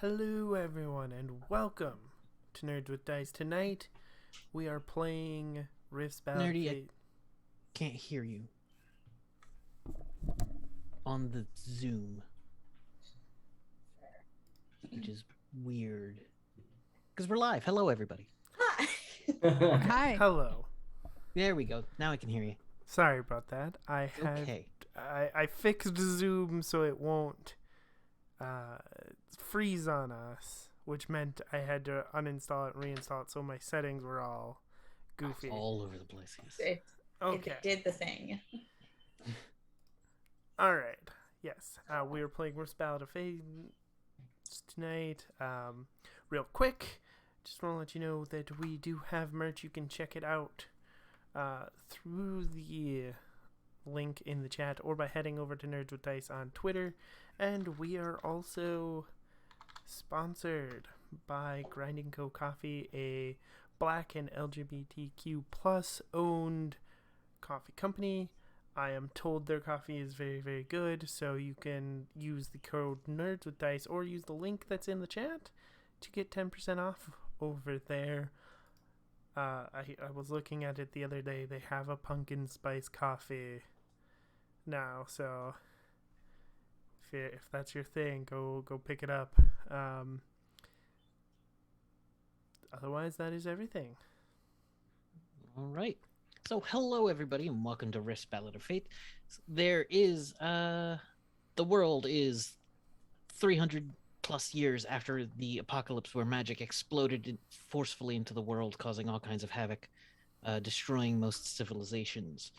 Hello, everyone, and welcome to Nerds with Dice. Tonight, we are playing Rift's Ballad Nerdy, I Fate. can't hear you on the Zoom, which is weird. Because we're live. Hello, everybody. Hi. Hi. Hello. There we go. Now I can hear you. Sorry about that. Okay. I fixed Zoom so it won't freeze on us, which meant I had to uninstall it and reinstall it, so my settings were all goofy. All over the place. Yes. Okay. It did the thing. All right. Yes. We are playing Rift's Ballad of Fate tonight. Real quick, just want to let you know that we do have merch. You can check it out through the link in the chat or by heading over to Nerds with Dice on Twitter. And we are also sponsored by Grinding Co. Coffee, a Black and LGBTQ plus owned coffee company. I am told their coffee is very, very good, so you can use the code Nerds with Dice or use the link that's in the chat to get 10% off over there. I was looking at it the other day. They have a pumpkin spice coffee now, so if that's your thing, go pick it up. Otherwise, that is everything. All right. So, hello, everybody, and welcome to Rift's Ballad of Fate. There is, the world is 300 plus years after the apocalypse where magic exploded forcefully into the world, causing all kinds of havoc, destroying most civilizations.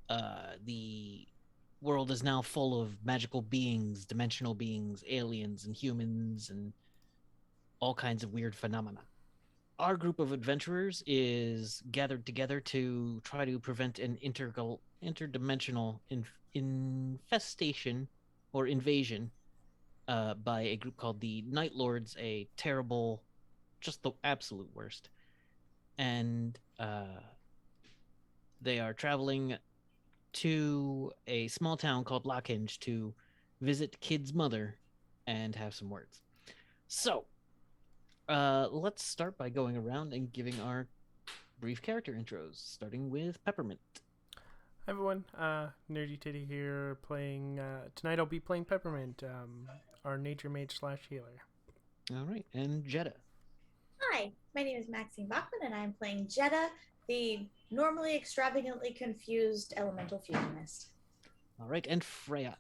The world is now full of magical beings, dimensional beings, aliens, and humans, and all kinds of weird phenomena. Our group of adventurers is gathered together to try to prevent an interdimensional infestation or invasion by a group called the Night Lords, a terrible, just the absolute worst. And they are traveling to a small town called Lockhinge to visit Kid's mother and have some words. So, let's start by going around and giving our brief character intros, starting with Peppermint. Hi everyone, Nerdy Titty here playing, tonight I'll be playing Peppermint, our nature mage / healer. All right, and Jetta. Hi, my name is Maxine Bachman, and I'm playing Jetta, the normally extravagantly confused elemental fusionist. All right, and Freya.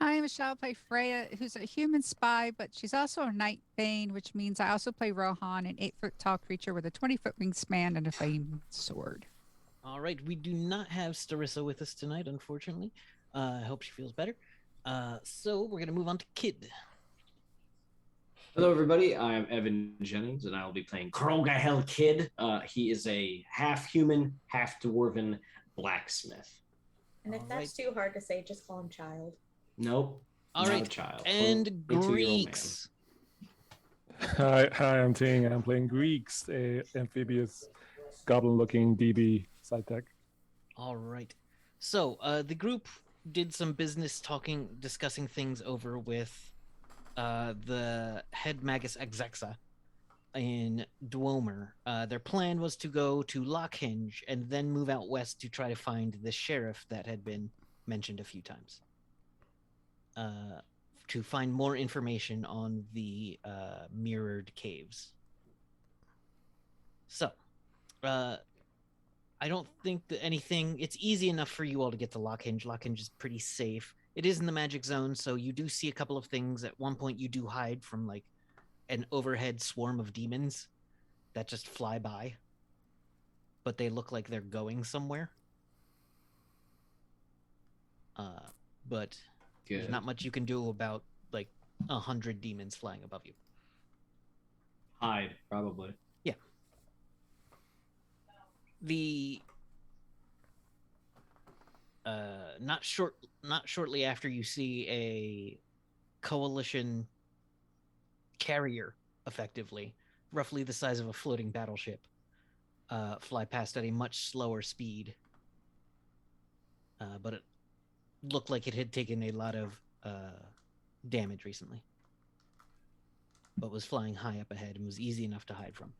Hi, Michelle. I play Freya, who's a human spy, but she's also a night bane, which means I also play Rohan, an 8-foot tall creature with a 20-foot wingspan and a flaming sword. All right, we do not have Starissa with us tonight, unfortunately. I hope she feels better. So we're going to move on to Kid. Hello, everybody. I'm Evan Jennings, and I will be playing Krogahel Kid. He is a half-human, half-dwarven blacksmith. And if All that's too hard to say, just call him Child. Nope, All not right, a child. and 22-year-old Greeks. Hi, I'm Ting. I'm playing Greeks, a amphibious, goblin-looking DB side tech. All right. So the group did some business discussing things over with the head magus Exexa in Dwomer. Their plan was to go to Lockhinge and then move out west to try to find the sheriff that had been mentioned a few times. To find more information on the mirrored caves. So, I don't think that anything. It's easy enough for you all to get to Lockhinge. Lockhinge is pretty safe. It is in the magic zone, so you do see a couple of things. At one point, you do hide from like an overhead swarm of demons that just fly by, but they look like they're going somewhere. But there's not much you can do about like 100 demons flying above you. Hide, probably. Yeah. The not shortly after, you see a coalition carrier, effectively roughly the size of a floating battleship, fly past at a much slower speed. But it looked like it had taken a lot of damage recently. but was flying high up ahead and was easy enough to hide from.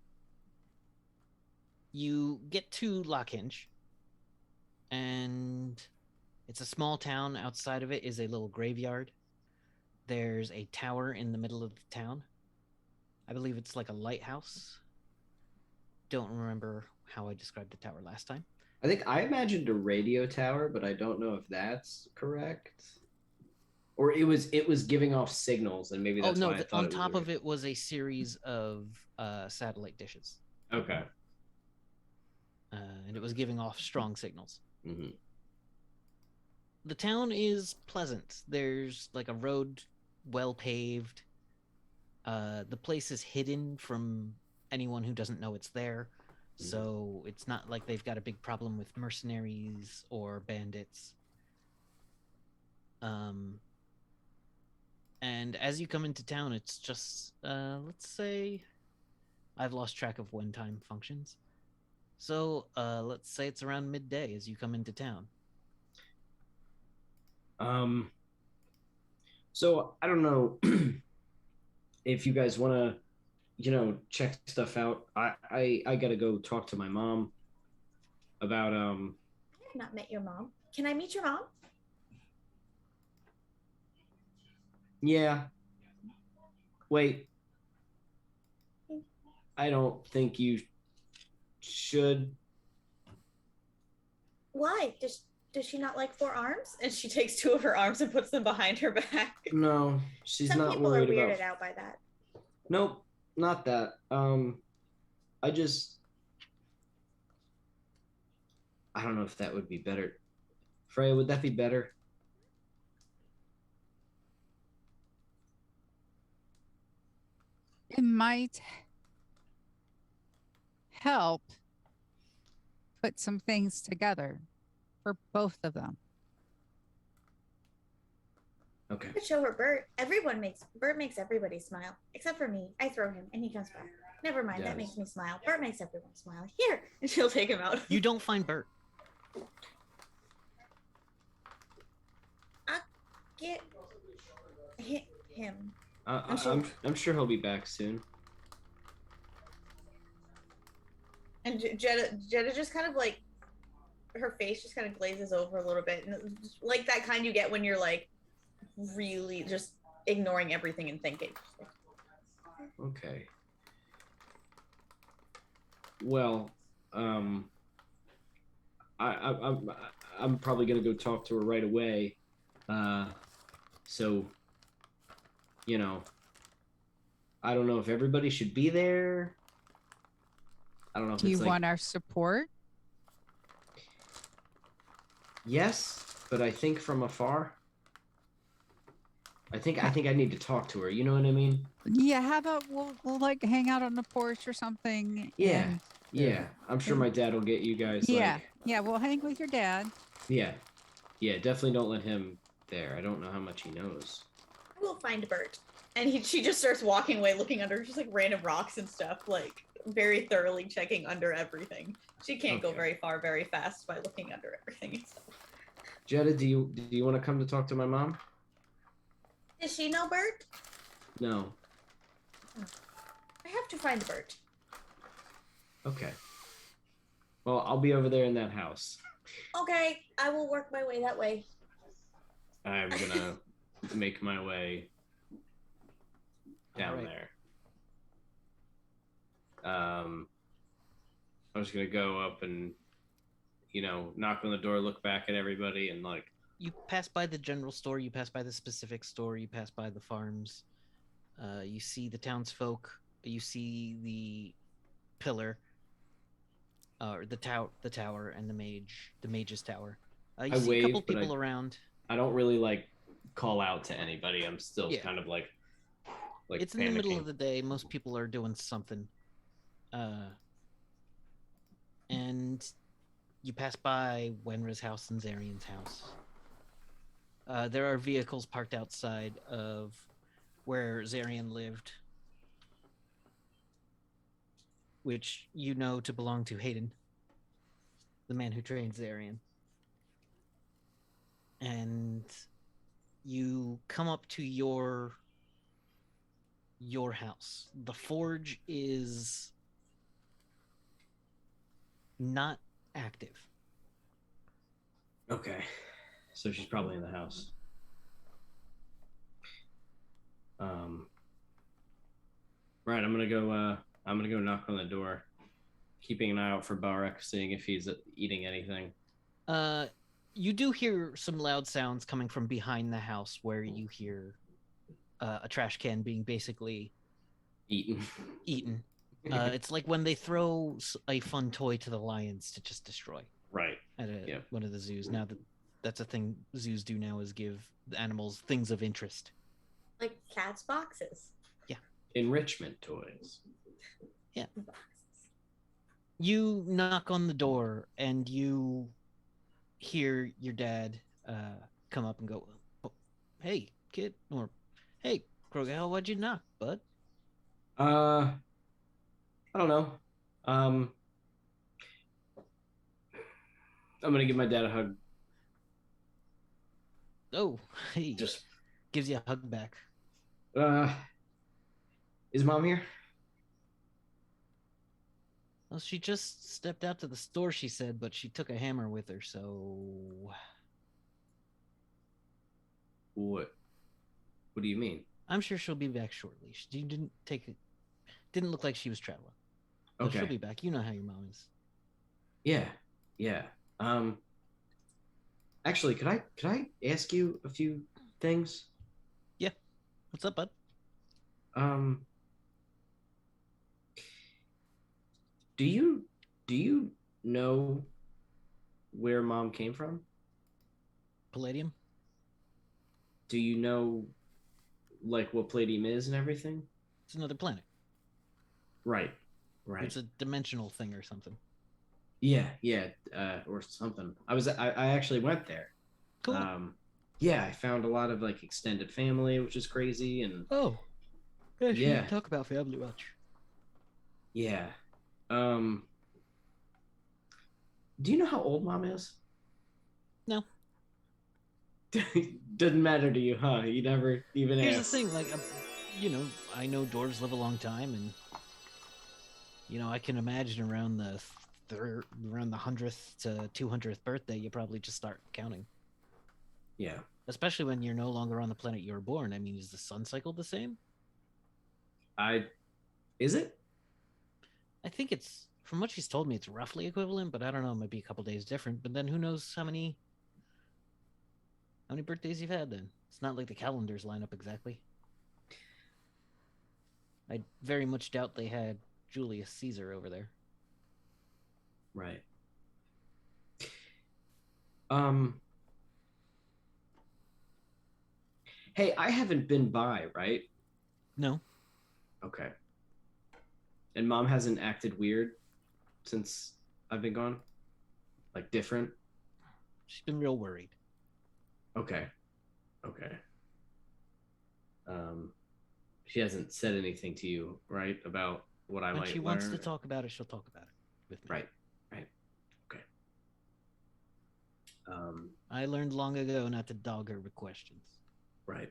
You get to Lockhinge, and it's a small town. Outside of it is a little graveyard. There's a tower in the middle of the town. I believe it's like a lighthouse. Don't remember how I described the tower last time. I think I imagined a radio tower, but I don't know if that's correct. Or it was giving off signals, and maybe that's why I thought on it was top a of it was a series of satellite dishes. Okay. And it was giving off strong signals. Mm-hmm. The town is pleasant. There's like a road, well paved. The place is hidden from anyone who doesn't know it's there. So it's not like they've got a big problem with mercenaries or bandits. And as you come into town, it's just, let's say, I've lost track of when time functions. So let's say it's around midday as you come into town. So I don't know if you guys want to, check stuff out. I gotta go talk to my mom about I've not met your mom. Can I meet your mom? Yeah. Wait. I don't think you should. Why? Does she not like 4 arms? And she takes 2 of her arms and puts them behind her back. No, she's Some not people worried are weirded about. out by that. Nope, not that. I don't know if that would be better. Freya, would that be better? It might help put some things together for both of them. Okay. I could show her Bert. Bert makes everybody smile. Except for me. I throw him and he comes back. Never mind, that Yes. makes me smile. Bert makes everyone smile. Here! And she'll take him out. You don't find Bert. Get him. I'm sure he'll be back soon. And Jetta just kind of like, her face just kind of glazes over a little bit. And like that kind you get when you're like really just ignoring everything and thinking. Okay. Well, I'm probably gonna go talk to her right away. So, I don't know if everybody should be there. I don't know if Do you it's want our support? Yes, but I think from afar. I think I need to talk to her. You know what I mean? Yeah, how about we'll like hang out on the porch or something? Yeah. and- Yeah. I'm sure my dad will get you guys. yeah, we'll hang with your dad. Yeah. Definitely don't let him there. I don't know how much he knows. We'll find Bert. And she just starts walking away, looking under just like random rocks and stuff, like very thoroughly checking under everything. She can't go Okay. very far very fast by looking under everything and stuff. Jetta, do you want to come to talk to my mom? Does she know Bert? No. I have to find Bert. Okay. Well, I'll be over there in that house. Okay, I will work my way that way. I'm gonna make my way down Alright. there. I'm just gonna go up and, knock on the door, look back at everybody, and like. You pass by the general store, you pass by the specific store, you pass by the farms. You see the townsfolk, you see the pillar, or the tower, and the mage's tower. You I see wave, a couple but people around. I don't really like call out to anybody. I'm still Yeah. kind of like It's in the middle panicking. of the day. Most people are doing something. And you pass by Wenra's house and Zarian's house. There are vehicles parked outside of where Zarian lived, which you know to belong to Hayden, the man who trained Zarian. And you come up to your your house. The forge is not active. Okay. So she's probably in the house. Right, I'm gonna go knock on the door, keeping an eye out for Barak, seeing if he's eating anything. You do hear some loud sounds coming from behind the house, where you hear a trash can being basically Eaten. eaten. It's like when they throw a fun toy to the lions to just destroy. Right. At one of the zoos. Now that's a thing zoos do now, is give the animals things of interest. Like cats' boxes. Yeah. Enrichment toys. Yeah. Boxes. You knock on the door and you hear your dad come up and go, "Oh, hey, kid," or "Hey, Krogel, why'd you knock, bud?" I don't know. I'm gonna give my dad a hug. Oh, hey. Just Gives you a hug back. is Mom here? Well, she just stepped out to the store, she said, but she took a hammer with her, so... What do you mean? I'm sure she'll be back shortly. She didn't look like she was traveling. But Okay. she'll be back. You know how your mom is. Yeah. Actually, could I ask you a few things? Yeah. What's up, bud? Do you know where Mom came from? Palladium? Do you know like what Palladium is and everything? It's another planet. Right. It's a dimensional thing or something. Yeah, or something. I actually went there. Cool. Yeah, I found a lot of like extended family, which is crazy, and Oh. Yeah, she Yeah. didn't talk about family much. yeah. Do you know how old Mom is? No. Doesn't matter to you, huh? You never even Here's asked. the thing, like, I know dwarves live a long time, and I can imagine around the 100th to 200th birthday, you probably just start counting. Yeah. Especially when you're no longer on the planet you were born. I mean, is the sun cycle the same? Is it? I think it's, from what she's told me, it's roughly equivalent, but I don't know. It might be a couple days different. But then who knows how many birthdays you've had then? It's not like the calendars line up exactly. I very much doubt they had Julius Caesar over there. Right. Hey, I haven't been by, right? No. Okay. And Mom hasn't acted weird since I've been gone? Like different? She's been real worried. Okay. She hasn't said anything to you, right? About what I When might she learn? wants to talk about it, she'll talk about it with me. Right. Okay. I learned long ago not to dog her with questions. Right.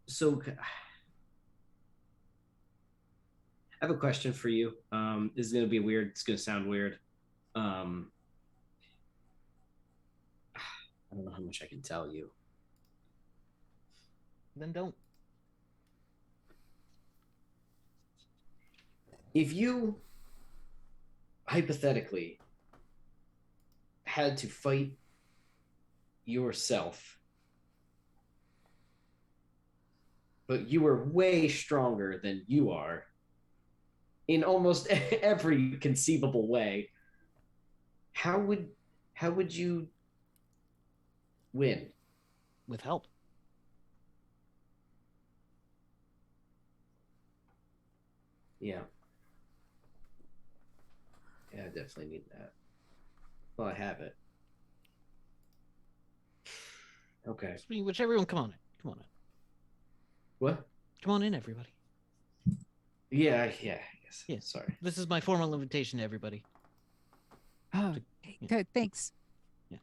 So I have a question for you. This is gonna be weird. It's gonna sound weird. I don't know how much I can tell you. Then don't. If you hypothetically had to fight yourself, but you were way stronger than you are in almost every conceivable way, how would you win? With help. Yeah, I definitely need that. Well, I have it. Okay. Which everyone, come on in. What? Come on in, everybody. Yeah, I guess. Yeah. Sorry. This is my formal invitation to everybody. Oh, Yeah. good. Thanks. Yeah.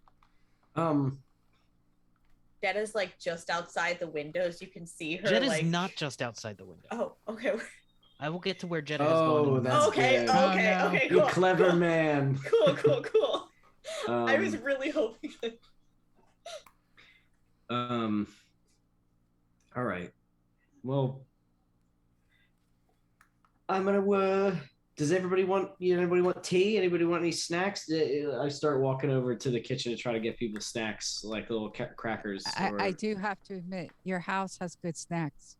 Jetta's like just outside the windows. You can see her. Jed is like... not just outside the window. Oh, okay. I will get to where Jed has gone. Oh, that's Okay, good. Oh, okay, no. okay, You cool. clever man. Cool. I was Um, really hoping that. All right. Well, I'm gonna. Does anybody want? Anybody want tea? Anybody want any snacks? I start walking over to the kitchen to try to get people snacks, like little crackers. I do have to admit, your house has good snacks.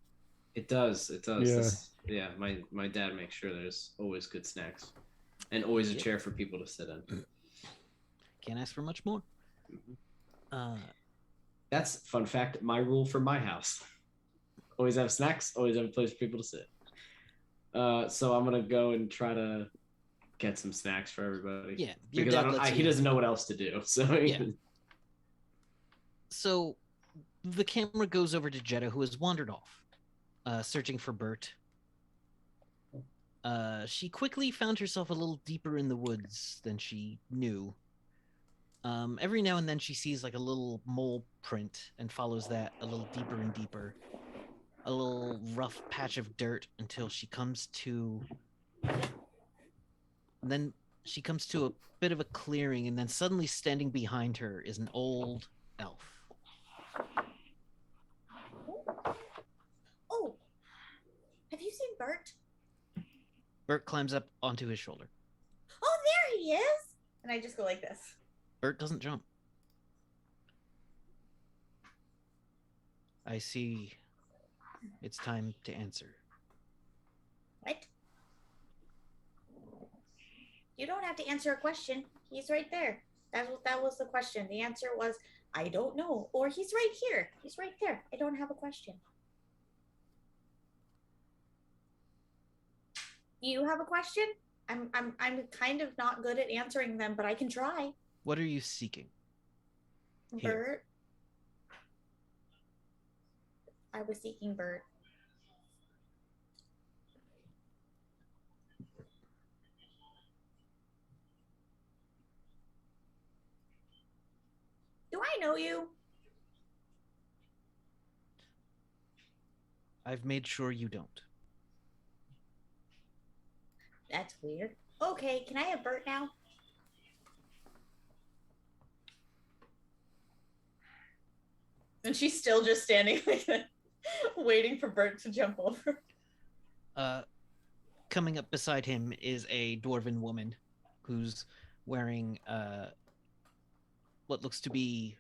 It does. It does. Yeah. My dad makes sure there's always good snacks, and always a chair for people to sit in. Can't ask for much more. That's fun fact. My rule for my house: always have snacks. Always have a place for people to sit. So I'm gonna go and try to get some snacks for everybody. Yeah, because he doesn't know what else to do. So Yeah. So the camera goes over to Jetta, who has wandered off, searching for Bert. She quickly found herself a little deeper in the woods than she knew. Every now and then she sees like a little mole print and follows that a little deeper and deeper. A little rough patch of dirt until she comes to... And then she comes to a bit of a clearing, and then suddenly standing behind her is an old elf. Oh, have you seen Bert? Bert climbs up onto his shoulder. Oh, there he is! And I just go like this. Bert doesn't jump. I see. It's time to answer. What? You don't have to answer a question. He's right there. That was the question. The answer was, I don't know. Or he's right here. He's right there. I don't have a question. You have a question? I'm kind of not good at answering them, but I can try. What are you seeking? Here. Bert. I was seeking Bert. Do I know you? I've made sure you don't. That's weird. Okay, can I have Bert now? And she's still just standing like that, waiting for Bert to jump over. Coming up beside him is a dwarven woman who's wearing what looks to be...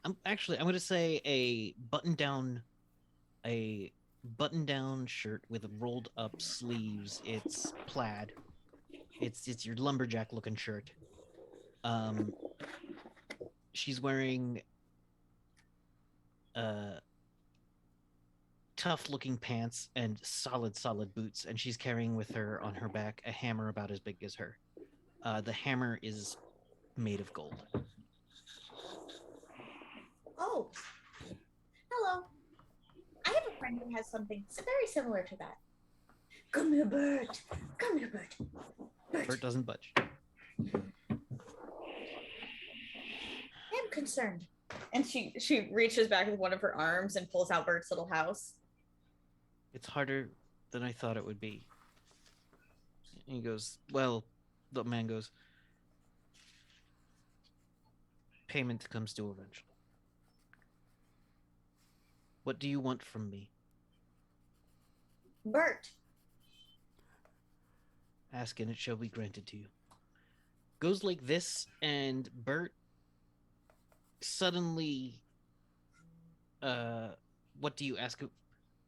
I'm going to say a button-down shirt with rolled up sleeves. It's plaid. It's your lumberjack looking shirt. She's wearing tough looking pants and solid boots, and she's carrying with her on her back a hammer about as big as her. The hammer is made of gold. Oh, hello. I have a friend who has something very similar to that. Come here, Bert. Come here, Bert. Bert doesn't budge. I'm concerned. And she reaches back with one of her arms and pulls out Bert's little house. It's harder than I thought it would be. And he goes, well, the man goes, payment comes due eventually. What do you want from me? Bert. Ask and it shall be granted to you. Goes like this, and Bert suddenly, what do you ask?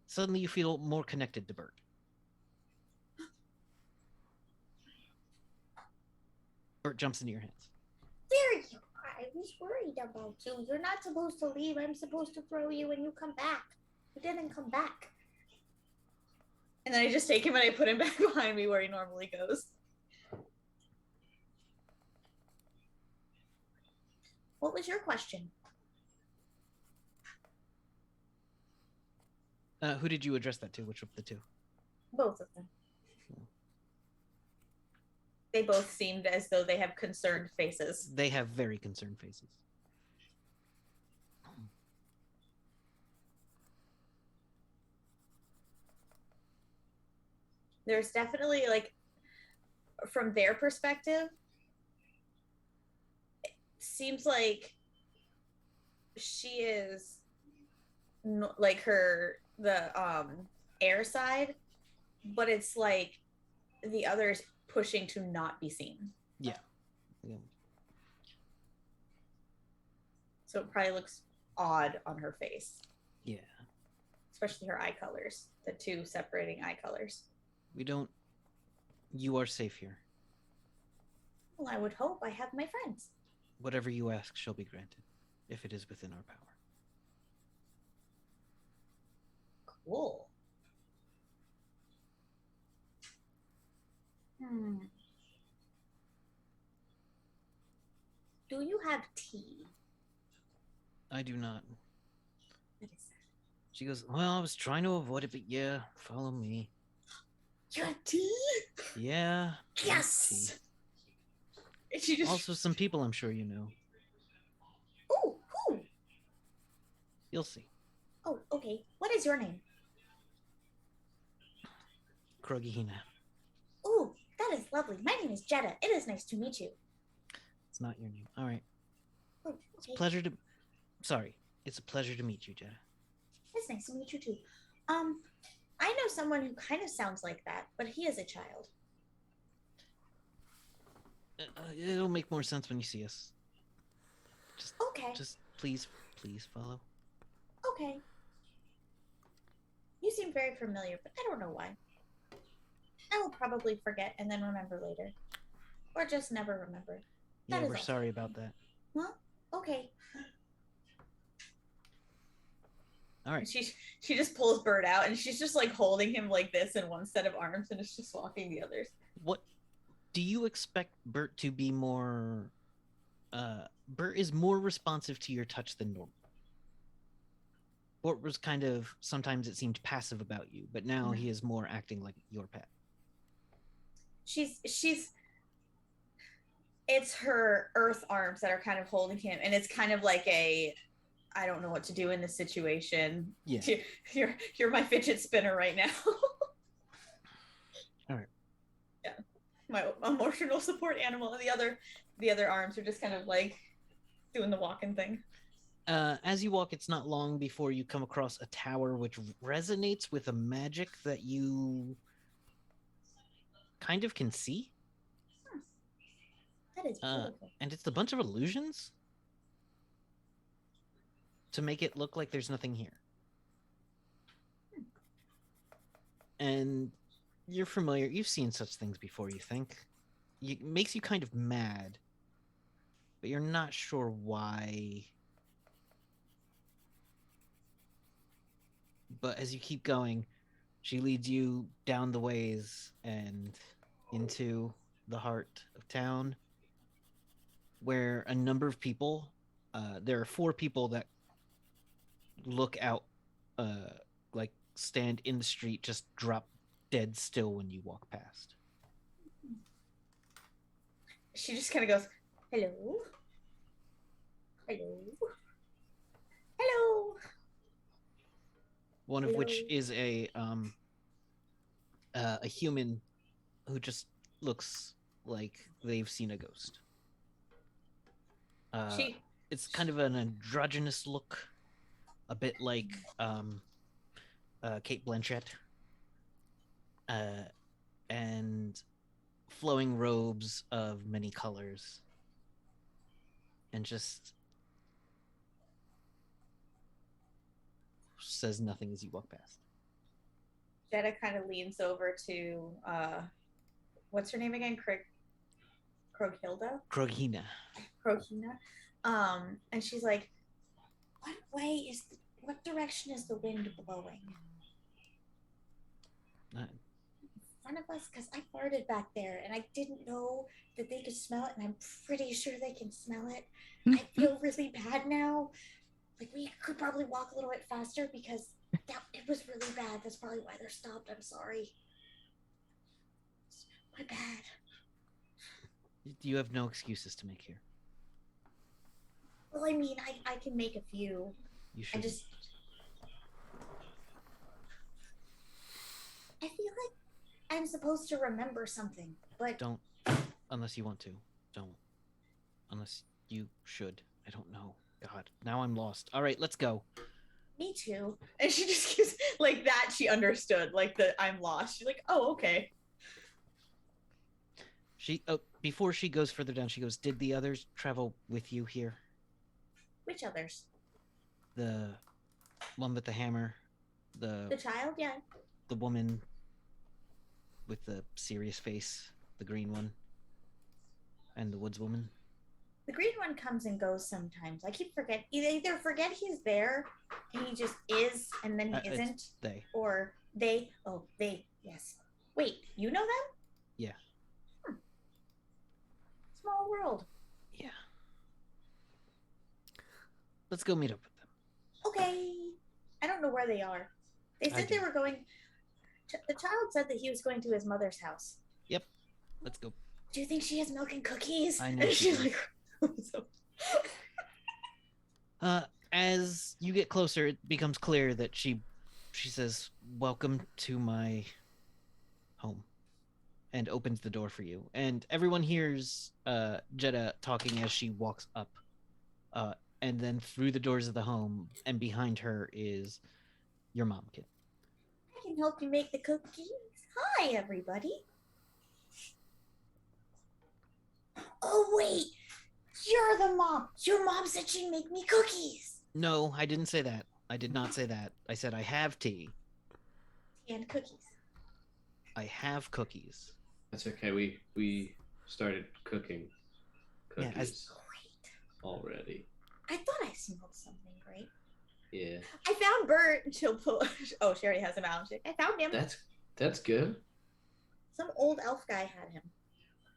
Suddenly you feel more connected to Bert. Bert jumps into your hands. There you are. I was worried about you. You're not supposed to leave. I'm supposed to throw you and you come back. You didn't come back. And then I just take him and I put him back behind me where he normally goes. What was your question? Who did you address that to? Which of the two? Both of them. They both seemed as though they have concerned faces. They have very concerned faces. there's definitely like, from their perspective, it seems like she is like the air side, but it's like the others pushing to not be seen. Yeah. So it probably looks odd on her face. Yeah. Especially her eye colors, the two separating eye colors. You are safe here. Well, I would hope. I have my friends. Whatever you ask shall be granted, if it is within our power. Cool. Do you have tea? I do not. That is sad. She goes, well, I was trying to avoid it, but yeah, follow me. You have tea? Yeah. Yes! And she just... Also, some people I'm sure you know. Oh, who? You'll see. Oh, okay. What is your name? Krogihina. Oh, that is lovely. My name is Jetta. It is nice to meet you. It's not your name. All right. Oh, okay. It's a pleasure to meet you, Jetta. It's nice to meet you too. I know someone who kind of sounds like that, but he is a child. It'll make more sense when you see us. Okay. Just please follow. Okay. You seem very familiar, but I don't know why. I will probably forget and then remember later. Or just never remember. Yeah, we're sorry about that. Well, okay. All right. She just pulls Bert out and she's just like holding him like this in one set of arms and is just walking the others. What do you expect Bert to be more Bert is more responsive to your touch than normal. Bert was kind of, sometimes it seemed passive about you, but now he is more acting like your pet. It's her earth arms that are kind of holding him, and it's kind of like I don't know what to do in this situation. Yeah. You're my fidget spinner right now. All right. Yeah. My emotional support animal, and the other arms are just kind of like doing the walking thing. As you walk, it's not long before you come across a tower which resonates with a magic that you kind of can see. That is beautiful. And it's a bunch of illusions to make it look like there's nothing here. And you're familiar, you've seen such things before, you think. It makes you kind of mad, but you're not sure why. But as you keep going, she leads you down the ways and into the heart of town, where a number of people, there are 4 people that look out, like stand in the street, just drop dead still when you walk past. She just kind of goes, hello, hello, hello. One of which is a human who just looks like they've seen a ghost. It's kind of an androgynous look, a bit like Kate Blanchett, and flowing robes of many colors, and just says nothing as you walk past. Jetta kind of leans over to what's her name again? Kroghina. And she's like, what direction is the wind blowing? In front of us, because I farted back there and I didn't know that they could smell it, and I'm pretty sure they can smell it. I feel really bad now. Like, we could probably walk a little bit faster because it was really bad. That's probably why they're stopped. I'm sorry. My bad. You have no excuses to make here. Well, I mean, I can make a few. You should. I feel like I'm supposed to remember something, but Don't, unless you want to. Don't. Unless you should. I don't know. God, now I'm lost. All right, let's go. me too. And she just keeps like that. She understood like the I'm lost. She's like, oh, okay. Before she goes further down, she goes, "Did the others travel with you here? Which others? The one with the hammer, The child, yeah. the woman with the serious face, the green one, and the woods woman." The green one comes and goes sometimes. I keep forget either forget he's there and he just is and then he isn't. It's they. Or they. Oh, they. Yes. Wait, you know them? Yeah. Small world. Yeah. Let's go meet up with them. Okay. I don't know where they are. They said they were going. The child said that he was going to his mother's house. Yep. Let's go. Do you think she has milk and cookies? I know And she she's does. like. As you get closer, it becomes clear that she says, "Welcome to my home," and opens the door for you. And everyone hears Jeddah talking as she walks up. And then through the doors of the home, and behind her is your mom, kid. I can help you make the cookies. Hi, everybody. Oh, wait. You're the mom. Your mom said she'd make me cookies. No, I didn't say that. I did not say that. I said I have tea. And cookies. I have cookies. That's okay. We started cooking cookies Yeah, already. I thought I smelled something great. Yeah. I found Bert. She'll pull. Oh, she already has him out. I found him. That's good. Some old elf guy had him.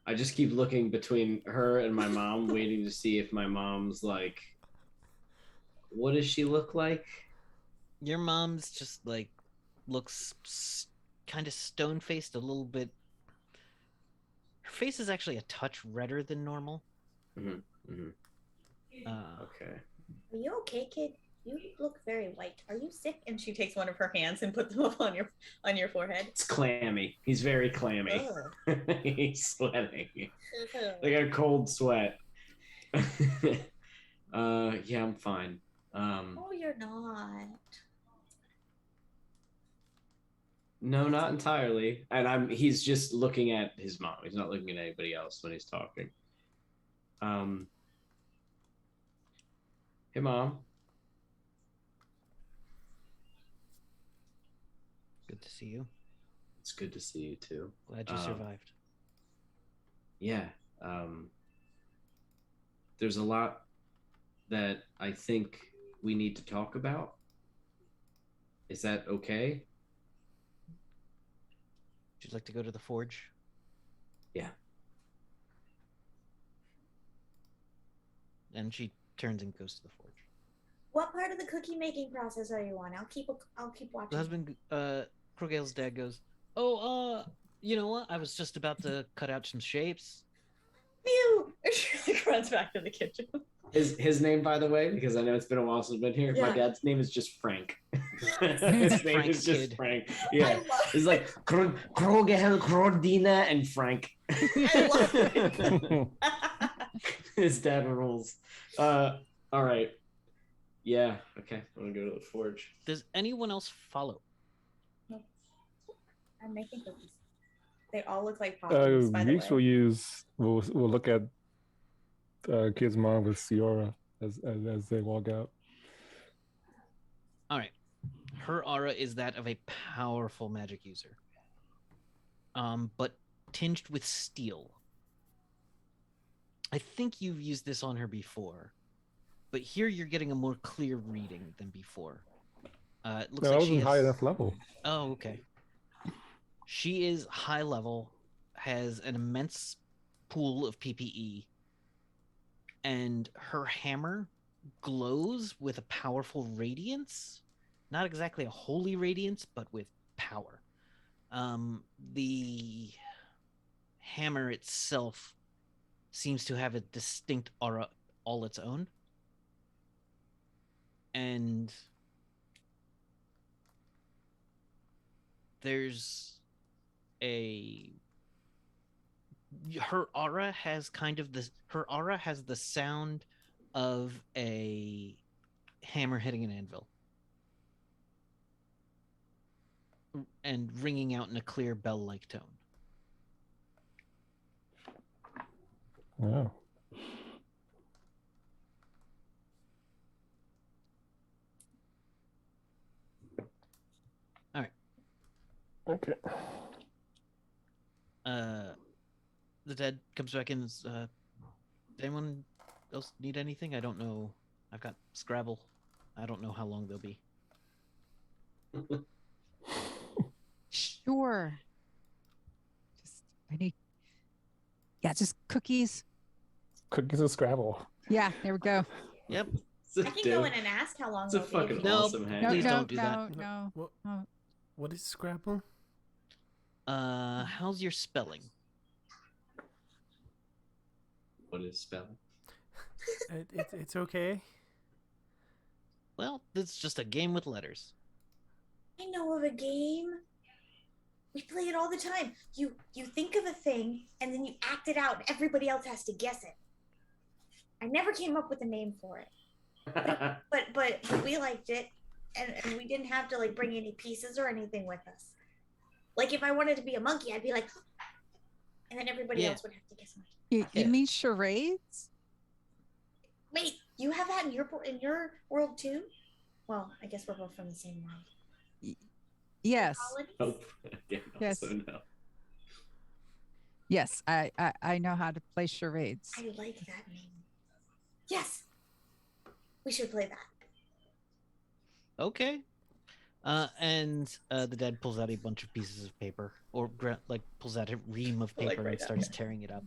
I just keep looking between her and my mom, waiting to see if my mom's like, what does she look like? Your mom's just like looks kind of stone-faced, a little bit. Her face is actually a touch redder than normal. Mm-hmm. Mm-hmm. Okay. Are you okay, kid? You look very white. Are you sick? And she takes one of her hands and puts them up on your forehead. It's clammy. He's very clammy. He's sweating. Like a cold sweat. Yeah, I'm fine. Oh, you're not. No, not entirely. And he's just looking at his mom. He's not looking at anybody else when he's talking. Hey, Mom. Good to see you. It's good to see you too. Glad you survived. Yeah. There's a lot that I think we need to talk about. Is that okay? Would you like to go to the forge? Yeah. And she turns and goes to the forge. What part of the cookie making process are you on? I'll keep watching. The husband, Crogale's dad goes, "Oh, you know what? I was just about to cut out some shapes." Phew! She like runs back to the kitchen. His name, by the way, because I know it's been a while since I've been here. Yeah. My dad's name is just Frank. His name Frank's is just kid. Frank. I Yeah, love it's like Krogel, Crodina, and Frank. I love it. His dad rules. All right. Yeah. Okay. I'm gonna go to the forge. Does anyone else follow? I'm making cookies. They all look like poppies, by the Weeks way. we'll look at Kid's mom with Ciora as they walk out. All right. Her aura is that of a powerful magic user, but tinged with steel. I think you've used this on her before, but here you're getting a more clear reading than before. It looks No, I like she wasn't high has... enough level. Oh, okay. She is high level, has an immense pool of PPE, and her hammer glows with a powerful radiance. Not exactly a holy radiance, but with power. The hammer itself seems to have a distinct aura all its own. And there's her aura has the sound of a hammer hitting an anvil and ringing out in a clear bell-like tone. Oh. All right. Okay. The dad comes back in. Does anyone else need anything? I don't know. I've got Scrabble. I don't know how long they'll be. Sure. Just cookies. Cookies and Scrabble. Yeah, there we go. Yep. I can go in and ask how long It's a they'll be. fucking No, awesome No, hand. Please no, don't do no, that. no. What, no. what is Scrabble? How's your spelling? What is spell? It's okay. Well, it's just a game with letters. I know of a game. We play it all the time. You think of a thing and then you act it out and everybody else has to guess it. I never came up with a name for it. But we liked it and we didn't have to like bring any pieces or anything with us. Like if I wanted to be a monkey, I'd be like and then everybody else would have to guess mine. You mean charades? Wait, you have that in your world too? Well, I guess we're both from the same world. Yes. Oh, yeah, Yes. also no. Yes, I know how to play charades. I like that name. Yes. We should play that. Okay. And the dad pulls out a bunch of pieces of paper, or pulls out a ream of Like paper right and now. starts tearing it up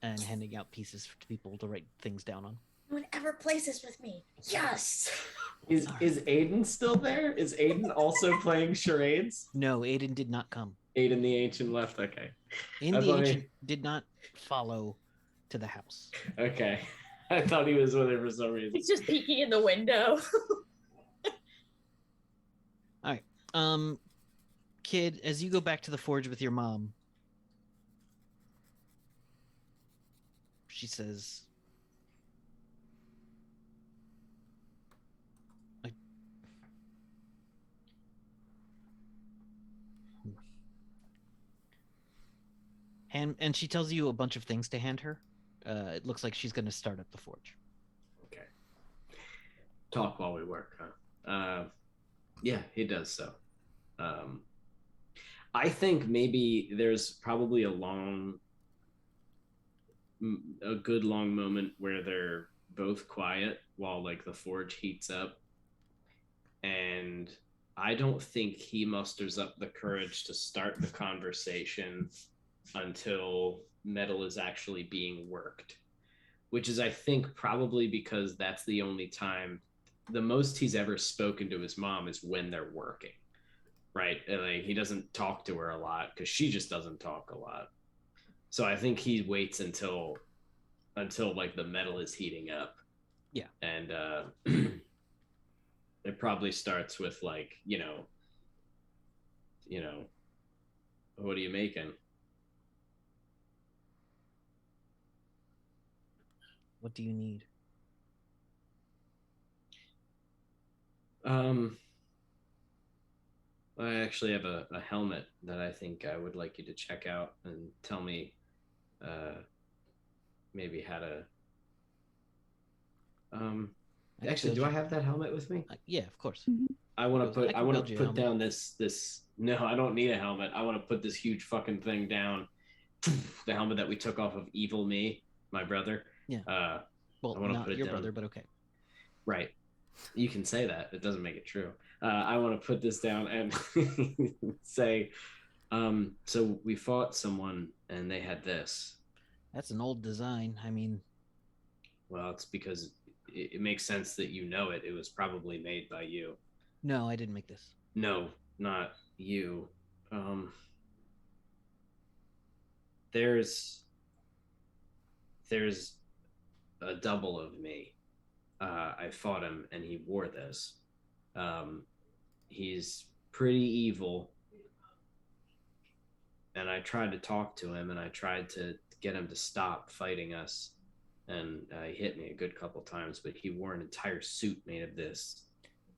and handing out pieces to people to write things down on. No one ever plays this with me. Yes. Is Aiden still there? Is Aiden also playing charades? No, Aiden did not come. Aiden the Ancient left. Okay. Aiden I the thought he- Ancient did not follow to the house. Okay. I thought he was with her for some reason. He's just peeking in the window. Kid, as you go back to the forge with your mom, she says, and she tells you a bunch of things to hand her. It looks like she's going to start up the forge. Okay. Talk while we work, huh? Yeah, he does so. I think maybe there's probably a good long moment where they're both quiet while like the forge heats up, and I don't think he musters up the courage to start the conversation until metal is actually being worked, which is I think probably because that's the only time, the most he's ever spoken to his mom is when they're working, right? And like he doesn't talk to her a lot because she just doesn't talk a lot. So I think he waits until like the metal is heating up. Yeah. And it probably starts with like, you know, what are you making? What do you need? I actually have a helmet that I think I would like you to check out and tell me maybe how to actually, do I have that helmet with me? Yeah, of course. I want to I can build you a put helmet. down this no, I don't need a helmet. I want to put this huge fucking thing down. The helmet that we took off of Evil Me, my brother. Yeah. Well, I wanna not put it your down. brother, but okay. Right. You can say that. It doesn't make it true. I want to put this down and say, so we fought someone and they had this. That's an old design. I mean, Well, it's because it makes sense that you know it. It was probably made by you. no, I didn't make this. No, not you. There's a double of me. I fought him and he wore this. He's pretty evil. and I tried to talk to him, and I tried to get him to stop fighting us, and he hit me a good couple times. But he wore an entire suit made of this.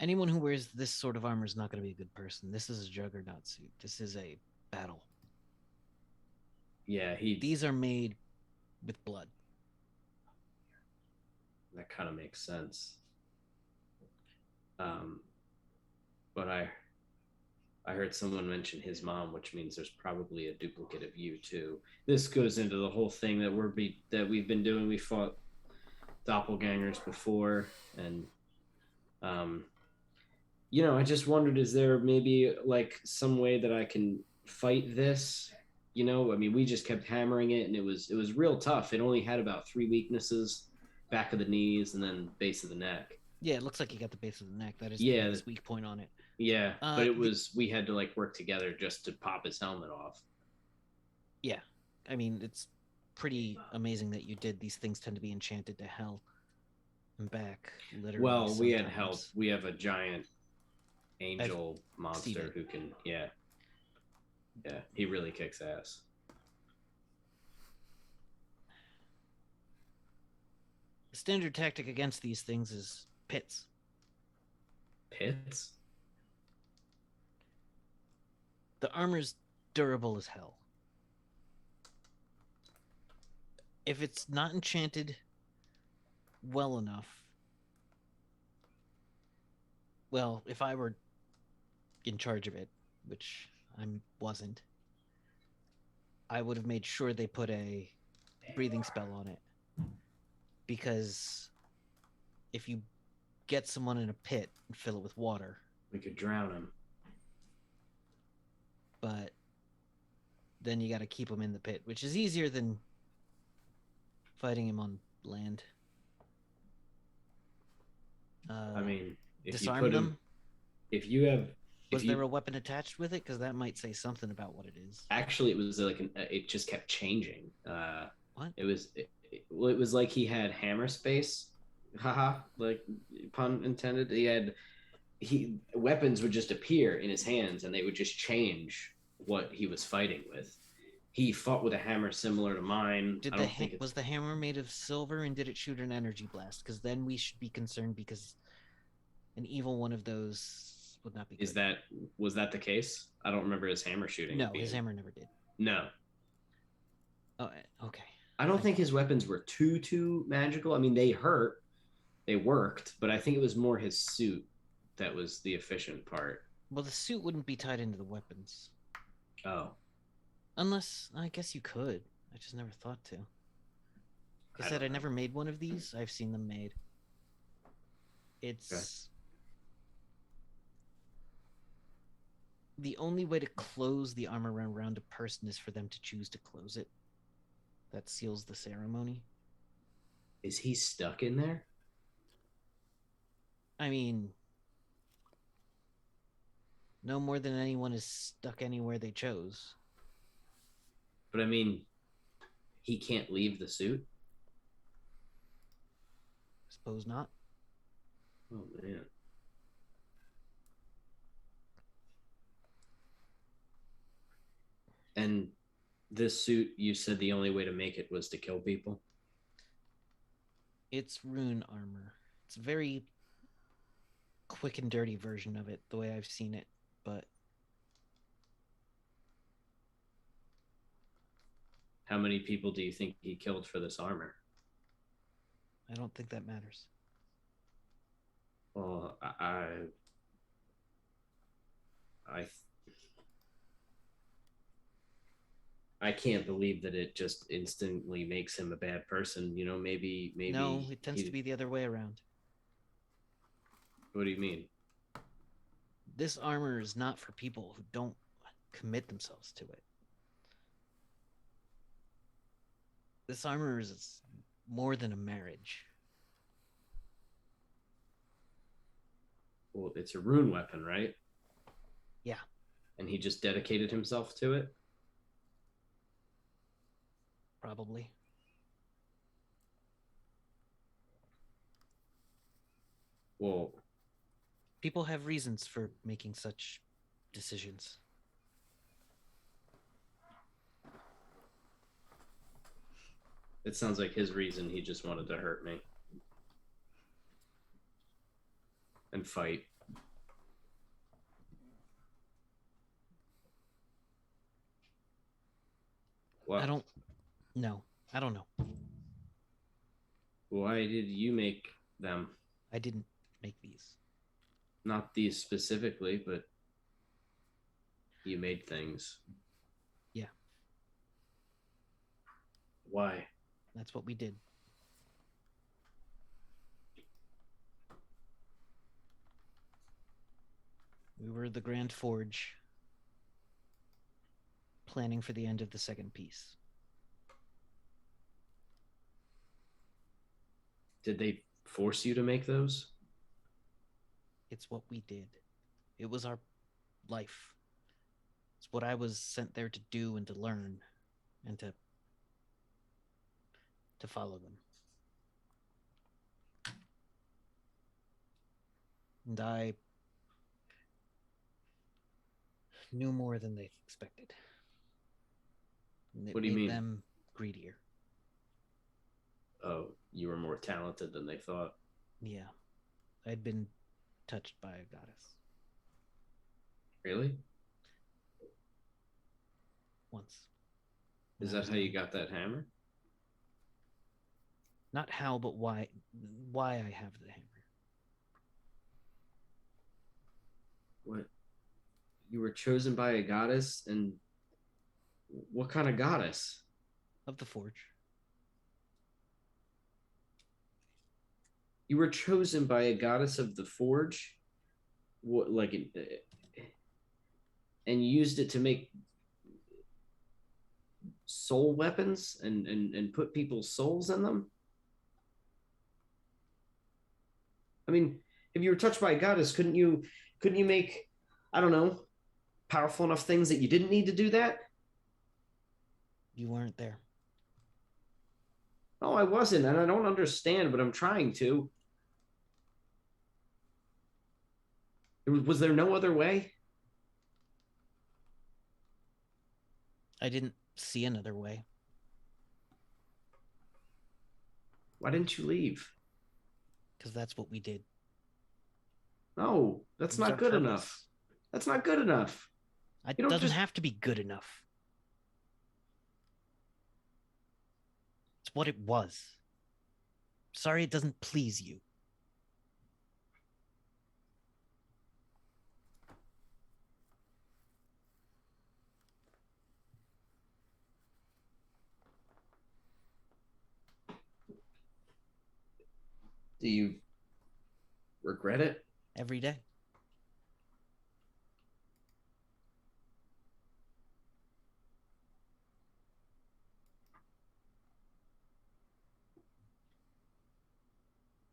Anyone who wears this sort of armor is not going to be a good person. This is a juggernaut suit. This is a battle. Yeah, These are made with blood. That kind of makes sense. But I heard someone mention his mom, which means there's probably a duplicate of you too. This goes into the whole thing that we've been doing. We fought doppelgangers before, and I just wondered, is there maybe like some way that I can fight this? I mean, we just kept hammering it, and it was real tough. It only had about 3 weaknesses: back of the knees and then base of the neck. Yeah, it looks like you got the base of the neck. That is Yeah, the biggest weak point on it. Yeah, but we had to like work together just to pop his helmet off. Yeah, I mean, it's pretty amazing that you did. These things tend to be enchanted to hell and back, literally. Well, we had sometimes. help. We have a giant angel seen monster it. who can, yeah, he really kicks ass. The standard tactic against these things is pits. Pits? The armor's durable as hell. If it's not enchanted well enough, well, if I were in charge of it, which I wasn't, I would have made sure they put a breathing spell on it. Because if you get someone in a pit and fill it with water, We could drown him. but then you got to keep him in the pit, which is easier than fighting him on land. I mean, if you disarm put him, them. if you have, Was if you, there a weapon attached with it? Because that might say something about what it is. actually, it was like it just kept changing. What? It was like he had hammer space. Haha, like pun intended. Weapons would just appear in his hands, and they would just change what he was fighting with. He fought with a hammer similar to mine. Was the hammer made of silver, and did it shoot an energy blast? Because then we should be concerned, because an evil one of those would not be good. Was that the case? I don't remember his hammer shooting. No, his hammer never did. No. Oh, okay. I don't think his weapons were too magical. I mean, they hurt, they worked, but I think it was more his suit that was the efficient part. Well, the suit wouldn't be tied into the weapons. Oh. Unless, I guess you could. I just never thought to. Like I said, I never made one of these. I've seen them made. It's... Okay. The only way to close the armor around a person is for them to choose to close it. That seals the ceremony. Is he stuck in there? I mean, no more than anyone is stuck anywhere they chose. But I mean, he can't leave the suit? Suppose not. Oh, man. And this suit, you said the only way to make it was to kill people? It's rune armor. It's a very quick and dirty version of it, the way I've seen it, but... How many people do you think he killed for this armor? I don't think that matters. Well, I can't believe that it just instantly makes him a bad person. Maybe. No, it tends to be the other way around. What do you mean? This armor is not for people who don't commit themselves to it. This armor is more than a marriage. Well, it's a rune weapon, right? Yeah. And he just dedicated himself to it? Probably. Well, people have reasons for making such decisions. It sounds like his reason he just wanted to hurt me. And fight. What? I don't know. I don't know. Why did you make them? I didn't make these. Not these specifically, but you made things. Yeah. Why? That's what we did. We were the Grand Forge, planning for the end of the second piece. Did they force you to make those? It's what we did. It was our life. It's what I was sent there to do and to learn and to follow them. And I knew more than they expected. And it What do you made mean? them greedier. Oh, you were more talented than they thought. Yeah. I'd been touched by a goddess Really? once. Is when I that was how you young. got that hammer? Not how, but why I have the hammer. What? You were chosen by a goddess, and what kind of goddess? Of the forge. You were chosen by a goddess of the forge? What, like, and you used it to make soul weapons and put people's souls in them? I mean, if you were touched by a goddess, couldn't you make, I don't know, powerful enough things that you didn't need to do that? You weren't there. No, I wasn't, and I don't understand, but I'm trying to. Was there no other way? I didn't see another way. Why didn't you leave? Because that's what we did. No, that's It was not our good purpose. enough. That's not good enough. It You don't doesn't just- have to be good enough. It's what it was. Sorry it doesn't please you. Do you regret it? Every day.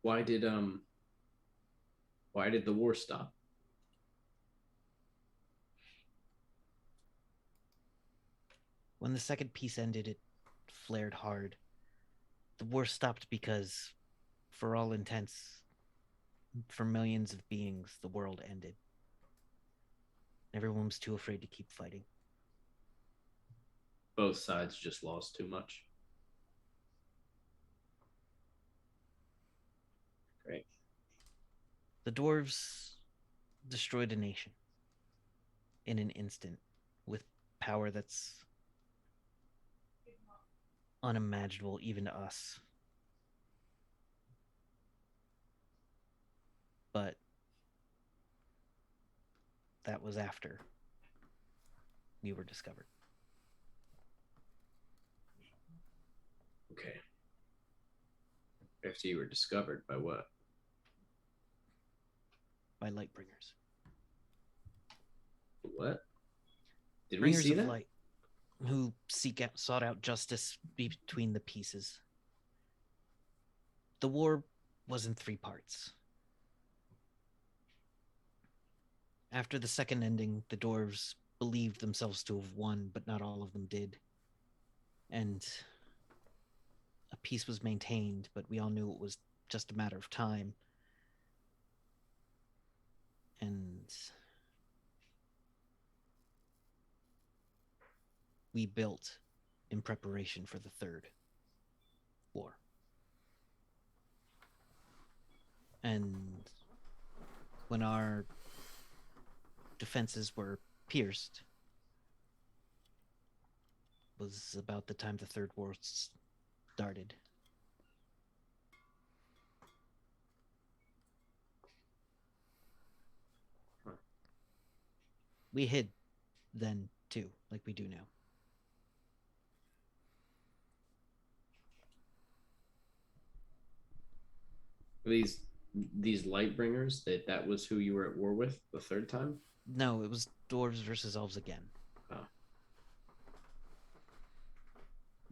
Why did the war stop? When the second piece ended, it flared hard. The war stopped because, for all intents, for millions of beings, the world ended. Everyone was too afraid to keep fighting. Both sides just lost too much. Great. The dwarves destroyed a nation in an instant with power that's unimaginable even to us. But that was after we were discovered. Okay. After you were discovered by what? By Lightbringers. What? Did we Bringers see of that? light who sought out justice between the pieces. The war was in 3 parts. After the second ending, the dwarves believed themselves to have won, but not all of them did. And a peace was maintained, but we all knew it was just a matter of time. And we built in preparation for the third. And when our defenses were pierced, was about the time the Third War started. Huh. We hid then too, like we do now. These light bringers, that was who you were at war with the third time? No, it was dwarves versus elves again. Oh.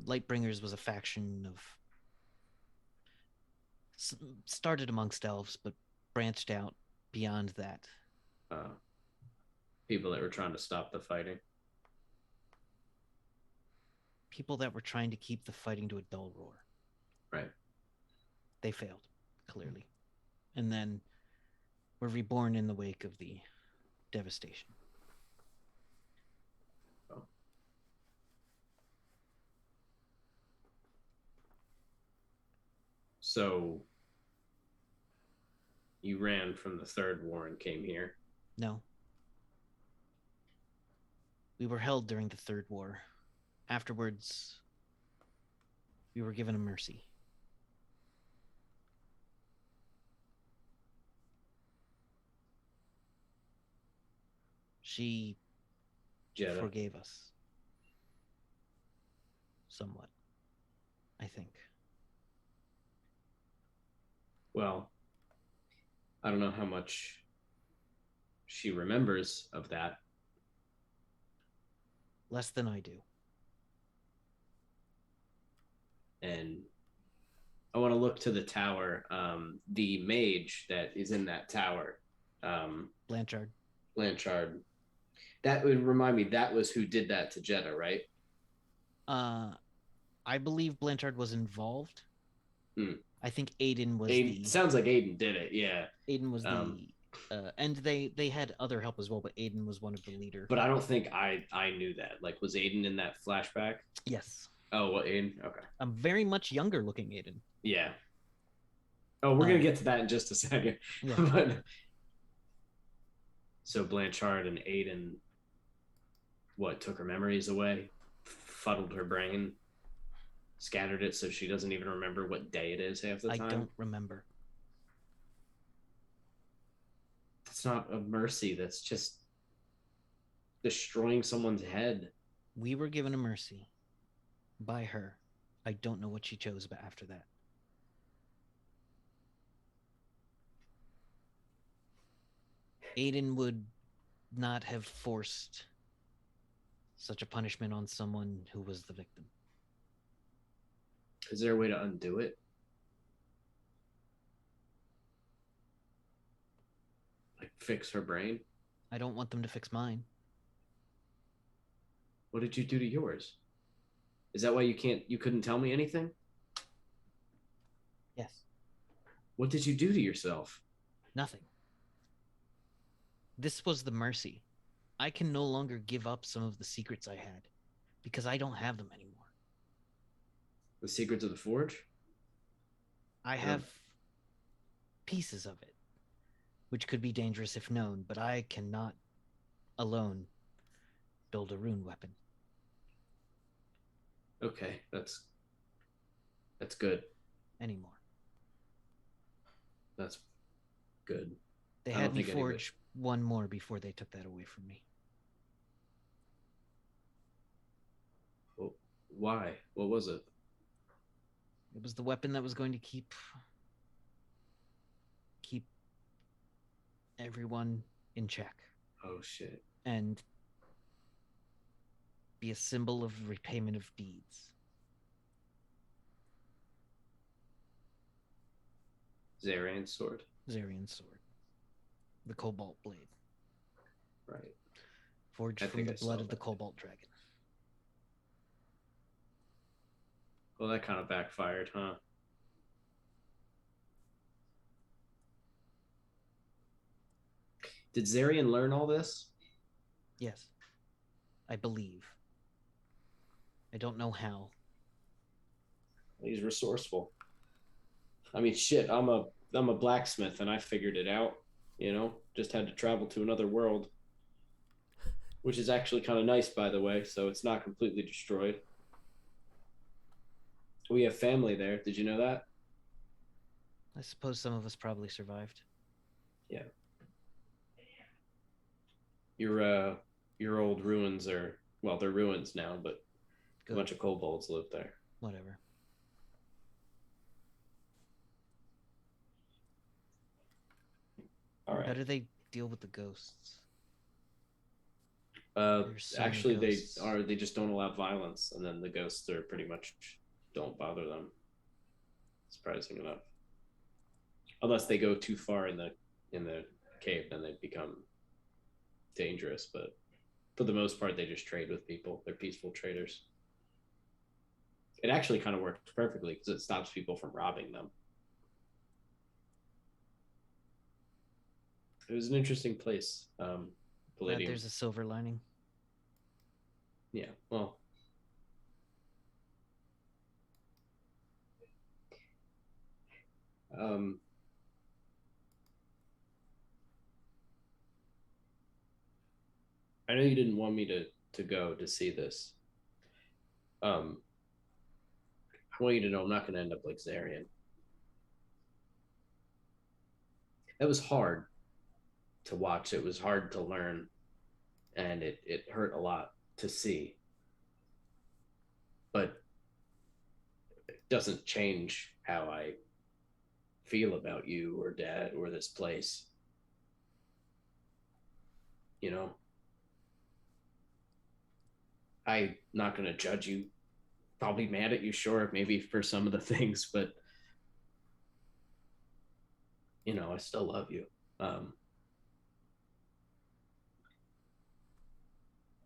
Lightbringers was a faction of started amongst elves, but branched out beyond that. People that were trying to stop the fighting. People that were trying to keep the fighting to a dull roar. Right. They failed, clearly. And then were reborn in the wake of the devastation. Oh. So you ran from the Third War and came here? No. We were held during the Third War. Afterwards, we were given a mercy. She Jetta. forgave us. Somewhat, I think. Well, I don't know how much she remembers of that. Less than I do. And I want to look to the tower. The mage that is in that tower, Blanchard. Blanchard. That would remind me. That was who did that to Jetta, right? I believe Blanchard was involved. Hmm. I think Aiden was Aiden, sounds like Aiden did it. Yeah. Aiden was and they had other help as well, but Aiden was one of the leader. But I don't think I knew that. Like, was Aiden in that flashback? Yes. Oh, well, Aiden. Okay. A very much younger looking Aiden. Yeah. Oh, we're gonna get to that in just a second. Yeah. But so Blanchard and Aiden, what, took her memories away, fuddled her brain, scattered it so she doesn't even remember what day it is half the time. I don't remember. That's not a mercy. That's just destroying someone's head. We were given a mercy by her. I don't know what she chose but after that. Aiden would not have forced such a punishment on someone who was the victim. Is there a way to undo it? Like fix her brain? I don't want them to fix mine. What did you do to yours? Is that why you couldn't tell me anything? Yes. What did you do to yourself? Nothing. This was the mercy. I can no longer give up some of the secrets I had because I don't have them anymore. The secrets of the forge? I have pieces of it, which could be dangerous if known, but I cannot alone build a rune weapon. Okay, that's good. Anymore. That's good. They I had don't me think anybody- forge one more before they took that away from me. Well, why? What was it? It was the weapon that was going to keep everyone in check Oh shit. and be a symbol of repayment of deeds. Zarian's sword. Zarian's sword. The Cobalt blade. Right. Forged I from think the I saw blood of the that. Cobalt dragon. Well, that kind of backfired, huh? Did Zarian learn all this? Yes. I believe. I don't know how. He's resourceful. I mean, shit, I'm a I'm a blacksmith and I figured it out. Just had to travel to another world, which is actually kind of nice, by the way. So it's not completely destroyed. We have family there. Did you know that? I suppose some of us probably survived. Yeah. Your old ruins are, well, they're ruins now, but Good. a bunch of kobolds live there. Whatever. All right. How do they deal with the ghosts? There's so many Actually, ghosts. they just don't allow violence, and then the ghosts are pretty much don't bother them. Surprising enough, unless they go too far in the cave, then they become dangerous. But for the most part, they just trade with people. They're peaceful traders. It actually kind of works perfectly because it stops people from robbing them. It was an interesting place. Glad there's a silver lining. Yeah, well, I know you didn't want me to go to see this. I want you to know I'm not going to end up like Zarian. It was hard to watch. It was hard to learn, and it hurt a lot to see. But it doesn't change how I feel about you or Dad or this place. I'm not going to judge you. Probably mad at you, sure, maybe for some of the things, but I still love you.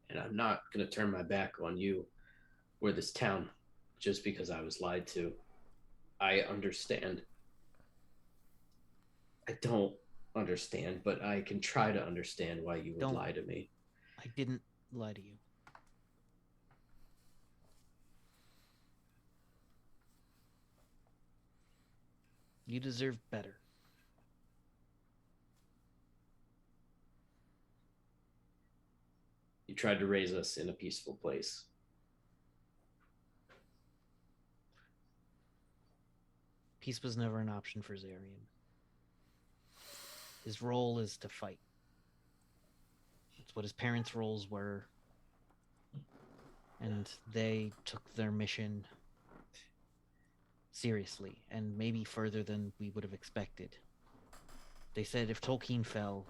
And I'm not going to turn my back on you or this town just because I was lied to. I understand. I don't understand, but I can try to understand why you would lie to me. I didn't lie to you. You deserve better. You tried to raise us in a peaceful place. Peace was never an option for Zarian. His role is to fight. That's what his parents' roles were. And they took their mission seriously, and maybe further than we would have expected. They said if Tolkien fell,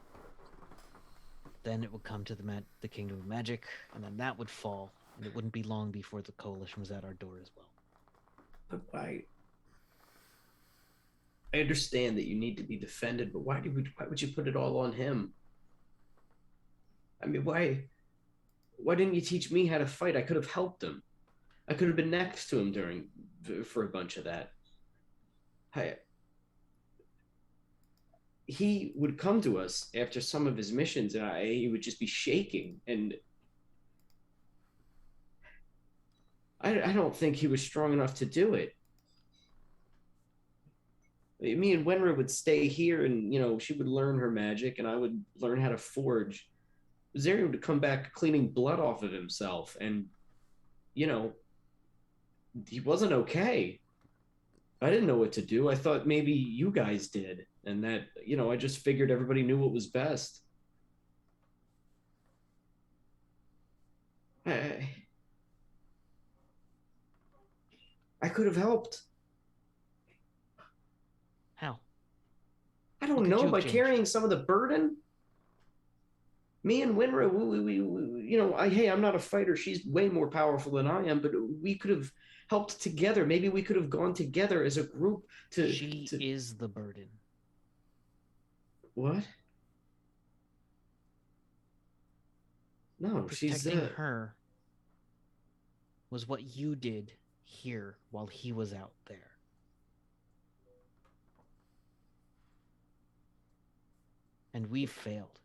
then it would come to the Kingdom of Magic, and then that would fall, and it wouldn't be long before the Coalition was at our door as well. But why? I understand that you need to be defended, but why would you put it all on him? I mean, why didn't you teach me how to fight? I could have helped him. I could have been next to him for a bunch of that. He would come to us after some of his missions, and he would just be shaking. And I don't think he was strong enough to do it. Me and Wenra would stay here, and she would learn her magic, and I would learn how to forge. Zarian would come back cleaning blood off of himself, and he wasn't okay. I didn't know what to do. I thought maybe you guys did, and that I just figured everybody knew what was best. I could have helped. How? I don't know, by carrying some of the burden. Me and Winra, we I'm not a fighter. She's way more powerful than I am, but we could have helped together. Maybe we could have gone together as a group to... She is the burden. What? No, protecting her was what you did here while he was out there. And we failed.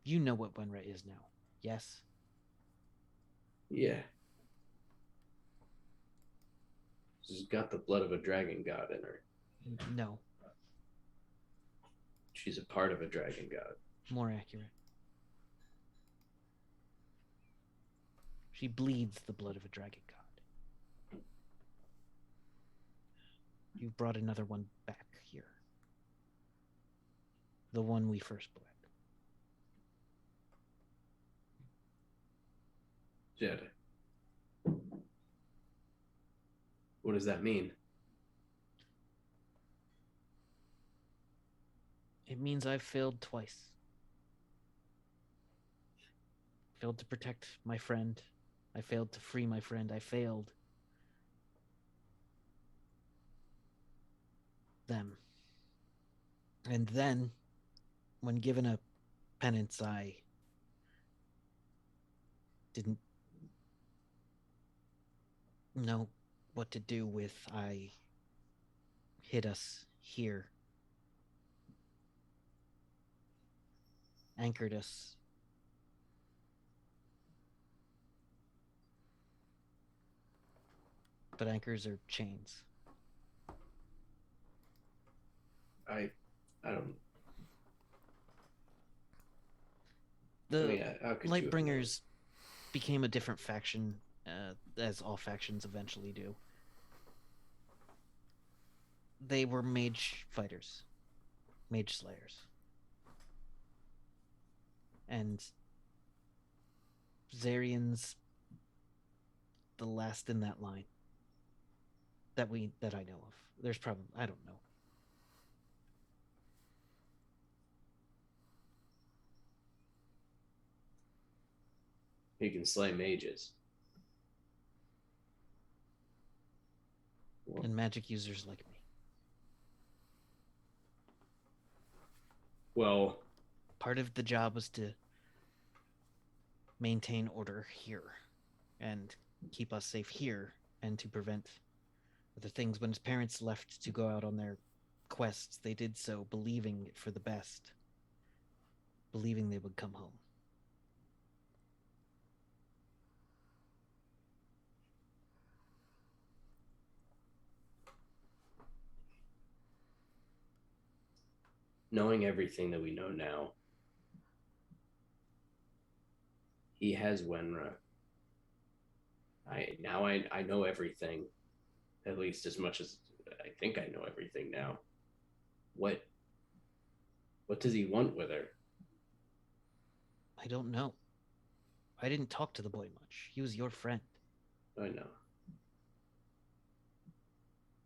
You know what Wenra is now, yes? Yeah. She's got the blood of a dragon god in her. No, She's a part of a dragon god. more accurate. She bleeds the blood of a dragon god. You brought another one back here. The one we first bled. Jed. What does that mean? It means I've failed twice. Failed to protect my friend. I failed to free my friend. I failed them. And then, when given a penance, I didn't know what to do with. I hid us here. Anchored us. But anchors are chains. I don't. The how could you have Lightbringers became a different faction, as all factions eventually do. They were mage fighters, mage slayers. And Zarian's the last in that line that I know of. There's probably, I don't know. He can slay mages. Well, And magic users like me. well, Part of the job was to maintain order here and keep us safe here and to prevent other things. When his parents left to go out on their quests, they did so believing it for the best, believing they would come home. knowing everything that we know now, he has Wenra. I know everything, at least as much as I think I know everything now. What does he want with her? I don't know. I didn't talk to the boy much. He was your friend. I know.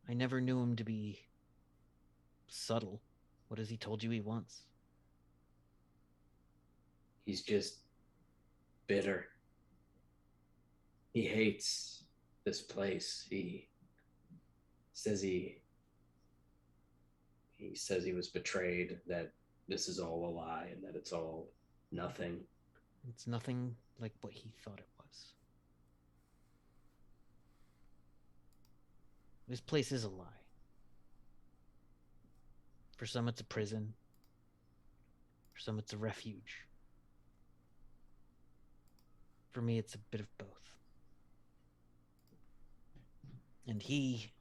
I never knew him to be subtle. What has he told you he wants? He's just bitter. He hates this place. He says he was betrayed, that this is all a lie and that it's all nothing. It's nothing like what he thought it was. This place is a lie. For some, it's a prison. For some, it's a refuge. For me, it's a bit of both. And he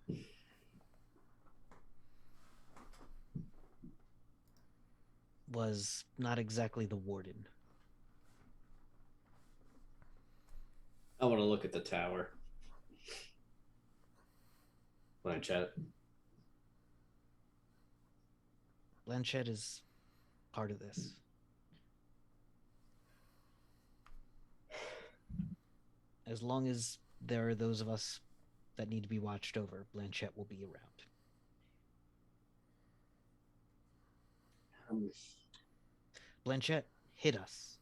was not exactly the warden. I want to look at the tower. Blanchett. Blanchett is part of this. As long as there are those of us that need to be watched over, Blanchett will be around. Blanchett hid us.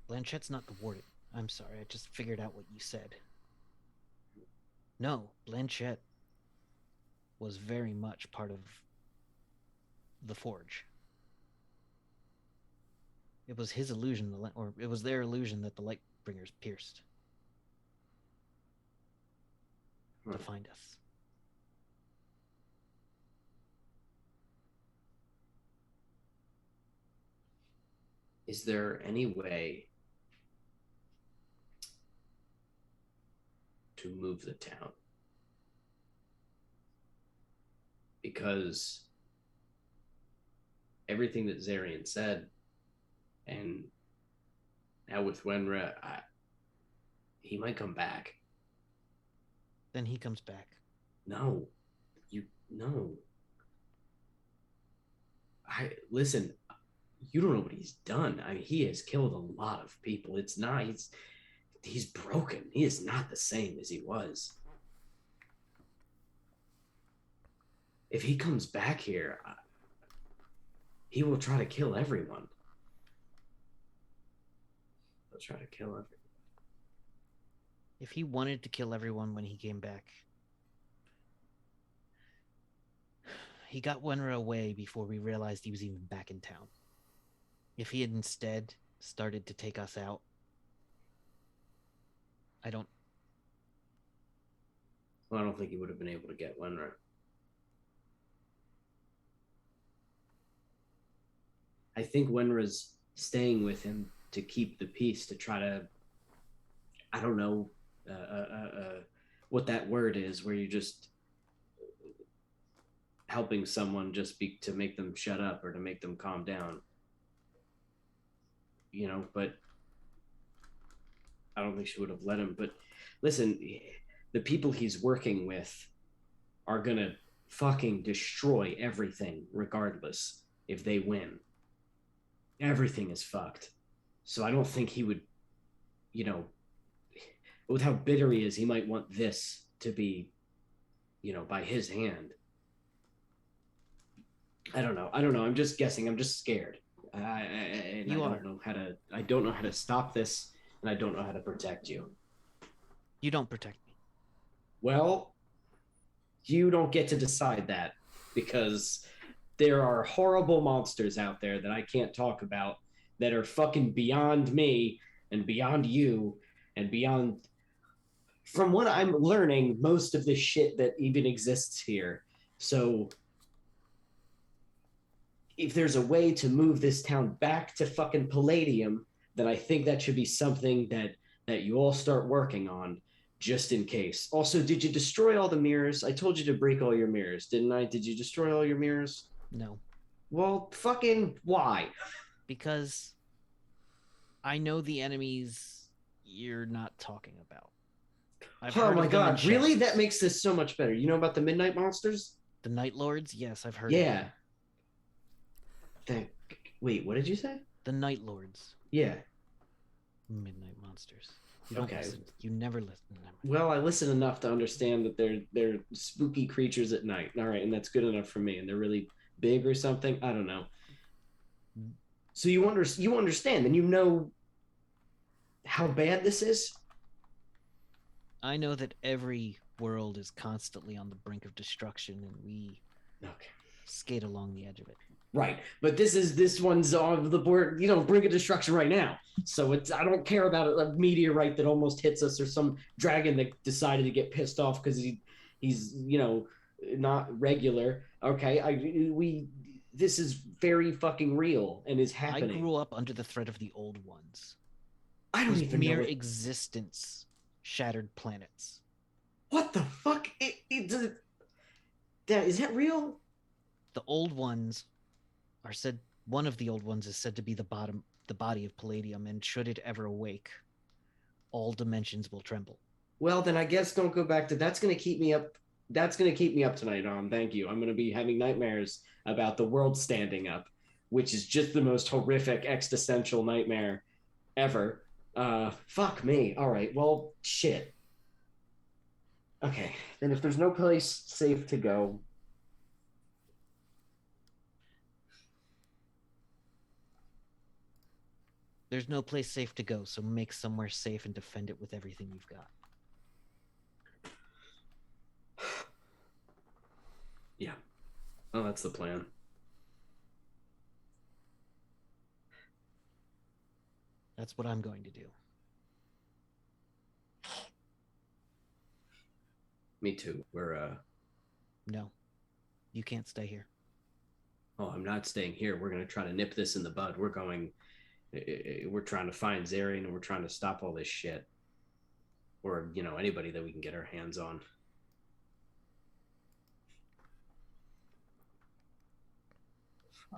Blanchett's not the warden. I'm sorry, I just figured out what you said. No, Blanchett was very much part of the Forge. It was his illusion, or it was their illusion that the Lightbringers pierced to find us. Is there any way to move the town. Because everything that Zarian said, and now with Wenra, he might come back. Then he comes back. No. No. Listen, you don't know what he's done. I mean, he has killed a lot of people. It's not, he's broken. He is not the same as he was. If he comes back here, he will try to kill everyone. He'll try to kill everyone. If he wanted to kill everyone when he came back, he got Wenra away before we realized he was even back in town. If he had instead started to take us out, Well, I don't think he would have been able to get Wenra. I think Wenra's staying with him to keep the peace, to try to, I don't know what that word is, where you just helping someone just to make them shut up or to make them calm down. You know, but I don't think she would have let him. But listen, the people he's working with are gonna fucking destroy everything regardless if they win. Everything is fucked. So I don't think he would, you know, with how bitter he is, he might want this to be, you know, by his hand. I don't know. I'm just guessing. I'm just scared. I don't know how to stop this, and I don't know how to protect you. you don't protect me. Well, you don't get to decide that, because there are horrible monsters out there that I can't talk about that are fucking beyond me and beyond you and beyond, from what I'm learning, most of the shit that even exists here. So if there's a way to move this town back to fucking Palladium, then I think that should be something that you all start working on, just in case. Also, did you destroy all the mirrors? I told you to break all your mirrors, didn't I? Did you destroy all your mirrors? No. Well, fucking why? Because I know the enemies you're not talking about. I've Oh heard my of them in god, really? shadows. That makes this so much better. You know about the Midnight Monsters? The Night Lords? Yes, I've heard of Yeah. them. Wait, what did you say? The Night Lords. Yeah. Midnight Monsters. You don't Okay. listen. You never listen. Never. Well, I listen enough to understand that they're spooky creatures at night. All right, and that's good enough for me. And they're really big or something. I don't know. So you understand, and you know how bad this is. I know that every world is constantly on the brink of destruction, and we Okay. skate along the edge of it. Right, but this one's on the board, you know, brink of destruction right now. So I don't care about a meteorite that almost hits us or some dragon that decided to get pissed off because he's you know, not regular. Okay, this is very fucking real and is happening. I grew up under the threat of the Old Ones. I don't whose even know mere what, existence shattered planets. what the fuck. Is that real? The Old Ones are said. One of the Old Ones is said to be the body of Palladium, and should it ever awake, all dimensions will tremble. Well, then I guess don't go back to. That's going to keep me up. That's going to keep me up tonight, Thank you. I'm going to be having nightmares about the world standing up, which is just the most horrific existential nightmare ever. Fuck me. All right. Well, shit. Okay. Then if there's no place safe to go. There's no place safe to go, so make somewhere safe and defend it with everything you've got. Yeah. Oh, that's the plan. That's what I'm going to do. Me too. No, you can't stay here. Oh, I'm not staying here. We're going to try to nip this in the bud. We're trying to find Zarian and we're trying to stop all this shit. or anybody that we can get our hands on.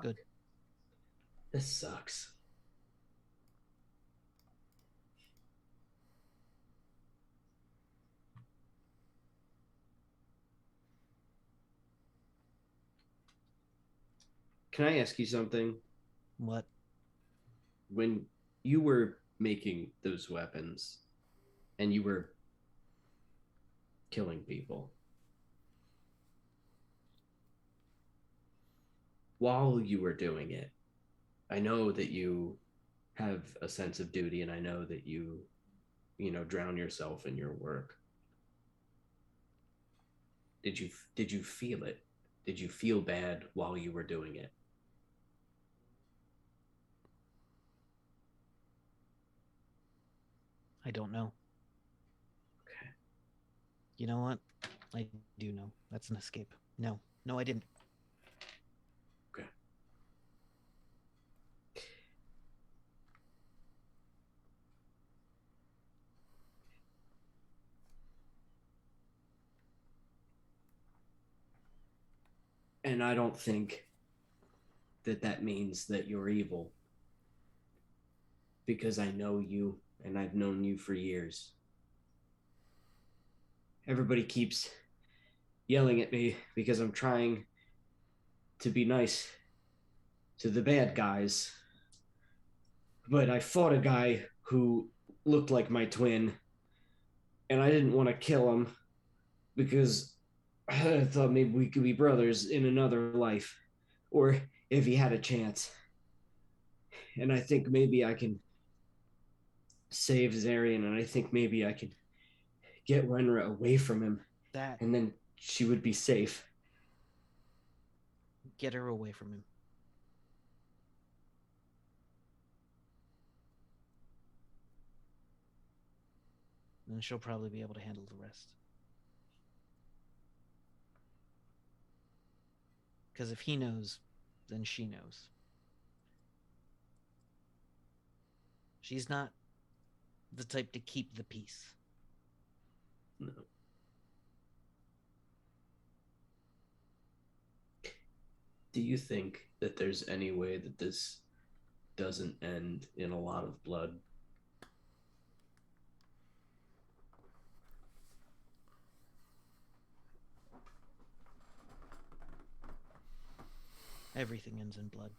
Good. This sucks. Can I ask you something? What? When you were making those weapons and you were killing people, while you were doing it, I know that you have a sense of duty, and I know that you drown yourself in your work. Did you feel it? Did you feel bad while you were doing it? I don't know. Okay. You know what? I do know. That's an escape. No, I didn't. Okay. And I don't think that means that you're evil, because I know you and I've known you for years. Everybody keeps yelling at me because I'm trying to be nice to the bad guys. But I fought a guy who looked like my twin, and I didn't want to kill him because I thought maybe we could be brothers in another life, or if he had a chance. And I think maybe I can save Zarian, and I think maybe I can get Renra away from him, That. and then she would be safe. Get her away from him. Then she'll probably be able to handle the rest. Because if he knows, then she knows. She's not the type to keep the peace. No. Do you think that there's any way that this doesn't end in a lot of blood? Everything ends in blood.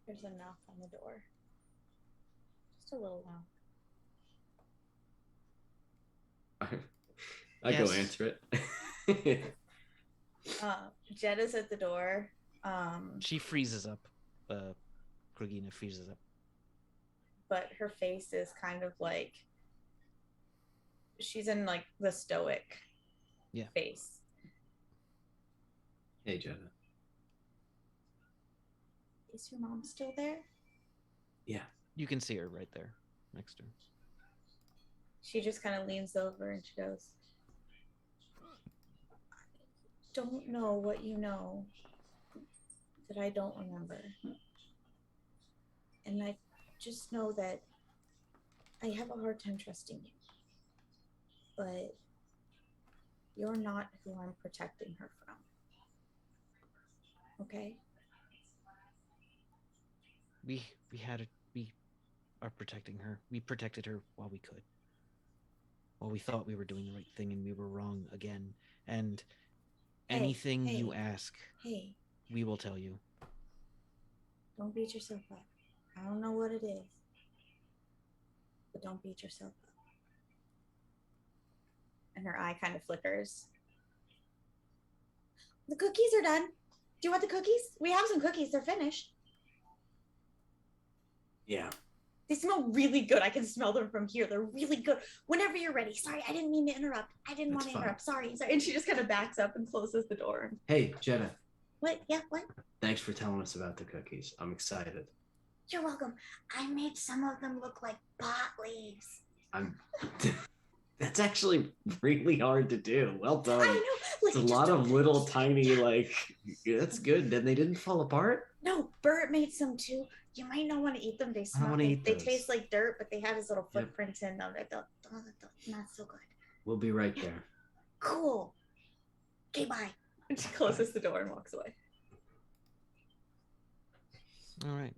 There's a knock on the door. Just a little knock. I go Yes. answer it. Jetta's at the door. She freezes up. Krugina freezes up. But her face is kind of like she's in like the stoic face. Hey, Jenna. Is your mom still there? Yeah. You can see her right there next to her. She just kind of leans over and she goes, I don't know what you know that I don't remember. And I just know that I have a hard time trusting you. But you're not who I'm protecting her from. Okay? We are protecting her. We protected her while we could. While we thought we were doing the right thing, and we were wrong again. And anything you ask, we will tell you. Don't beat yourself up. I don't know what it is, but don't beat yourself up. And her eye kind of flickers. The cookies are done. Do you want the cookies? We have some cookies. They're finished. Yeah. They smell really good. I can smell them from here. They're really good. Whenever you're ready. Sorry, I didn't mean to interrupt. I didn't want to interrupt. Sorry. And she just kind of backs up and closes the door. Hey, Jenna. What? Yeah, what? Thanks for telling us about the cookies. I'm excited. You're welcome. I made some of them look like pot leaves. That's actually really hard to do. Well done. I know. It's a lot of little tiny, that's good. And they didn't fall apart? No, Bert made some too. You might not want to eat them. They I don't smell. wanna eat They those. taste like dirt, but they have his little Yep. footprints in them. They're not so good. We'll be right there. Cool. Okay, bye. And she closes the door and walks away. All right.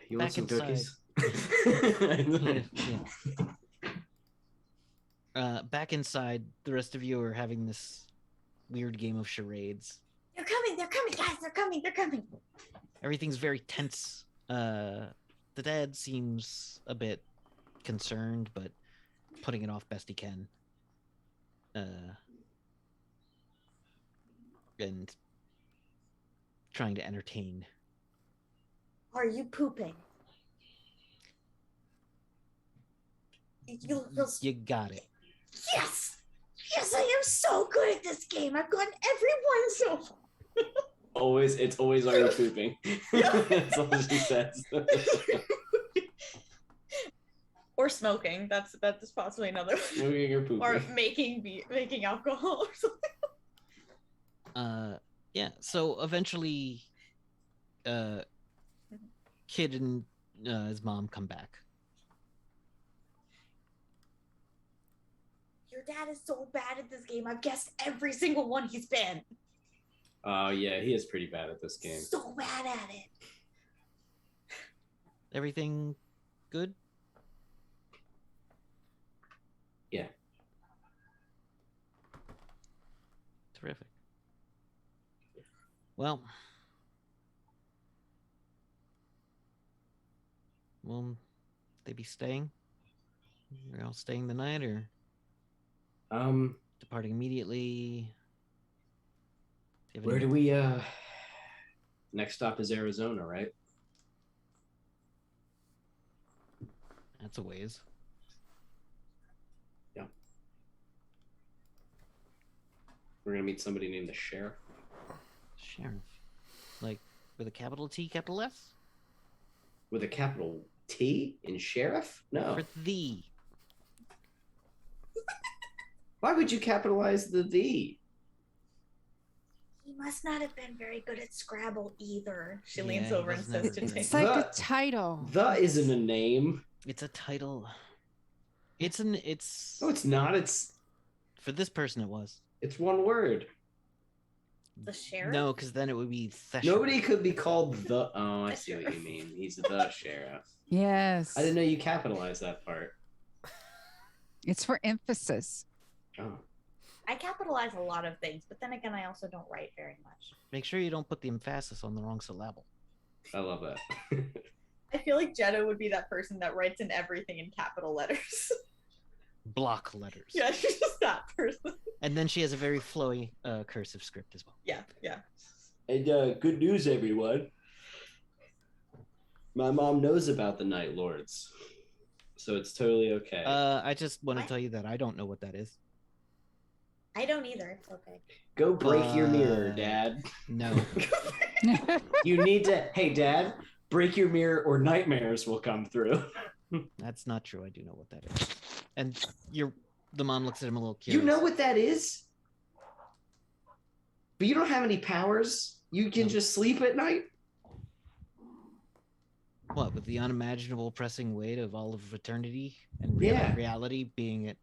You Back want some inside. cookies? Back inside, the rest of you are having this weird game of charades. They're coming, guys. They're coming. Everything's very tense. The dad seems a bit concerned, but putting it off best he can. And trying to entertain. Are you pooping? You'll... You got it. Yes! Yes, I am so good at this game. I've gotten everyone so far. It's always are you pooping. That's all she says. Or smoking. That's possibly another one. Smoking or pooping. Or making alcohol or something. Yeah, so eventually Kid and his mom come back. Your dad is so bad at this game. I've guessed every single one he's been. Oh yeah, he is pretty bad at this game. So bad at it. Everything good? Yeah. Terrific. Well, will they be staying? Are y'all staying the night or departing immediately? Where do we next stop is Arizona, right? That's a ways. Yeah. We're gonna meet somebody named the Sheriff. Sheriff. Like with a capital T, capital S? With a capital T in Sheriff? No. For the. Why would you capitalize the "the"? He must not have been very good at Scrabble either. She Yeah, leans he over and doesn't have says to a- Tinker. It's like a The- title. The isn't a name. It's a title. It's No, it's not. It's for this person it was. one word. The sheriff? No, because then it would be Thesher. Nobody could be called the. Oh, I see what you mean. He's the sheriff. Yes. I didn't know you capitalized that part. It's for emphasis. Oh. I capitalize a lot of things, but then again, I also don't write very much. Make sure you don't put the emphasis on the wrong syllable. I love that. I feel like Jetta would be that person that writes in everything in capital letters. Block letters. Yeah, she's just that person. And then she has a very flowy cursive script as well. Yeah. And good news, everyone. My mom knows about the Night Lords, so it's totally okay. I just want to What? tell you that I don't know what that is. I don't either. It's okay. Go break your mirror, but- Dad. No. You need to. Hey, Dad, break your mirror, or nightmares will come through. That's not true. I do know what that is. And the mom looks at him a little curious. You know what that is? But you don't have any powers. You can No. just sleep at night. What, with the unimaginable pressing weight of all of eternity and Yeah. reality being at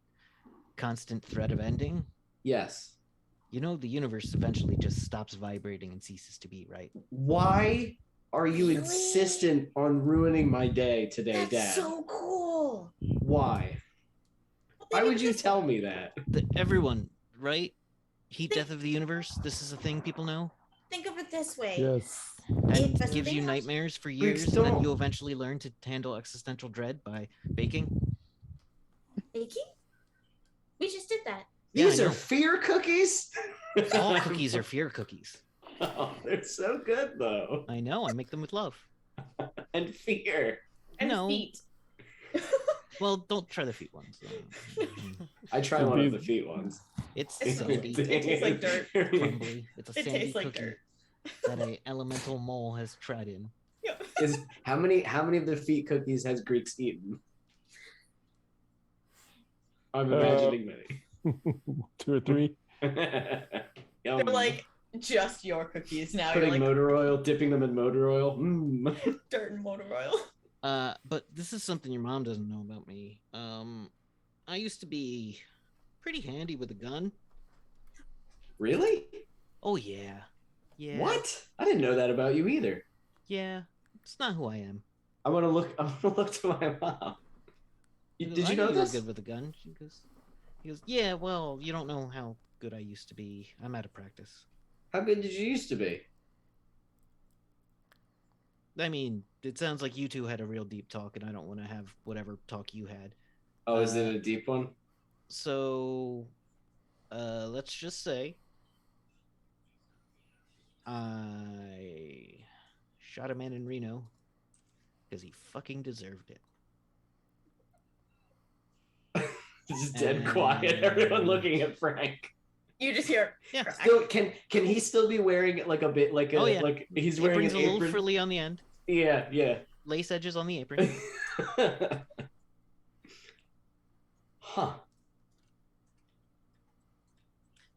constant threat of ending? Yes. You know the universe eventually just stops vibrating and ceases to be, right? Why are you Really? insistent on ruining my day today, That's Dad? so cool. Why? Why would you tell me that? Everyone, right? Heat death of the universe. This is a thing people know, Think of it this way. Yes. and If a gives you thing- nightmares for years, and don't. then you eventually learn to handle existential dread by baking. Baking? We just did that. Yeah, I These are know. fear cookies? All cookies are fear cookies. Oh, they're so good, though. I know. I make them with love. And fear. And No. feet. Well, don't try the feet ones. I tried one of the feet ones. It's It's sandy, it tastes like dirt. crumbly. It's a It sandy tastes like cookie dirt. that a elemental mole has tried in. Is how many of the feet cookies has Greeks eaten? I'm imagining many. 2 or 3. They're like just your cookies now. Putting You're like motor oil, dipping them in motor oil. dirt and motor oil. But this is something your mom doesn't know about me. I used to be pretty handy with a gun. Really? Oh yeah. Yeah. What? I didn't know that about you either. Yeah. It's not who I am. I'm gonna look to my mom. Did you know I knew this? you were good with a gun. He goes, yeah, well, you don't know how good I used to be. I'm out of practice. How good did you used to be? I mean, it sounds like you two had a real deep talk, and I don't want to have whatever talk you had. Oh, is it a deep one? So, let's just say I shot a man in Reno because he fucking deserved it. Just dead quiet. Everyone looking at Frank. You just hear. Yeah. Still, can he still be wearing like a bit like a like he's wearing Apron's an a little apron? frilly on the end. Yeah. Lace edges on the apron. Huh.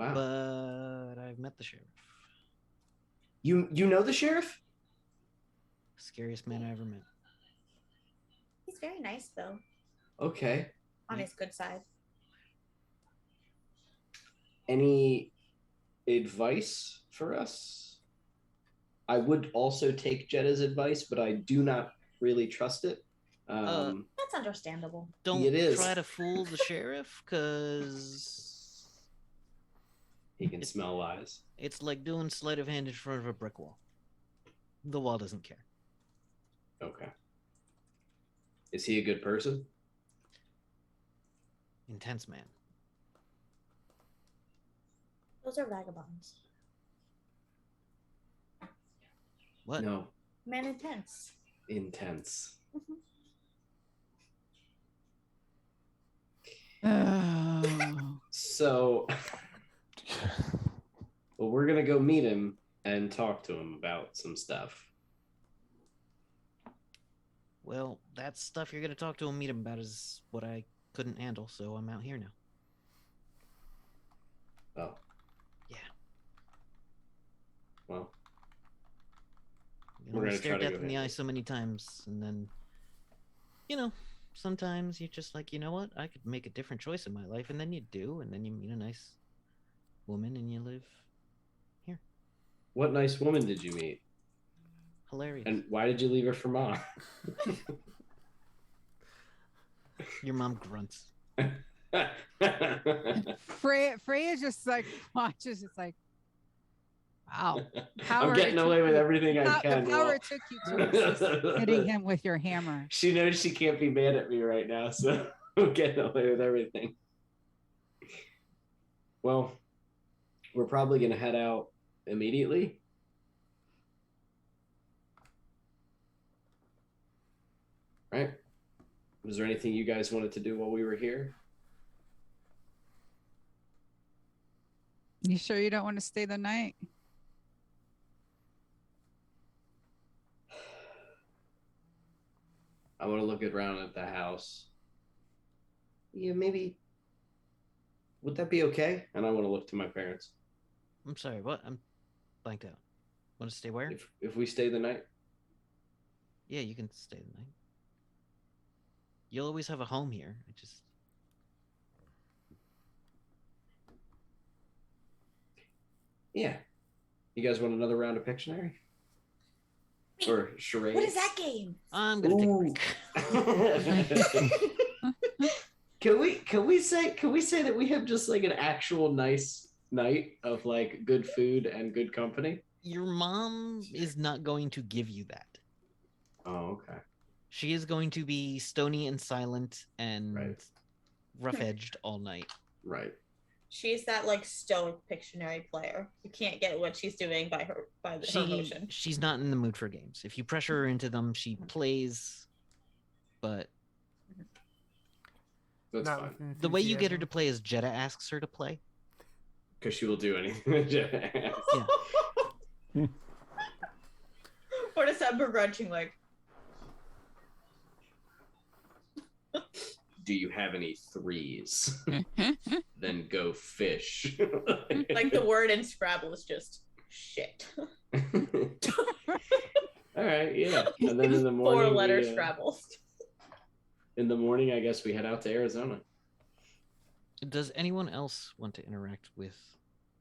Wow. But I've met the sheriff. You know the sheriff? Scariest man I ever met. He's very nice though. Okay. On his good side. Any advice for us? I would also take Jetta's advice, but I do not really trust it. That's understandable. Don't It is. try to fool the sheriff, because he can smell lies. it's like doing sleight of hand in front of a brick wall. The wall doesn't care. Okay. Is he a good person? Intense man. Those are vagabonds. What? No. Man intense. Intense. Oh. So, well, we're gonna go meet him and talk to him about some stuff. Well, that stuff you're gonna talk to him, meet him about is what I couldn't handle, so I'm out here now. Oh. Yeah. Well, You We're know, I gonna stare try to death go in the handle eye it. so many times, and then, sometimes you're just like, you know what? I could make a different choice in my life, and then you do, and then you meet a nice woman, and you live here. what nice woman did you meet? Hilarious. And why did you leave her for mom? Your mom grunts. Freya just like watches. It's like, wow. I'm getting away with everything I can. The power Well. it took you to resist hitting him with your hammer. She knows she can't be mad at me right now, so I'm getting away with everything. Well, we're probably going to head out immediately. Right? Was there anything you guys wanted to do while we were here? You sure you don't want to stay the night? I want to look around at the house. Yeah, maybe. Would that be okay? And I want to look to my parents. I'm sorry, what? I'm blanked out. Want to stay where? If we stay the night? Yeah, you can stay the night. You'll always have a home here. I just... Yeah. You guys want another round of Pictionary? Or charades? What is that game? I'm gonna take a break. Can we say that we have just like an actual nice night of like good food and good company? Your mom is not going to give you that. Oh, okay. She is going to be stony and silent and Right. rough-edged all night. Right. She's that like stoic Pictionary player. You can't get what she's doing by her emotion. She's not in the mood for games. If you pressure her into them, she plays, but That's Not fine. with the way you get her to enthusiasm. play is Jetta asks her to play. Because she will do anything. Yeah. Or to sound begrudging, like, Do you have any threes? Then go fish. like the word in Scrabble is just shit. All right, yeah. And then in the morning, 4 letter we, Scrabble. in the morning, I guess we head out to Arizona. Does anyone else want to interact with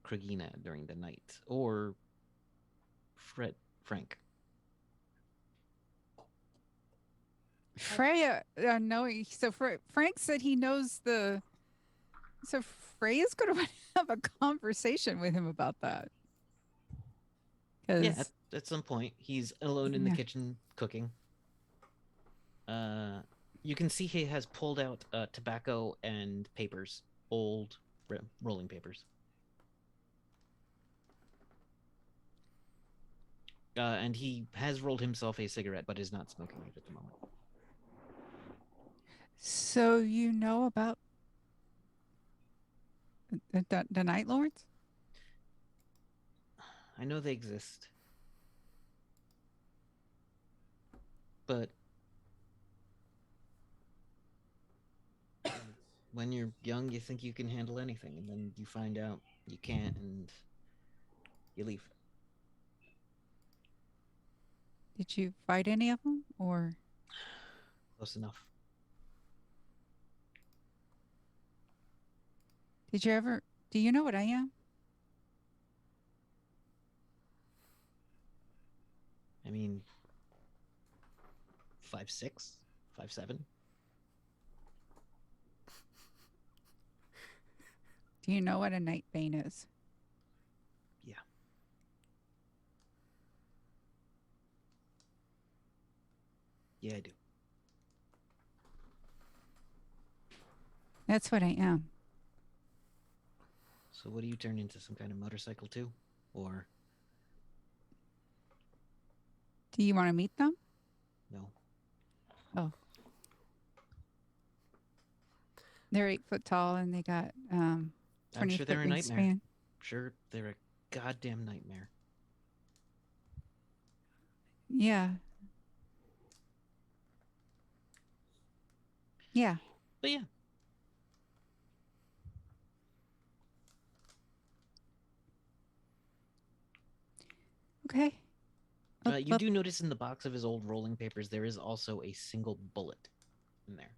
Kragina during the night? Or Frank? Freya, knowing so Frank said he knows the. So Freya's going to have a conversation with him about that. Yeah, at some point he's alone in the Yeah. kitchen cooking. You can see he has pulled out tobacco and papers, old rolling papers. And he has rolled himself a cigarette, but is not smoking it at the moment. So you know about the Night Lords? I know they exist. But when you're young, you think you can handle anything, and then you find out you can't, and you leave. Did you fight any of them, or Close enough. did you ever? Do you know what I am? I mean, 5'6", 5'7". Do you know what a Night Bane is? Yeah. Yeah, I do. That's what I am. So what do you turn into, some kind of motorcycle too? Or Do you want to meet them? no? They're 8 foot tall and they got 20 I'm sure foot they're a nightmare. wingspan. Sure, they're a goddamn nightmare. Yeah. Yeah. But yeah. Okay. You do notice in the box of his old rolling papers, there is also a single bullet in there.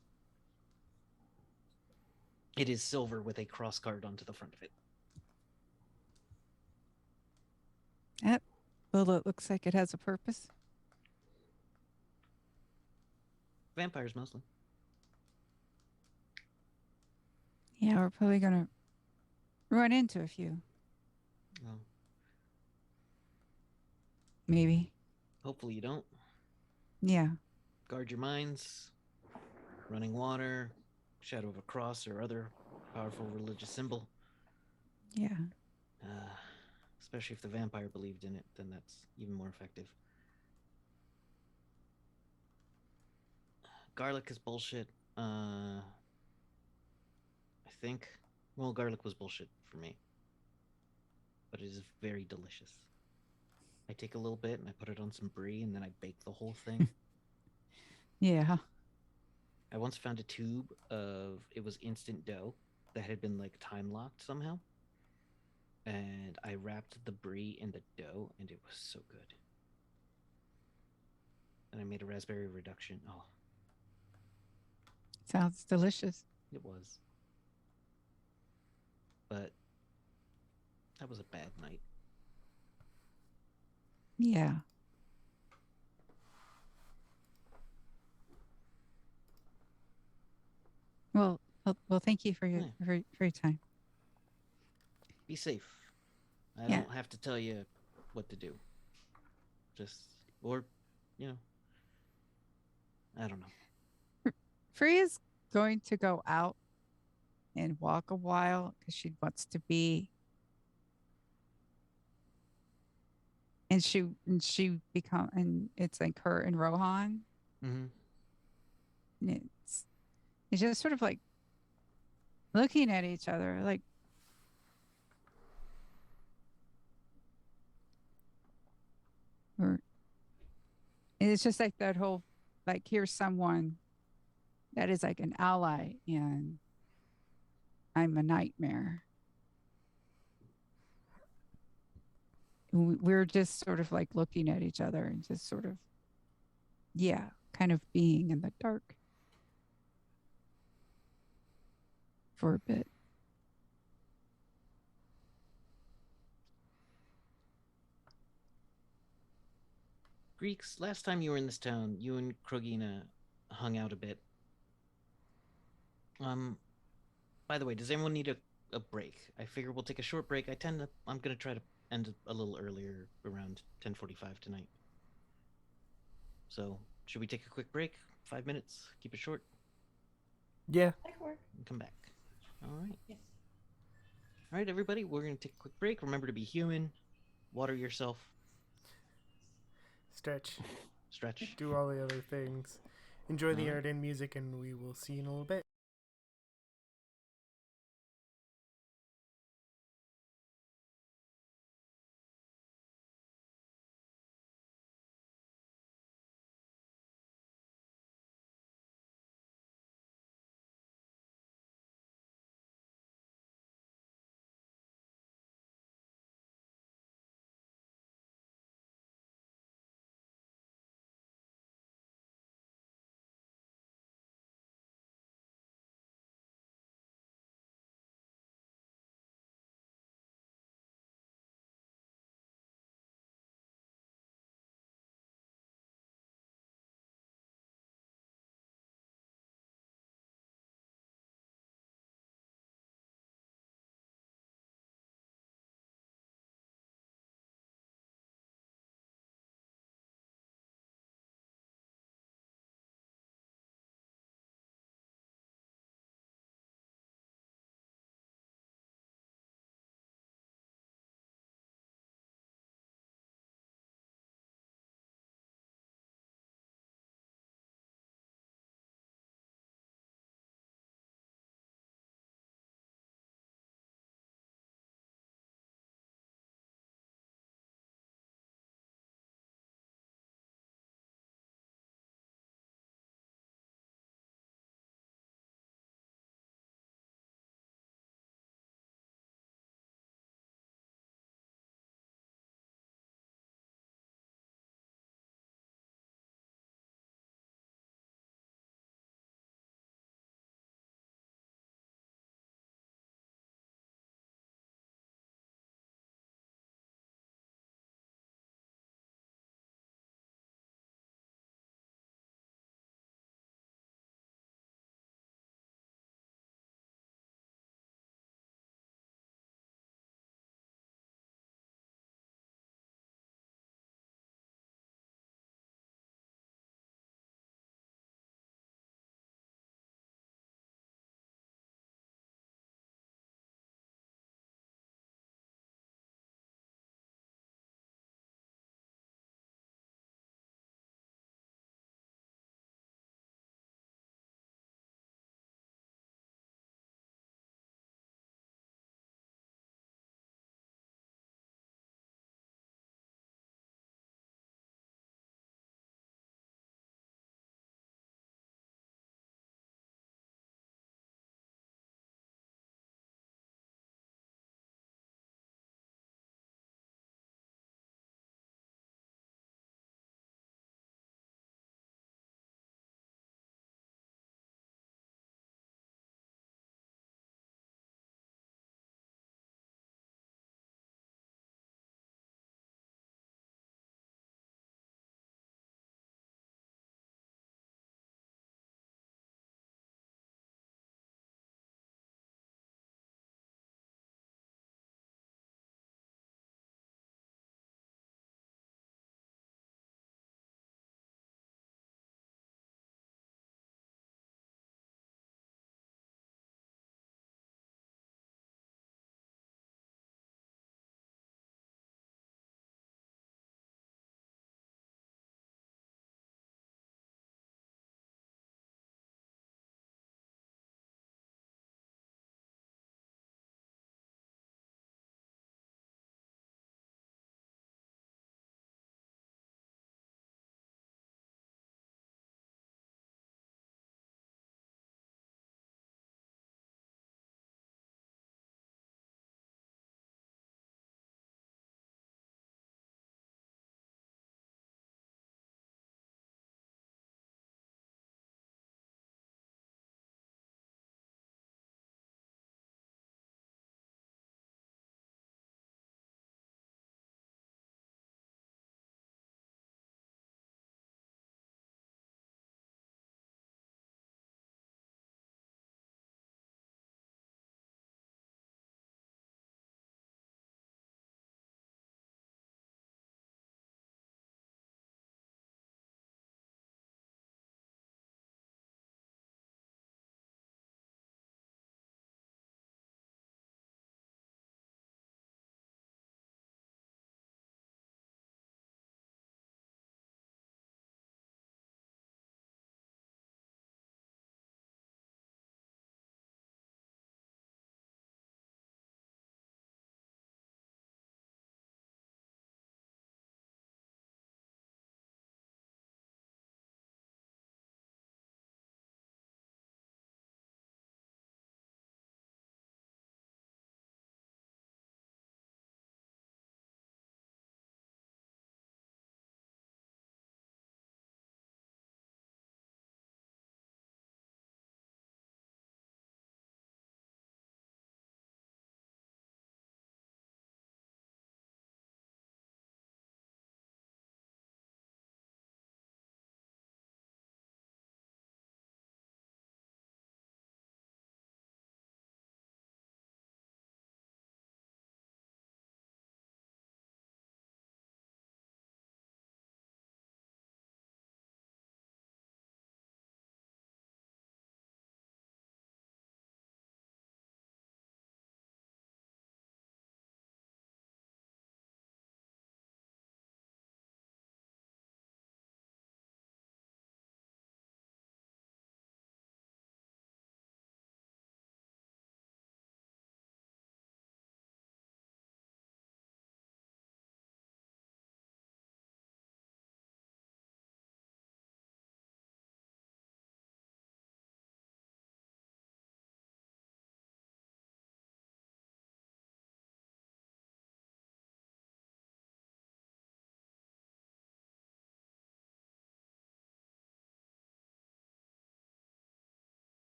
It is silver with a cross guard onto the front of it. That bullet looks like it has a purpose. Vampires mostly. Yeah, we're probably gonna run into a few. Well, Maybe. hopefully you don't. Yeah. Guard your minds. Running water, shadow of a cross, or other powerful religious symbol. Yeah. Especially if the vampire believed in it, then that's even more effective. Garlic is bullshit. I think. Well, garlic was bullshit for me. But it is very delicious. I take a little bit and I put it on some brie and then I bake the whole thing. Yeah. I once found a tube of, it was instant dough that had been like time locked somehow. And I wrapped the brie in the dough and it was so good. And I made a raspberry reduction. Oh, Sounds delicious. it was. But that was a bad night. Yeah. Well, thank you for your Yeah. for your time. Be safe. I Yeah. don't have to tell you what to do. Just, or, you know, I don't know. Freya's going to go out and walk a while because she wants to be. And it's like her and Rohan. Mm-hmm. And it's just sort of like looking at each other, like or it's just like that whole like here's someone that is like an ally and I'm a nightmare. we're just sort of like looking at each other and just sort of, yeah, kind of being in the dark for a bit. Greeks, last time you were in this town, you and Krogina hung out a bit. By the way, does anyone need a break? I figure we'll take a short break. I'm gonna try to end a little earlier, around 10:45 tonight. So, should we take a quick break? 5 minutes? Keep it short? Yeah. And come back. All right. Yes. All right, everybody, we're gonna take a quick break. Remember to be human. Water yourself. Stretch. Stretch. Do all the other things. Enjoy the Alright. art and music, and we will see you in a little bit.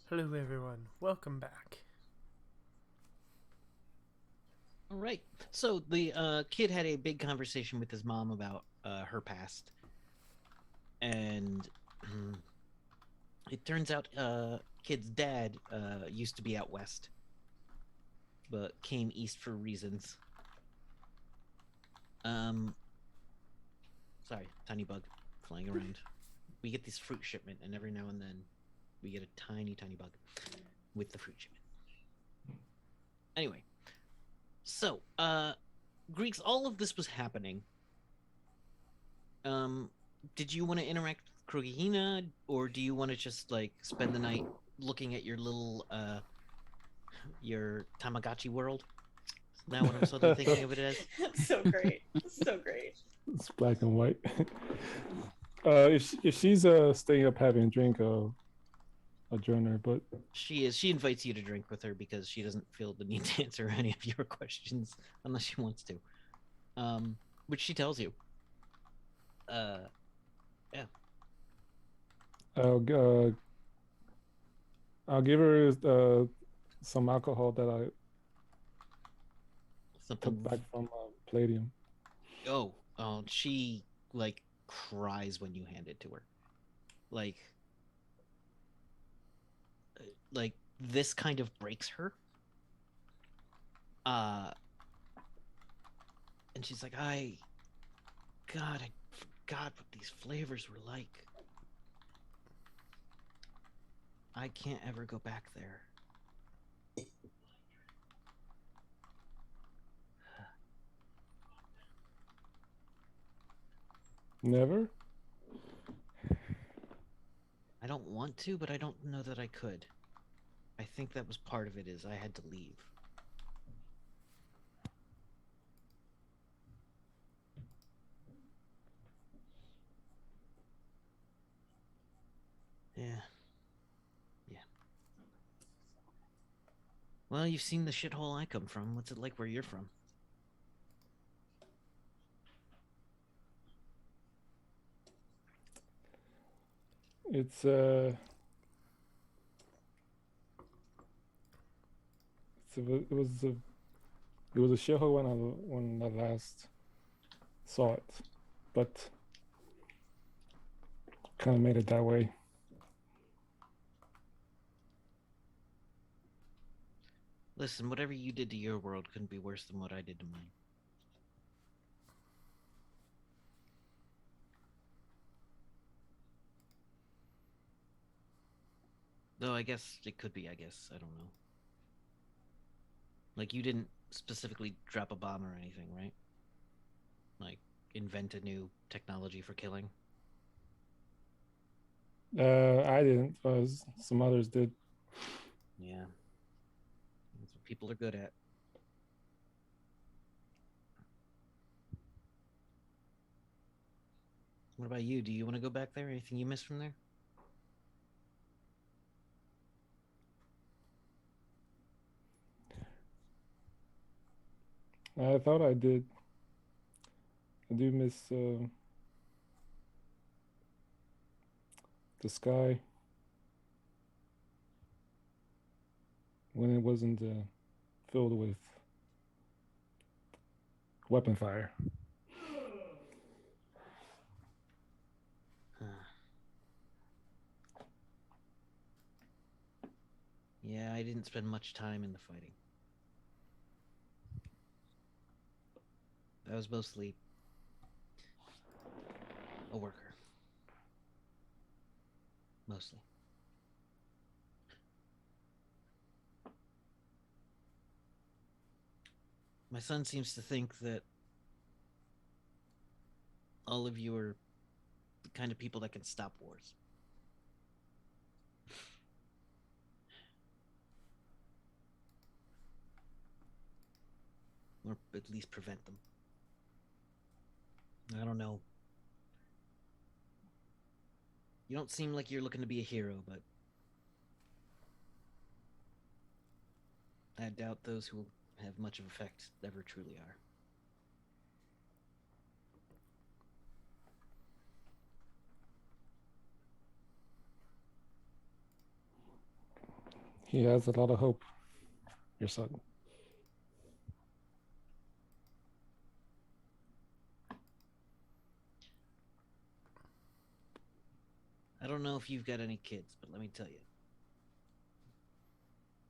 Hello, everyone. Welcome back. All right. So the kid had a big conversation with his mom about her past, and it turns out kid's dad used to be out west, but came east for reasons. Sorry, tiny bug flying around. We get this fruit shipment, and every now and then we get a tiny bug with the fruit shipment. Anyway, so Greeks, all of this was happening. Did you want to interact with Krogahina, or do you want to just like spend the night looking at your little your Tamagotchi world? Is that what I'm suddenly thinking of it as? That's so great. So great. It's black and white. If she's staying up having a drink, I'll join her. But She is. She invites you to drink with her because she doesn't feel the need to answer any of your questions unless she wants to. Which she tells you. Yeah. I'll give her some alcohol that I Something. took back from Palladium. Oh, she like cries when you hand it to her. Like this kind of breaks her. And she's like, I forgot what these flavors were like. I can't ever go back there. Never? I don't want to, but I don't know that I could. I think that was part of it, is I had to leave. Yeah. Well, you've seen the shithole I come from. What's it like where you're from? It was a shithole when I last saw it, but kind of made it that way. Listen, whatever you did to your world couldn't be worse than what I did to mine. Though I guess it could be, I don't know. Like, you didn't specifically drop a bomb or anything, right? Like, invent a new technology for killing? I didn't, some others did. Yeah. That's what people are good at. What about you? Do you want to go back there? Anything you missed from there? I thought I did. I do miss the sky when it wasn't filled with weapon fire. Yeah, I didn't spend much time in the fighting. I was mostly a worker. Mostly. My son seems to think that all of you are the kind of people that can stop wars. Or at least prevent them. I don't know. You don't seem like you're looking to be a hero, but I doubt those who have much of effect ever truly are. He has a lot of hope, your son. I don't know if you've got any kids, but let me tell you.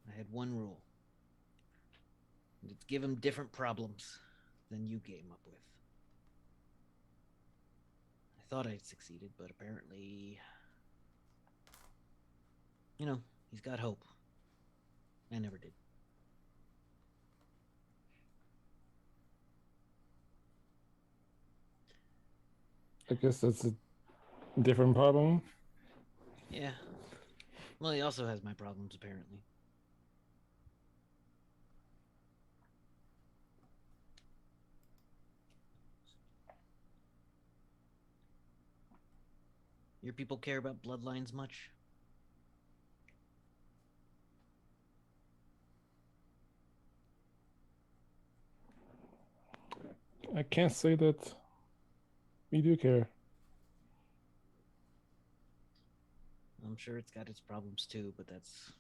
I had one rule. And it's give them different problems than you came up with. I thought I'd succeeded, but apparently... You know, he's got hope. I never did. I guess that's a different problem. Yeah. Well, he also has my problems, apparently. Your people care about bloodlines much? I can't say that we do care. I'm sure it's got its problems too, but that's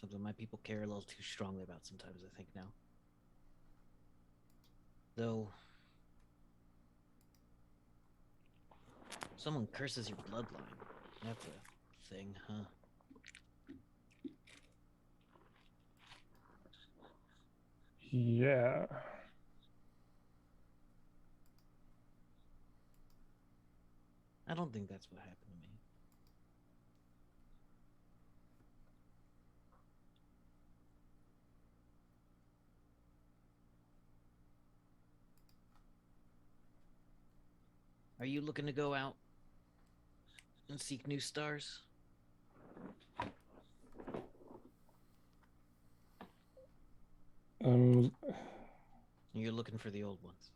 something my people care a little too strongly about sometimes, I think, now. Though... Someone curses your bloodline. That's a thing, huh? Yeah. I don't think that's what happened to me. Are you looking to go out and seek new stars? You're looking for the old ones.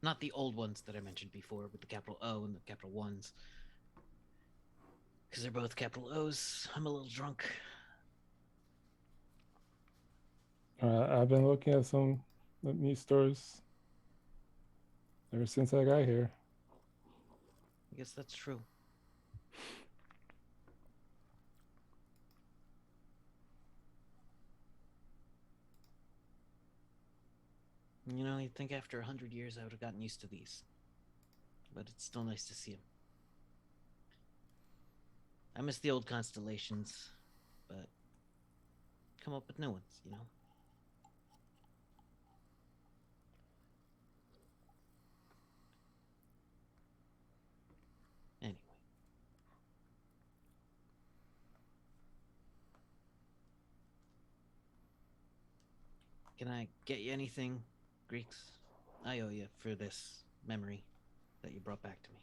Not the old ones that I mentioned before with the capital O and the capital ones. Because they're both capital O's. I'm a little drunk. I've been looking at some new stores ever since I got here. I guess that's true. You know, you'd think after 100 years I would have gotten used to these. But it's still nice to see them. I miss the old constellations, but come up with new ones, you know? Anyway. Can I get you anything, Greeks? I owe you for this memory that you brought back to me.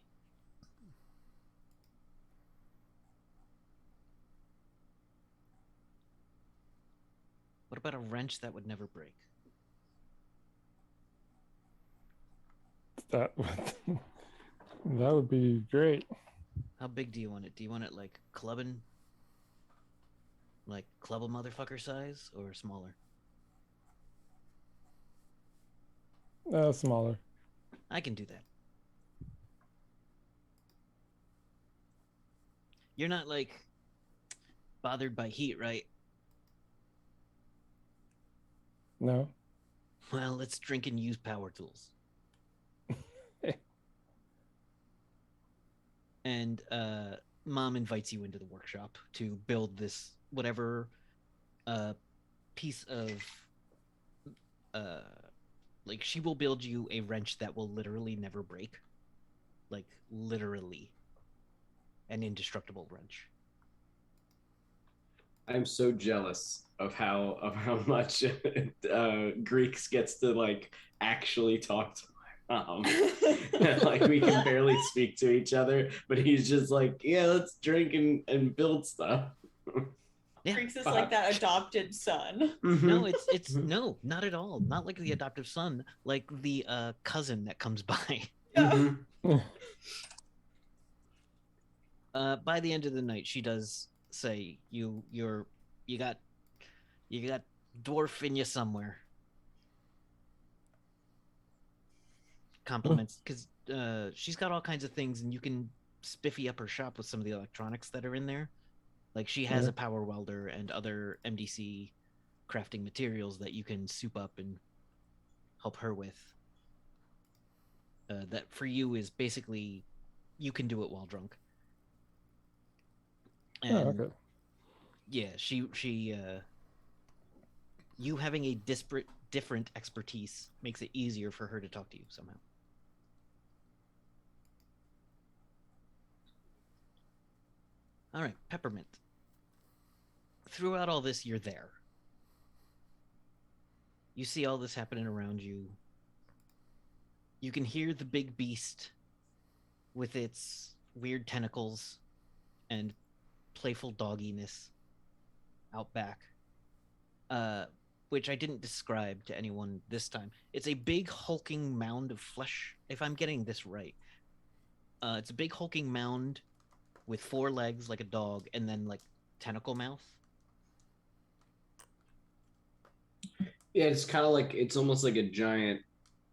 What about a wrench that would never break? That that would be great. How big do you want it? Do you want it like clubbing? Like club a motherfucker size or smaller? Smaller. I can do that. You're not like bothered by heat, right? No. Well, let's drink and use power tools. And Mom invites you into the workshop to build this whatever piece of like she will build you a wrench that will literally never break. Like literally an indestructible wrench. I'm so jealous of how much Greeks gets to like actually talk to my mom. Like we can barely speak to each other, but he's just like, yeah, let's drink and build stuff. Yeah. Freaks is like that adopted son. No, it's no, not at all. Not like the adoptive son, like the cousin that comes by. Yeah. By the end of the night, she does say you got dwarf in you somewhere. Compliments, because she's got all kinds of things, and you can spiffy up her shop with some of the electronics that are in there. Like she has Yeah. a power welder and other MDC crafting materials that you can soup up and help her with. That for you is basically you can do it while drunk. And Oh, okay. yeah, she you having a different expertise makes it easier for her to talk to you somehow. All right, Peppermint. Throughout all this, you're there. You see all this happening around you. You can hear the big beast with its weird tentacles and playful dogginess out back, which I didn't describe to anyone this time. It's a big hulking mound of flesh, if I'm getting this right. It's a big hulking mound with 4 legs like a dog and then like tentacle mouth. Yeah, it's kind of like it's almost like a giant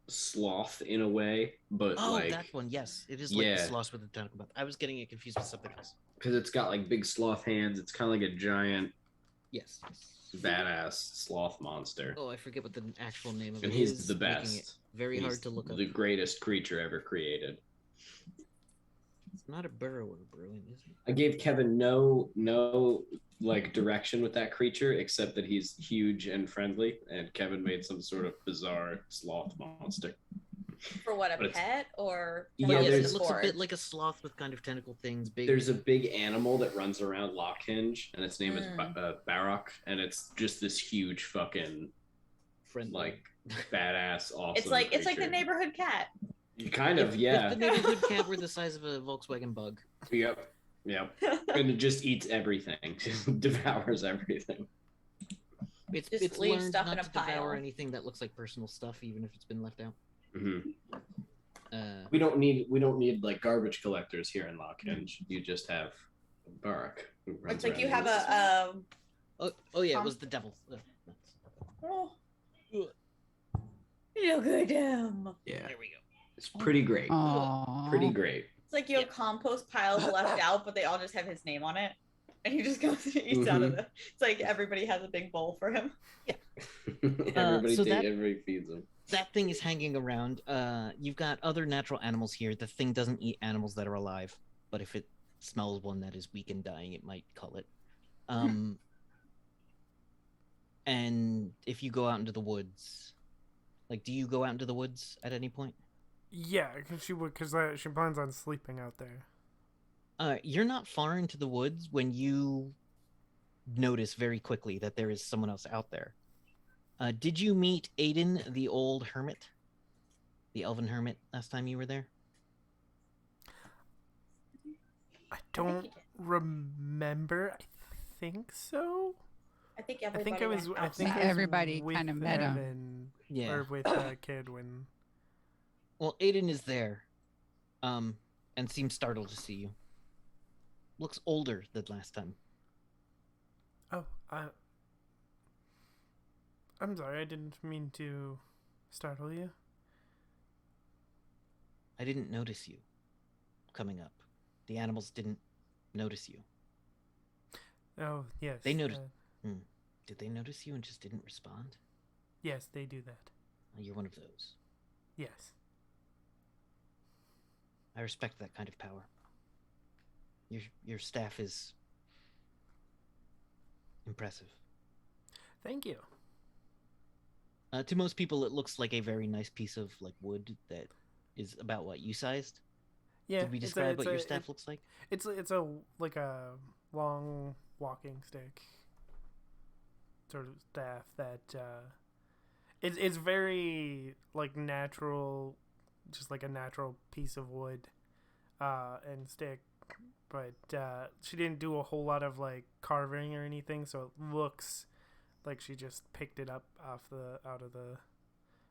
sloth in a way, but Oh, like that one, yes. It is like the yeah. sloth with the tentacle mouth. I was getting it confused with something else. because it's got like big sloth hands. It's kind of like a giant Yes. badass sloth monster. Oh, I forget what the actual name of And it he's is. the making best. it very He's hard to look up. the greatest creature ever created. It's not a burrower, Bruin, is it? I gave Kevin no like direction with that creature except that he's huge and friendly, and Kevin made some sort of bizarre sloth monster. For what, a But it's- pet or Yeah, Well, just there's- it looks a forage? bit like a sloth with kind of tentacle things. Big. There's a big animal that runs around Lockhinge, and its name is Mm. Barrock, and it's just this huge fucking friendly. like badass awesome. It's like the creature. neighborhood cat. Kind of, yeah. If the neighborhood cat were the size of a Volkswagen Bug. Yep. And it just eats everything. Just devours everything. It's Just leave learned stuff not in a to devour pile. anything that looks like personal stuff, even if it's been left out. hmm Uh, We don't need like garbage collectors here in Lockhinge. You just have Barrock. Who runs It's like around you have and- a oh yeah, it was the devil. oh, look at him. Yeah, There we go. it's pretty great. Aww. Pretty great. It's like you have Yeah. compost piles left out, but they all just have his name on it, and he just goes and eats out of them. It's like everybody has a big bowl for him. Everybody feeds him. That thing is hanging around. You've got other natural animals here. The thing doesn't eat animals that are alive, but if it smells one that is weak and dying, it might cull it. And if you go out into the woods, like, do you go out into the woods at any point? Yeah, because she plans on sleeping out there. You're not far into the woods when you notice very quickly that there is someone else out there. Did you meet Aiden the Old Hermit? The Elven Hermit last time you were there? I don't remember. I think so. I think I everybody. think I was. went I think outside. I was Everybody with kinda met him. Evan, Yeah. or with Kid when. Well, Aiden is there, and seems startled to see you. Looks older than last time. Oh, I'm sorry. I didn't mean to startle you. I didn't notice you coming up. The animals didn't notice you. Oh, yes. They noticed- Did they notice you and just didn't respond? Yes, they do that. You're one of those. Yes. I respect that kind of power. Your staff is impressive. Thank you. To most people, it looks like a very nice piece of like wood that is about what you sized. Yeah. Did we describe what your staff looks like? It's a like a long walking stick sort of staff that it's very like natural, just like a natural piece of wood and stick, but she didn't do a whole lot of like carving or anything, so it looks like she just picked it up out of the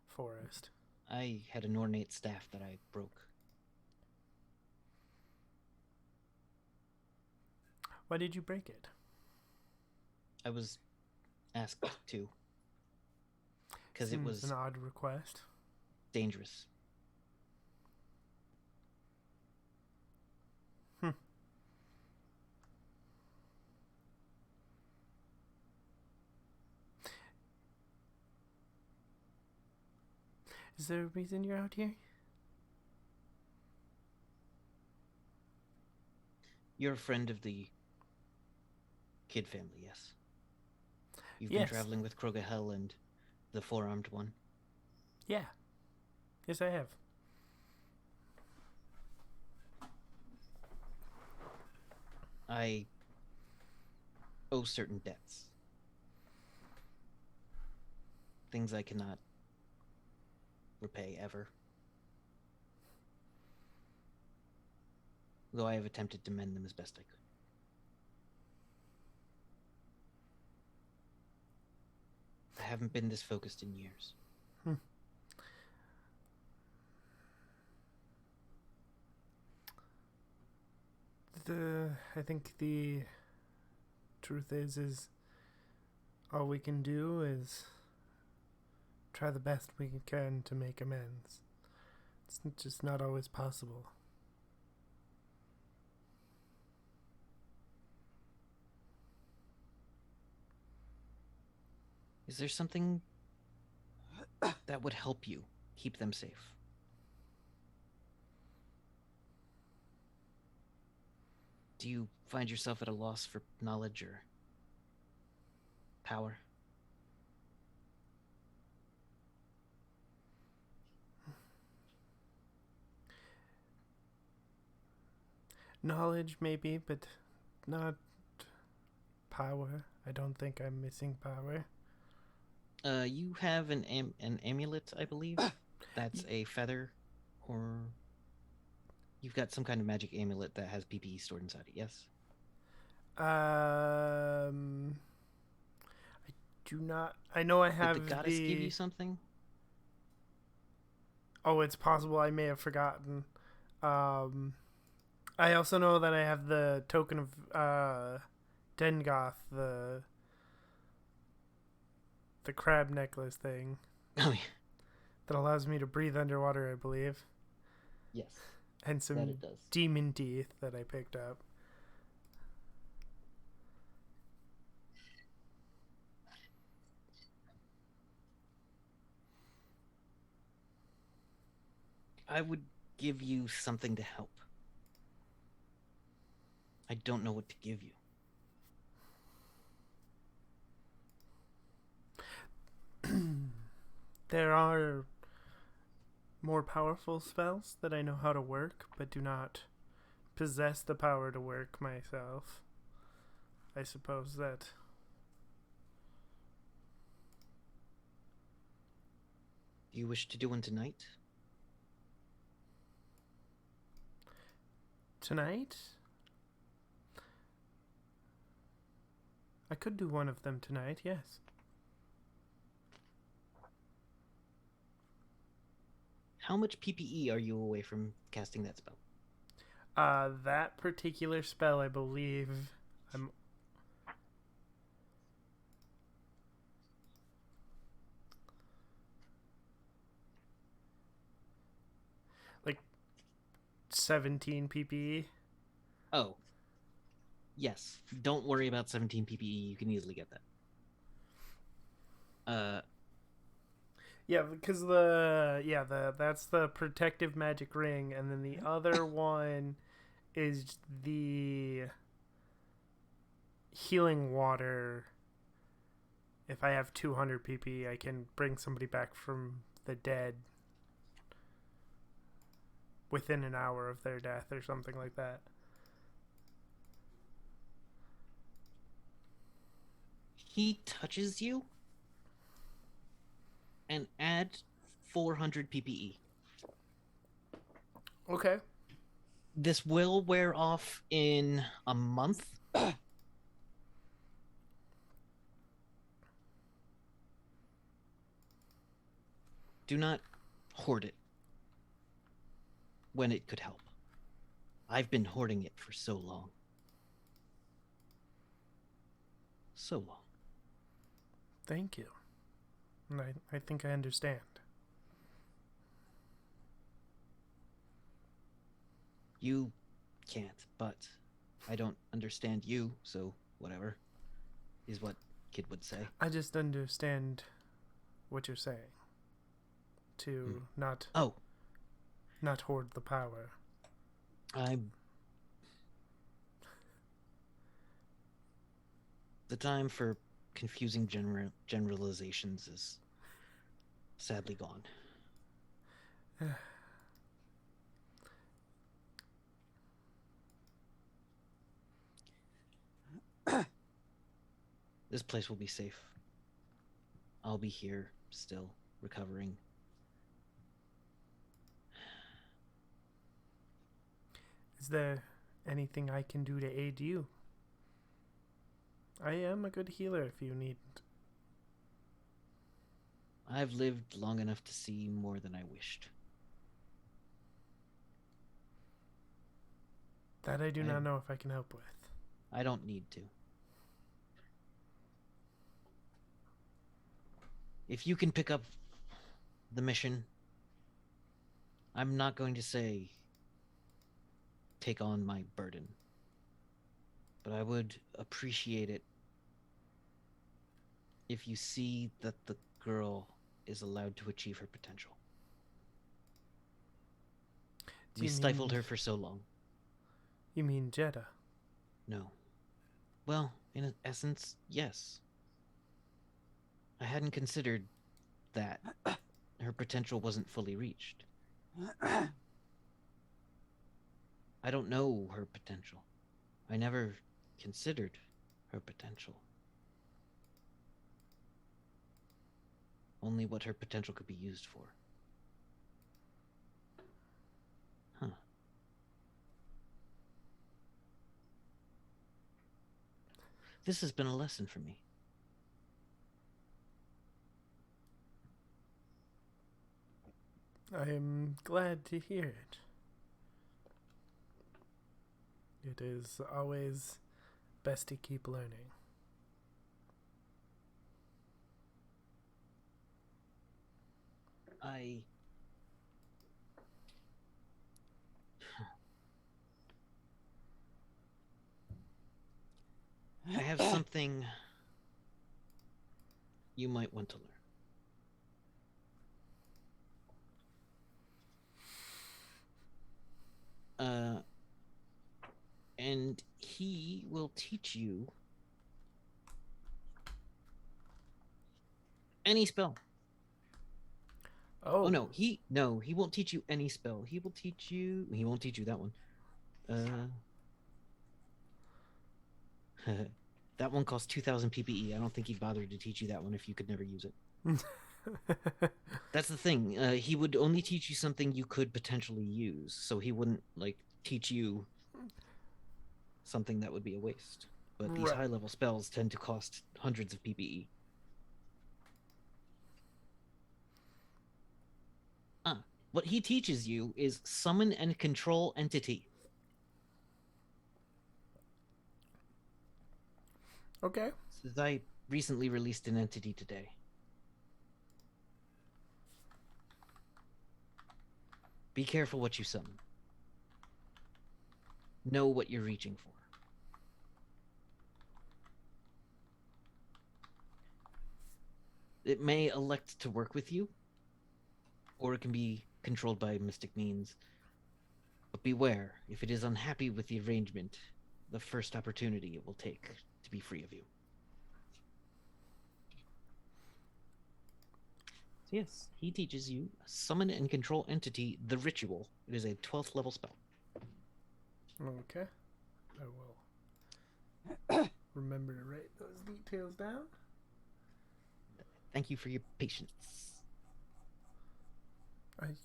forest. I had an ornate staff that I broke. Why did you break it? I was asked to. Because it Seems was an odd request. dangerous. Is there a reason you're out here? You're a friend of the Kid family, yes? You've been Yes. traveling with Krogahel and the four-armed one. Yeah. Yes, I have. I owe certain debts. Things I cannot repay ever. Though I have attempted to mend them as best I could. I haven't been this focused in years. I think the truth is all we can do is try the best we can to make amends. It's just not always possible. Is there something that would help you keep them safe? Do you find yourself at a loss for knowledge or power? Knowledge, maybe, but not power. I don't think I'm missing power. You have an amulet, I believe. That's a feather, or you've got some kind of magic amulet that has PPE stored inside it. Yes. I do not. I know I have Did the goddess give you something? Oh, it's possible I may have forgotten. I also know that I have the token of Dengoth, the crab necklace thing Oh yeah. that allows me to breathe underwater, I believe, Yes. and That some it does. demon teeth that I picked up. I would give you something to help. I don't know what to give you. There are more powerful spells that I know how to work, but do not possess the power to work myself. I suppose that... Do you wish to do one tonight? Tonight? I could do one of them tonight, yes. How much PPE are you away from casting that spell? That particular spell, I believe, I'm... like 17 PPE. Oh. Yes. Don't worry about 17 PPE. You can easily get that. Yeah, because that's the protective magic ring, and then the other one is the healing water. If I have 200 PP, I can bring somebody back from the dead within an hour of their death or something like that. He touches you and add 400 PPE. Okay. This will wear off in a month. Do not hoard it when it could help. I've been hoarding it for so long. So long. Thank you. And I think I understand. You can't, but I don't understand you, so whatever is what Kid would say. I just understand what you're saying. to not Oh, hoard the power. The time for confusing generalizations is sadly gone. This place will be safe. I'll be here still, recovering. Is there anything I can do to aid you? I am a good healer if you need. I've lived long enough to see more than I wished. That I do not know if I can help with. I don't need to. If you can pick up the mission, I'm not going to say take on my burden, but I would appreciate it if you see that the girl is allowed to achieve her potential. We stifled her for so long. You mean Jeddah? No. Well, in essence, yes. I hadn't considered that her potential wasn't fully reached. I don't know her potential. I never considered her potential. Only what her potential could be used for. Huh. This has been a lesson for me. I am glad to hear it. It is always best to keep learning. I have something you might want to learn. And he will teach you any spell. Oh, no, he won't teach you any spell. He won't teach you that one. That one costs 2,000 PPE. I don't think he'd bother to teach you that one if you could never use it. That's the thing. He would only teach you something you could potentially use, so he wouldn't teach you something that would be a waste. But these Right. high-level spells tend to cost hundreds of PPE. What he teaches you is summon and control entity. Okay. Since I recently released an entity today. Be careful what you summon. Know what you're reaching for. It may elect to work with you, or it can be controlled by mystic means. But beware, if it is unhappy with the arrangement, the first opportunity it will take to be free of you. So yes, he teaches you summon and control entity, the ritual. It is a 12th level spell. Okay. I will remember to write those details down. Thank you for your patience.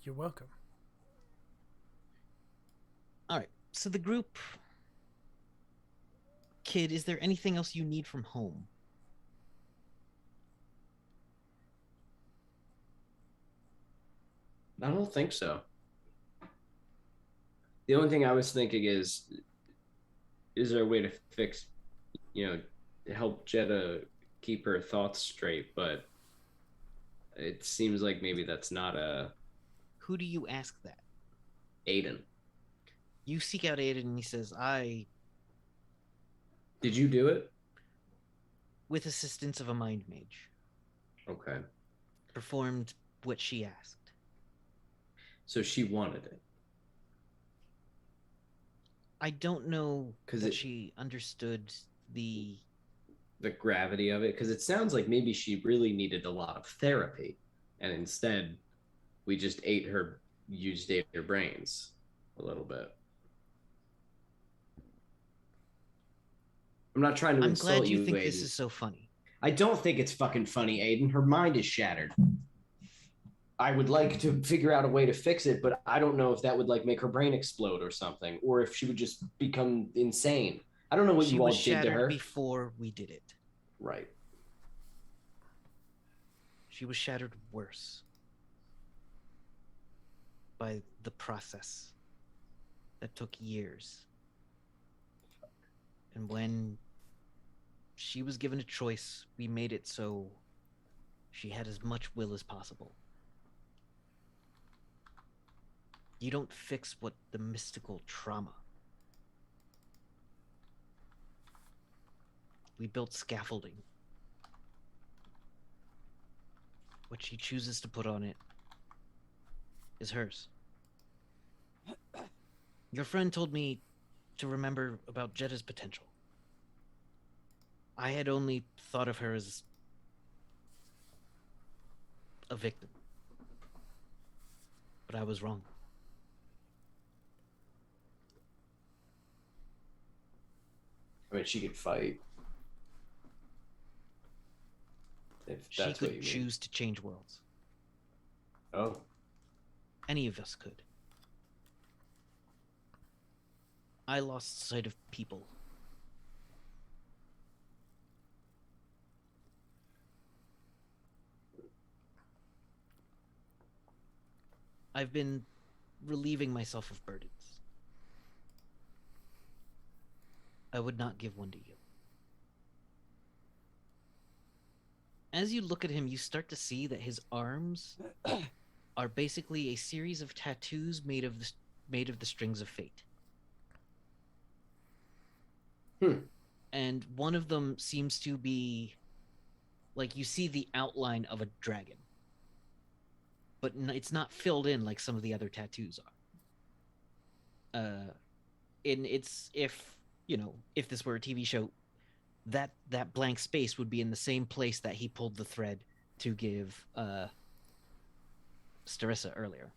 You're welcome. All right, so the group... Kid, is there anything else you need from home? I don't think so. The only thing I was thinking is there a way to fix, to help Jeddah keep her thoughts straight? But it seems like maybe that's not a... Who do you ask that? Aiden. You seek out Aiden and he says, Did you do it? with assistance of a mind mage, Okay. performed what she asked. So she wanted it. I don't know 'Cause that it- she understood the gravity of it, because it sounds like maybe she really needed a lot of therapy, and instead we just ate her brains a little bit. I'm not trying to I'm insult glad you you, think Aiden. this is so funny. I don't think it's fucking funny, Aiden. Her mind is shattered. I would like to figure out a way to fix it, but I don't know if that would like make her brain explode or something, or if she would just become insane. I don't know what She you all was did to shattered her. before we did it. Right. She was shattered worse by the process that took years. And when she was given a choice, we made it so she had as much will as possible. You don't fix what the mystical trauma. We built scaffolding. What she chooses to put on it is hers. Your friend told me to remember about Jetta's potential. I had only thought of her as a victim. But I was wrong. I mean, she could fight. If She that's what could you choose to change worlds. mean. Oh. Any of us could. I lost sight of people. I've been relieving myself of burdens. I would not give one to you. As you look at him, you start to see that his arms are basically a series of tattoos made of the strings of fate. And one of them seems to be like you see the outline of a dragon, but it's not filled in like some of the other tattoos are. And it's if this were a TV show, that blank space would be in the same place that he pulled the thread to give Starissa earlier.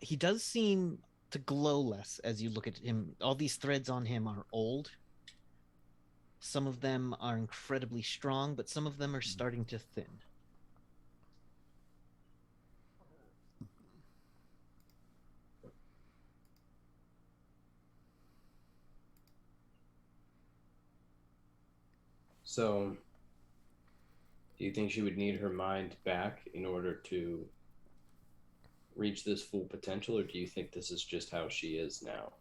He does seem to glow less as you look at him. All these threads on him are old. Some of them are incredibly strong, but some of them are starting to thin. So, do you think she would need her mind back in order to reach this full potential, or do you think this is just how she is now?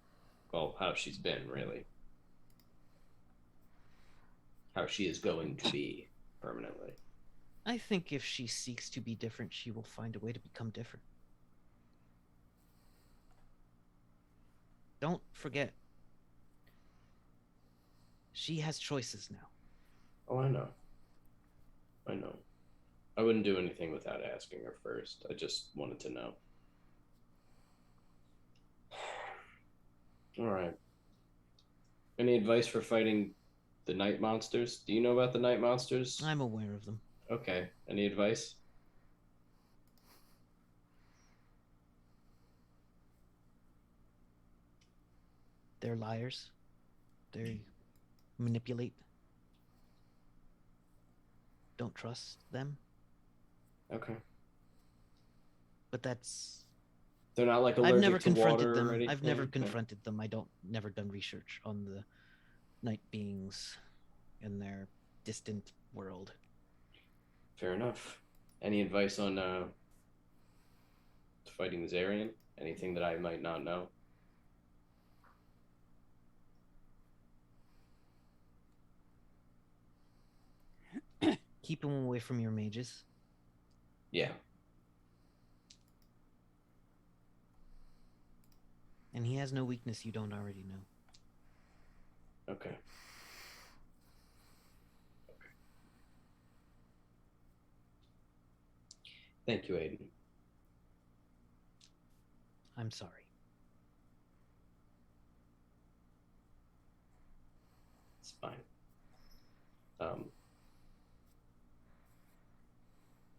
Well, how she's been, really. How she is going to be permanently. I think if she seeks to be different, she will find a way to become different. Don't forget, she has choices now. Oh, I know. I know. I wouldn't do anything without asking her first. I just wanted to know. All right. Any advice for fighting the night monsters? Do you know about the night monsters? I'm aware of them. Okay. Any advice? They're liars. They manipulate. Don't trust them. Okay. But that's... They're not like I've allergic never to confronted water them. or anything? I've never Okay. confronted them. Never done research on the night beings in their distant world. Fair enough. Any advice on fighting Zarian? Anything that I might not know? Keep him away from your mages. Yeah. And he has no weakness you don't already know. Okay. Thank you, Aiden. I'm sorry. It's fine.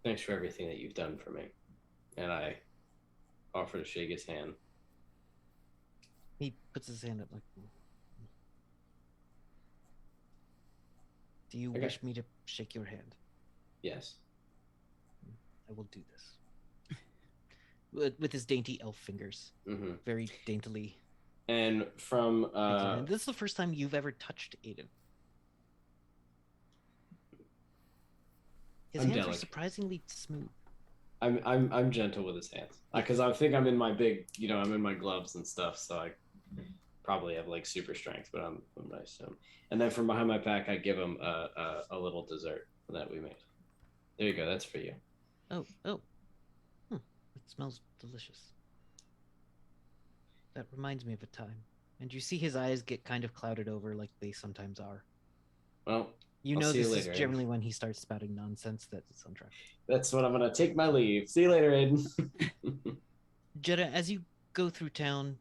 Thanks for everything that you've done for me. And I offer to shake his hand. He puts his hand up like. Do you Okay. wish me to shake your hand? Yes. I will do this. With his dainty elf fingers. Mm-hmm. Very daintily. And from And this is the first time you've ever touched Aiden. His I'm hands are delicate. surprisingly smooth. I'm gentle with his hands because I think I'm in my big, I'm in my gloves and stuff, so I probably have like super strength, but I'm nice to him. And then from behind my back, I give him a little dessert that we made. There you go. That's for you. Oh. It smells delicious. That reminds me of a time. And you see his eyes get kind of clouded over like they sometimes are. Well, You I'll know see this you is later, generally when he starts spouting nonsense that it's on track. That's when I'm gonna take my leave. See you later, Aiden. Jeddah, as you go through town,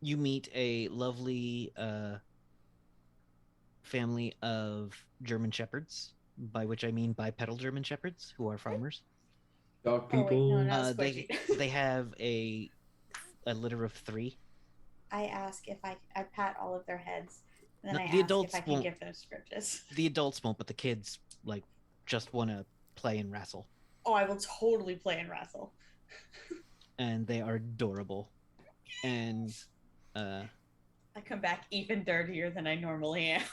you meet a lovely family of German shepherds, by which I mean bipedal German shepherds who are farmers. Dog Oh, wait, people. no, not They squishy. they have a litter of 3. I ask if I pat all of their heads, and then No, I the ask adults if I can won't. give them scriptures. The adults won't, but the kids just want to play and wrestle, Oh, I will totally play and wrestle. and they are adorable. And I come back even dirtier than I normally am.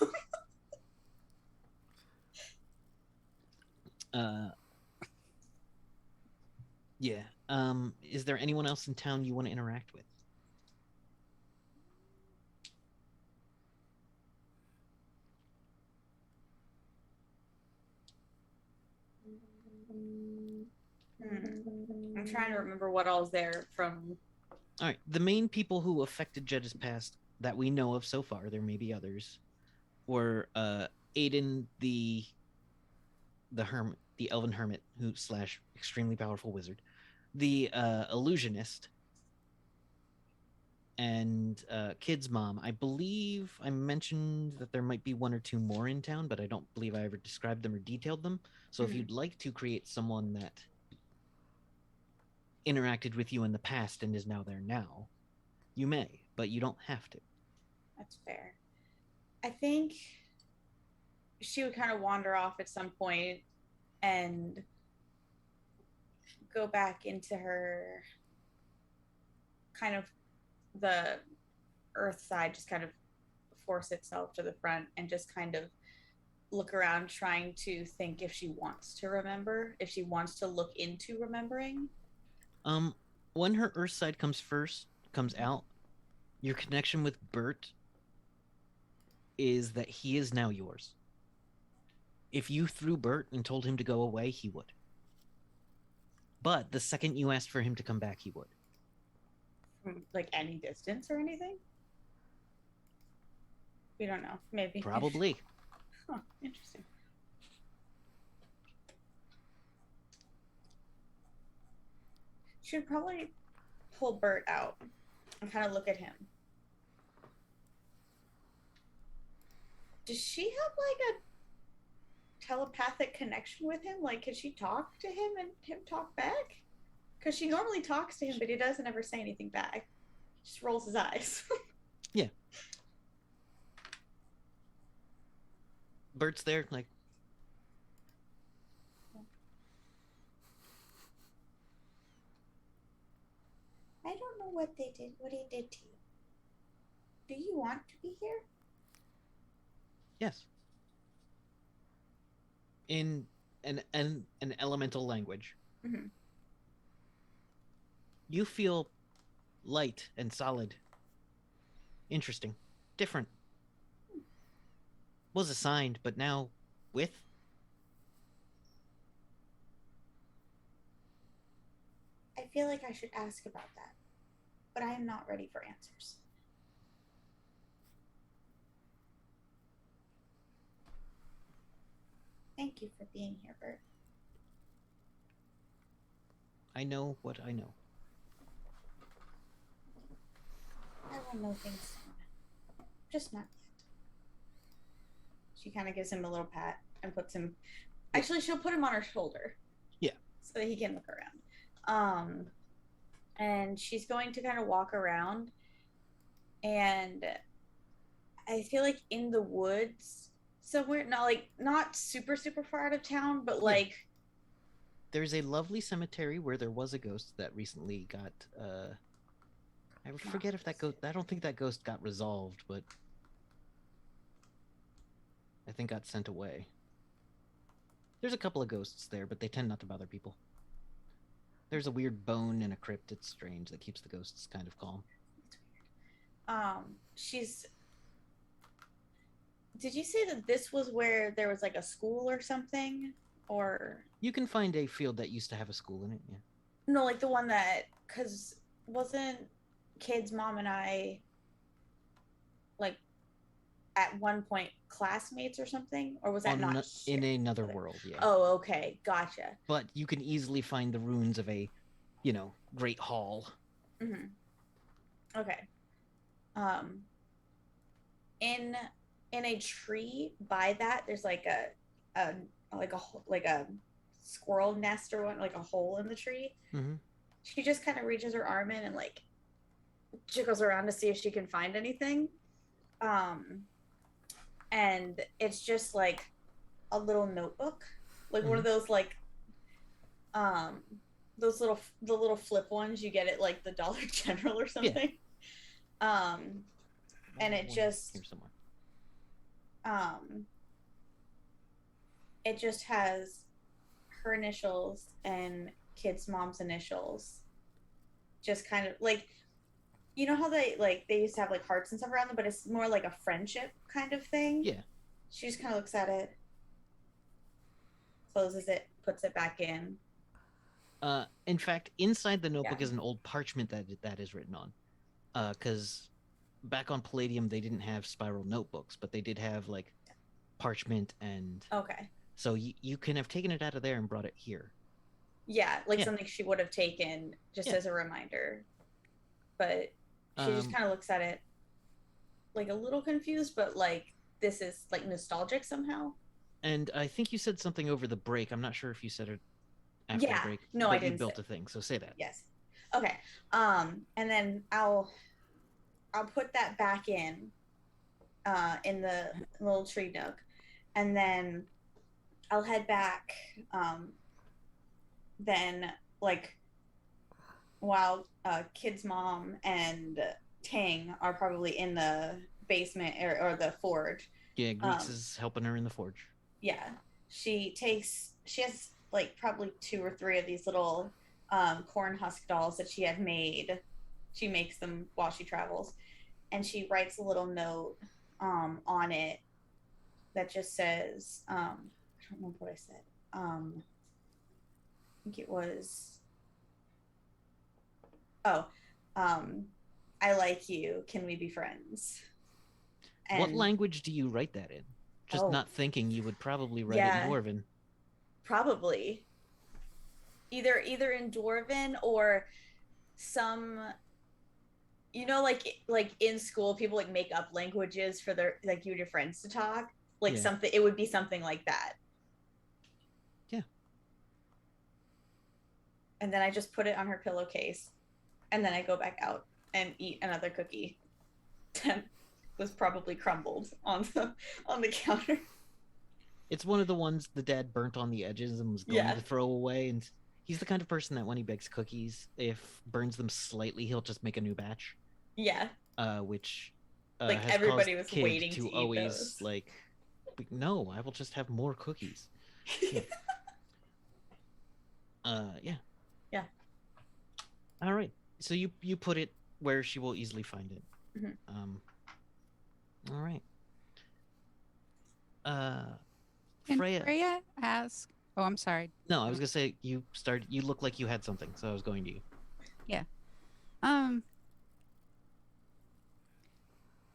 Yeah. Is there anyone else in town you want to interact with? I'm trying to remember what all's there from. All right. The main people who affected Jeddah's past that we know of so far, there may be others, were Aiden the hermit, the elven hermit, who / extremely powerful wizard, the illusionist, and Kid's mom. I believe I mentioned that there might be 1 or 2 more in town, but I don't believe I ever described them or detailed them. So if you'd like to create someone that interacted with you in the past and is now there now, you may, but you don't have to. That's fair. I think she would kind of wander off at some point and go back into her kind of the earth side, just kind of force itself to the front and just kind of look around, trying to think if she wants to remember, if she wants to look into remembering. When her earth side comes out, your connection with Bert is that he is now yours. If you threw Bert and told him to go away, he would. But the second you asked for him to come back, he would. From like any distance or anything? We don't know. Maybe. Probably. Huh, interesting. Should probably pull Bert out and kind of look at him. Does she have like a telepathic connection with him? Like, can she talk to him and him talk back? Because she normally talks to him, but he doesn't ever say anything back. He just rolls his eyes. Yeah. Bert's there, like. I don't know what he did to you. Do you want to be here? Yes. In an elemental language. Mhm. You feel light and solid. Interesting. Different. Was assigned, but now with? I feel like I should ask about that, but I am not ready for answers. Thank you for being here, Bert. I know what I know. I will know things soon. Just not yet. She kind of gives him a little pat and puts him. Actually, she'll put him on her shoulder. Yeah. So that he can look around. And she's going to kind of walk around, and I feel like in the woods somewhere, not super far out of town, but like. There's a lovely cemetery where there was a ghost that recently got. I forget if that ghost. I don't think that ghost got resolved, but I think got sent away. There's a couple of ghosts there, but they tend not to bother people. There's a weird bone in a crypt. It's strange that keeps the ghosts kind of calm. Did you say that this was where there was like a school or something, or? You can find a field that used to have a school in it. Yeah. No, like the one that, because wasn't Kid's mom and I like at one point classmates or something, or was that not in another world? Yeah. Oh, okay, gotcha. But you can easily find the ruins of a, great hall. Mm-hmm. Okay. In a tree by that, there's like a squirrel nest or one, like a hole in the tree. Mm-hmm. She just kind of reaches her arm in and like jiggles around to see if she can find anything. And it's just like a little notebook, like one of those like the little flip ones you get at like the Dollar General or something. Yeah. And it just it just has her initials and Kid's mom's initials, just kind of like, you know how they used to have like hearts and stuff around them, but it's more like a friendship kind of thing. Yeah. She just kind of looks at it, closes it, puts it back in. In fact, inside the notebook is an old parchment that is written on. Because back on Palladium, they didn't have spiral notebooks, but they did have like parchment and. Okay. So you can have taken it out of there and brought it here. Yeah, something she would have taken just as a reminder. But she just kind of looks at it like a little confused, but like this is like nostalgic somehow. And I think you said something over the break. I'm not sure if you said it after the break. No, I didn't. You built a thing, so say that. Yes. Okay. And then I'll put that back in the little tree nook, and then I'll head back. Then like while Kid's mom and Tang are probably in the basement or the forge. Yeah, Greeks is helping her in the forge. Yeah, she has like probably 2 or 3 of these little corn husk dolls that she had made. She makes them while she travels, and she writes a little note on it that just says, I don't remember what I said. I think it was, I like you. Can we be friends? And what language do you write that in? Just not thinking you would probably write it in Dwarven. Probably. Either in Dwarven or some, like in school, people like make up languages for their like you and your friends to talk. Like something, it would be something like that. Yeah. And then I just put it on her pillowcase, and then I go back out and eat another cookie that was probably crumbled on the counter. It's one of the ones the dad burnt on the edges and was going to throw away, and he's the kind of person that when he bakes cookies, if burns them slightly, he'll just make a new batch. Yeah. Which like has everybody was Kid waiting to eat always those. Like, no, I will just have more cookies. Yeah. Yeah. Yeah. All right. So you put it where she will easily find it. Mm-hmm. All right. Can Freya ask? Oh, I'm sorry. No, I was gonna say you look like you had something, so I was going to you. Yeah.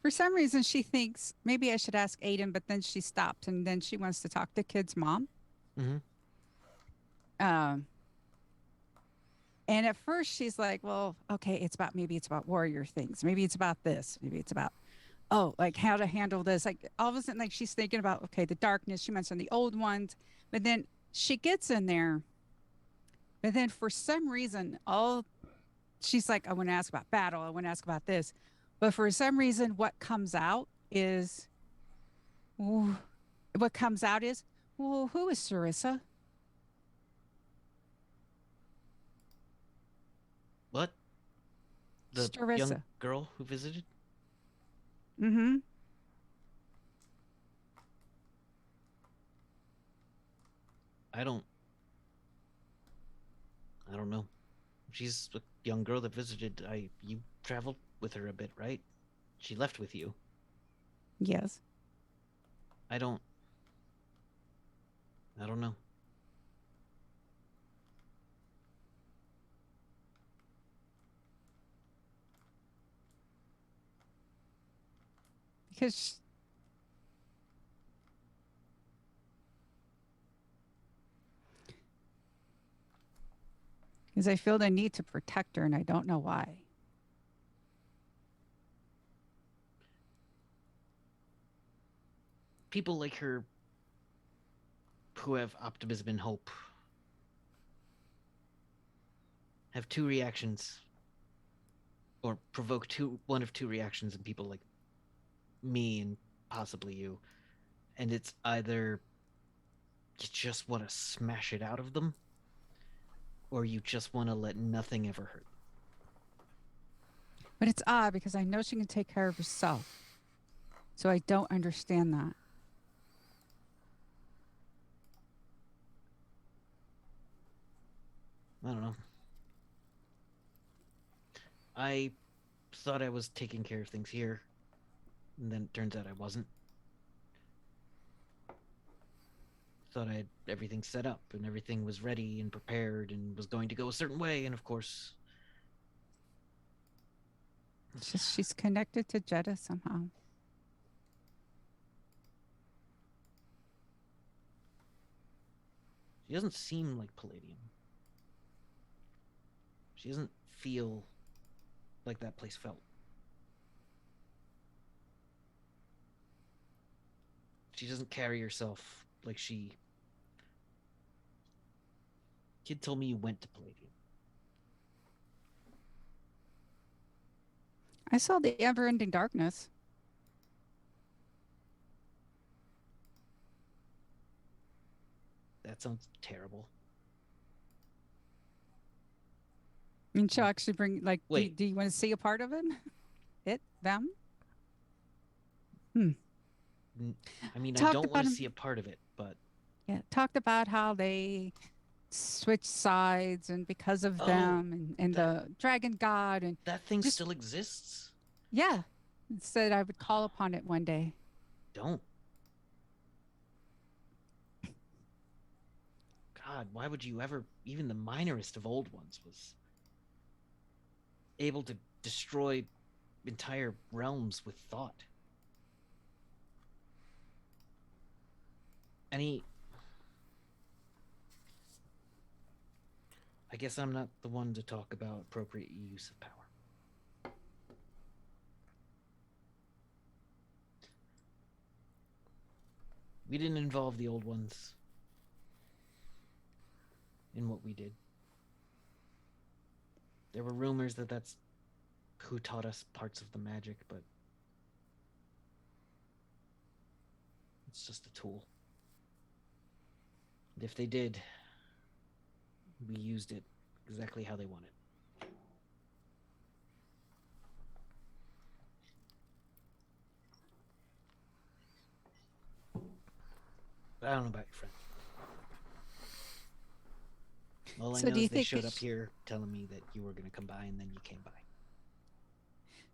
For some reason, she thinks maybe I should ask Aiden, but then she stops and then she wants to talk to Kid's mom. Mm-hmm. And at first she's like, well, okay, maybe it's about warrior things. Maybe it's about this. Maybe it's about, oh, like how to handle this. Like all of a sudden, like she's thinking about, okay, the darkness. She mentioned the old ones, but then she gets in there. But then for some reason, she's like, I want to ask about battle. I want to ask about this. But for some reason, what comes out is, well, who is Sarissa? What? The Starissa. young girl who visited? Mm-hmm. I don't know. She's a young girl that visited. You traveled with her a bit, right? She left with you. Yes. I don't know. Because I feel the need to protect her, and I don't know why. People like her who have optimism and hope have two reactions, or provoke one of two reactions in people like me and possibly you. And it's either you just want to smash it out of them, or you just want to let nothing ever hurt. But it's odd because I know she can take care of herself. So I don't understand that. I don't know. I thought I was taking care of things here, and then it turns out I wasn't. Thought I had everything set up and everything was ready and prepared and was going to go a certain way, and of course... It's just she's connected to Jeddah somehow. She doesn't seem like Palladium. She doesn't feel like that place felt. She doesn't carry herself like she... Kid told me you went to Palladium. I saw the ever-ending darkness. That sounds terrible. I mean, she'll actually bring, like, Wait. do you want to see a part of it? Them? I mean, I Talked don't about want to him- see a part of it, but... Yeah, talked about how they switched sides and because of them and the dragon god and That thing just- still exists? yeah, said I would call upon it one day. Don't. God, why would you ever... Even the minorest of old ones was able to destroy entire realms with thought. I guess I'm not the one to talk about appropriate use of power. We didn't involve the old ones in what we did. There were rumors that that's who taught us parts of the magic, but it's just a tool. And if they did, we used it exactly how they wanted. But I don't know about your friend. All I So know do you is they think showed we up here telling me that you were going to come by, and then you came by.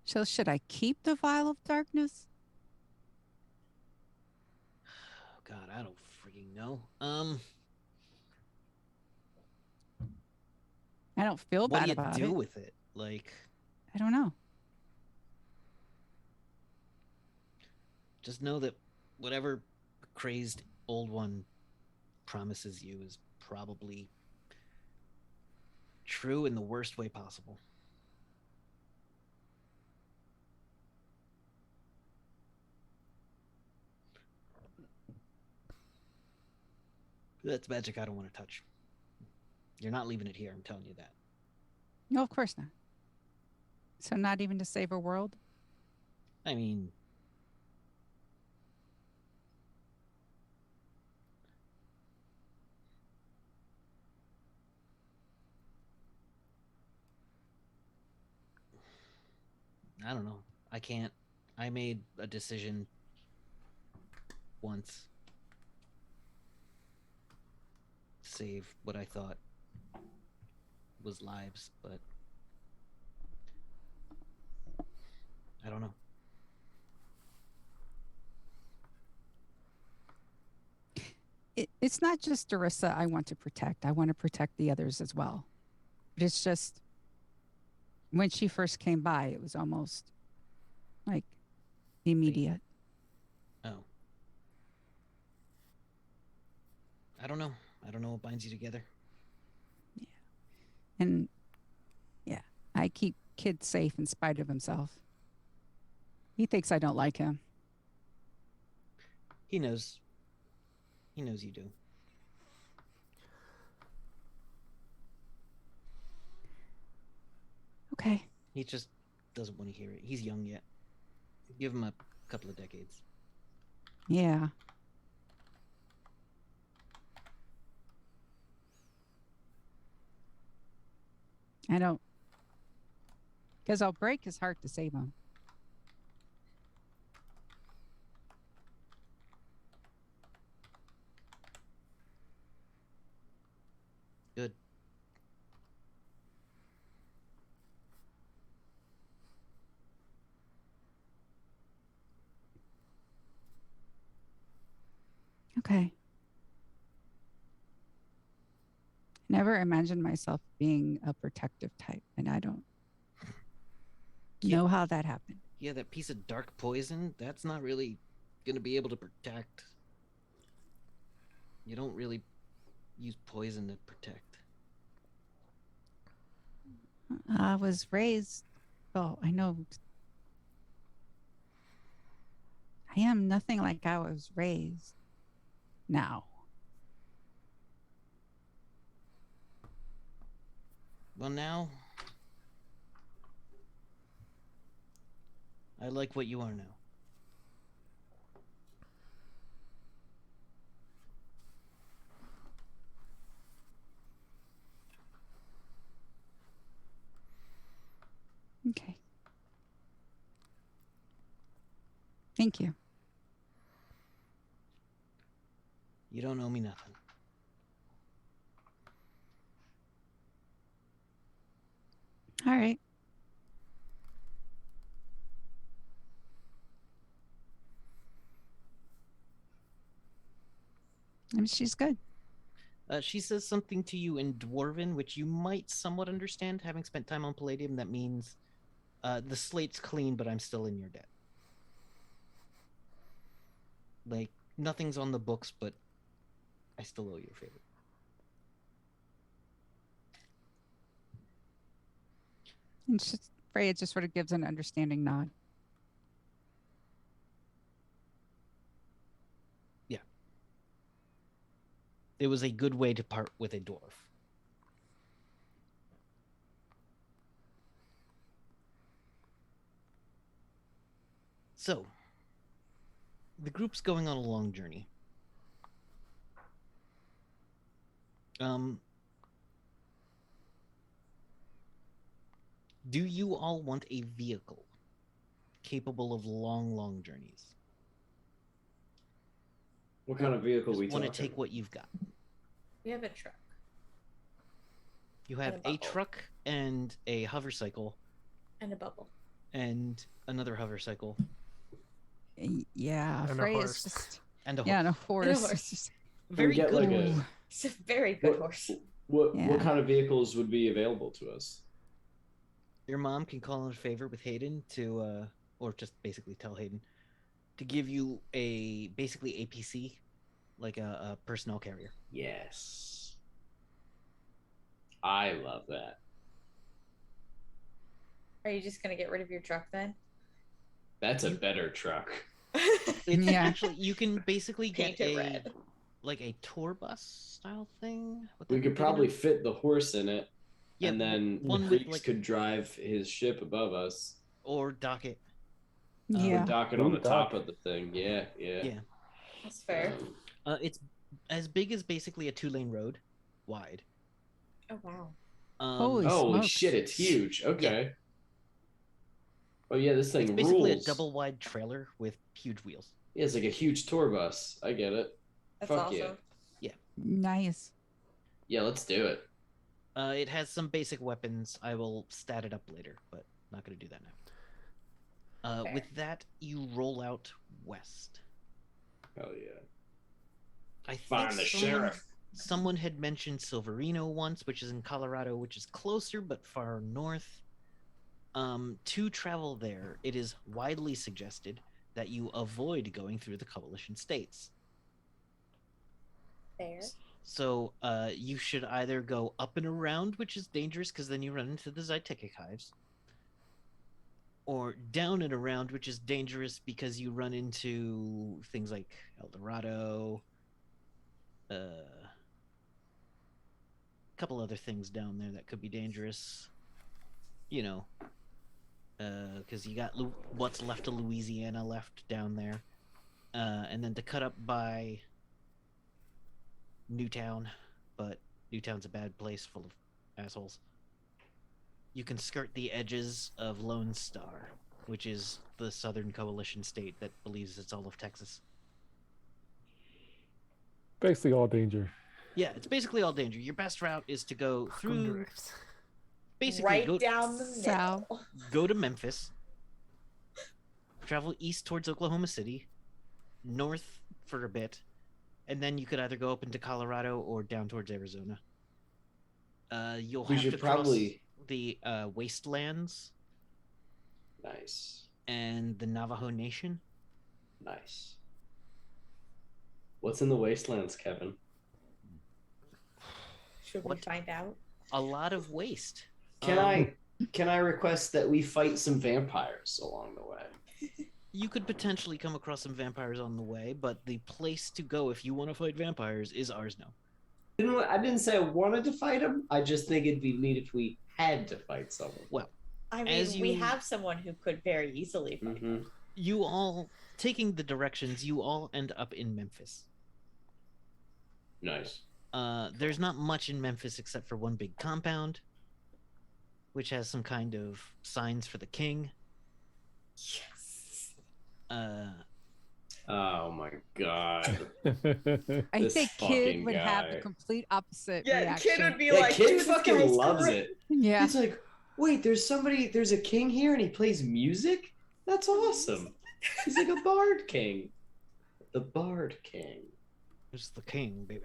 So should I keep the vial of darkness? Oh God, I don't freaking know. I don't feel What bad do you about do it. with it? Like, I don't know. just know that whatever crazed old one promises you is probably true in the worst way possible. That's magic I don't want to touch. You're not leaving it here, I'm telling you that. No, of course not. So not even to save a world? I mean, I don't know. I can't. I made a decision once to save what I thought was lives, but I don't know. It's not just Darissa I want to protect. I want to protect the others as well. But it's just when she first came by, it was almost like immediate. Oh. I don't know. I don't know what binds you together. And yeah, I keep Kid safe in spite of himself. He thinks I don't like him. He knows. He knows you do. Okay. He just doesn't want to hear it. He's young yet. Give him a couple of decades. Yeah. I don't. Because I'll break his heart to save him. Good. Okay. Never imagined myself being a protective type, and I don't Yeah. know how that happened. Yeah, that piece of dark poison, that's not really gonna be able to protect. You don't really use poison to protect. I was raised. Oh, I know. I am nothing like I was raised now. Well, now, I like what you are now. Okay. Thank you. You don't owe me nothing. All right. I mean, she's good. She says something to you in Dwarven, which you might somewhat understand, having spent time on Palladium. That means the slate's clean, but I'm still in your debt. Like, nothing's on the books, but I still owe you a favor. And Freya just sort of gives an understanding nod. Yeah. It was a good way to part with a dwarf. So, the group's going on a long journey. Do you all want a vehicle capable of long, long journeys? What kind of vehicle Just we want to talking? take what you've got. We have a truck. You have And a a bubble. truck and a hover cycle And a bubble. and another hover cycle Yeah, And a Freya's horse. just and a horse. yeah, and a horse. horse. It's just- Very get good. like a- Ooh. It's a very good horse. What Yeah. kind of vehicles would be available to us? Your mom can call in a favor with Hayden to, or just basically tell Hayden to give you a basically APC, like a personnel carrier. Yes. I love that. Are you just gonna get rid of your truck then? That's a better truck. It's Yeah. actually, you can basically get Paint it red. like a tour bus style thing. Would We that could be big probably enough? fit the horse in it, Yeah, and then one with Creeks like could drive his ship above us. or dock it. Yeah. Or dock it on Ooh, the top dock. of the thing. Yeah. Yeah. That's fair. It's as big as basically a 2-lane road, wide. Oh wow. Holy Holy smokes. shit, it's huge. Okay. Oh yeah, this thing It's basically rules. a double wide trailer with huge wheels. Yeah, it's like a huge tour bus. I get it. That's Fuck awesome. Nice. Yeah, let's do it. It has some basic weapons. I will stat it up later, but not going to do that now. Fair. With that, you roll out west. Hell yeah. I Find think the sheriff. Someone had mentioned Silverino once, which is in Colorado, which is closer but far north. To travel there, it is widely suggested that you avoid going through the coalition states. Fair. So you should either go up and around, which is dangerous because then you run into the Zytekik hives, or down and around, which is dangerous because you run into things like El Dorado, a couple other things down there that could be dangerous. You know, because you got what's left of Louisiana left down there, and then to cut up by Newtown, but Newtown's a bad place full of assholes. You can skirt the edges of Lone Star, which is the Southern Coalition state that believes it's all of Texas. Basically all danger. Yeah, it's basically all danger. Your best route is to go through, Drives. basically Right down the South. middle. go to Memphis, travel east towards Oklahoma City, north for a bit, and then you could either go up into Colorado or down towards Arizona. You'll We have should to cross probably- the wastelands Nice. and the Navajo Nation. Nice. What's in the wastelands, Kevin? Should we What? find out? A lot of waste. Can I request that we fight some vampires along the way? You could potentially come across some vampires on the way, but the place to go if you want to fight vampires is ours now. I didn't say I wanted to fight them. I just think it'd be neat if we had to fight someone. Well, I mean, As we you- have someone who could very easily fight. Mm-hmm. you all, taking the directions, you all end up in Memphis. Nice. There's not much in Memphis except for one big compound, which has some kind of signs for the king. Yes. Oh my god. I This think fucking Kid would have the guy. complete opposite Yeah, reaction. kid would be Yeah, like, kid "Dude, this fucking guy's loves great." it. Yeah. He's like, wait, there's a king here and he plays music? That's awesome. He's like a bard king. The bard king. It's the king, baby.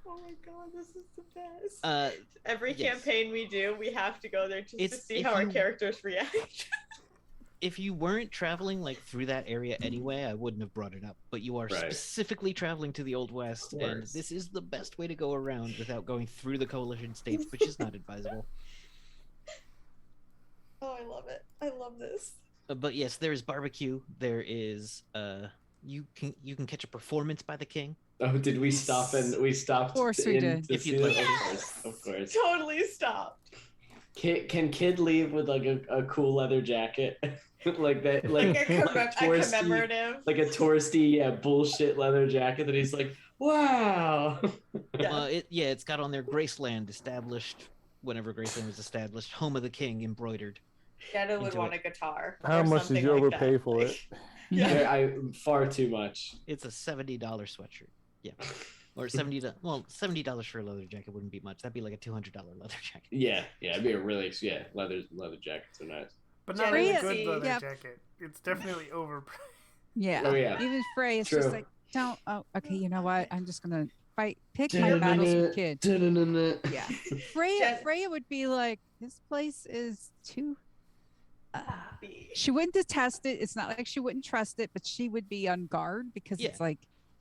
Oh my god, this is the best. Every yes. campaign we do, we have to go there just to It's- see if how our you- characters react. If you weren't traveling like through that area anyway, I wouldn't have brought it up. But you are Right. specifically traveling to the Old West, and course. this is the best way to go around without going through the coalition states, which is not advisable. Oh, I love it. I love this. But yes, there is barbecue. There is you can catch a performance by the king. Oh, did we stop and we stopped? Of course we in did. to If see you'd like that? to. Of course. Totally stopped. Can Kid leave with like a cool leather jacket, like that, like Like a touristy- commemorative. like a touristy bullshit leather jacket that he's like, wow. Yeah. It's got on there Graceland, established whenever Graceland was established, home of the king, embroidered. Jetta would Into want it. a guitar. How or much did something you like overpay that. for Like, it? Yeah. I far too much. It's a $70 sweatshirt. Yeah. Or $70 for a leather jacket wouldn't be much. That'd be like a $200 leather jacket. Yeah, it'd be a really leather jackets are nice. But not Freya- a good leather Yep. jacket. It's definitely overpriced. Yeah. Oh, yeah. Even Frey is True. just like, don't. Oh, okay. You know what? I'm just gonna pick my battles with Kid. Yeah. Freya would be like, this place is too. She wouldn't detest it. It's not like she wouldn't trust it, but she would be on guard because Yeah. it's like,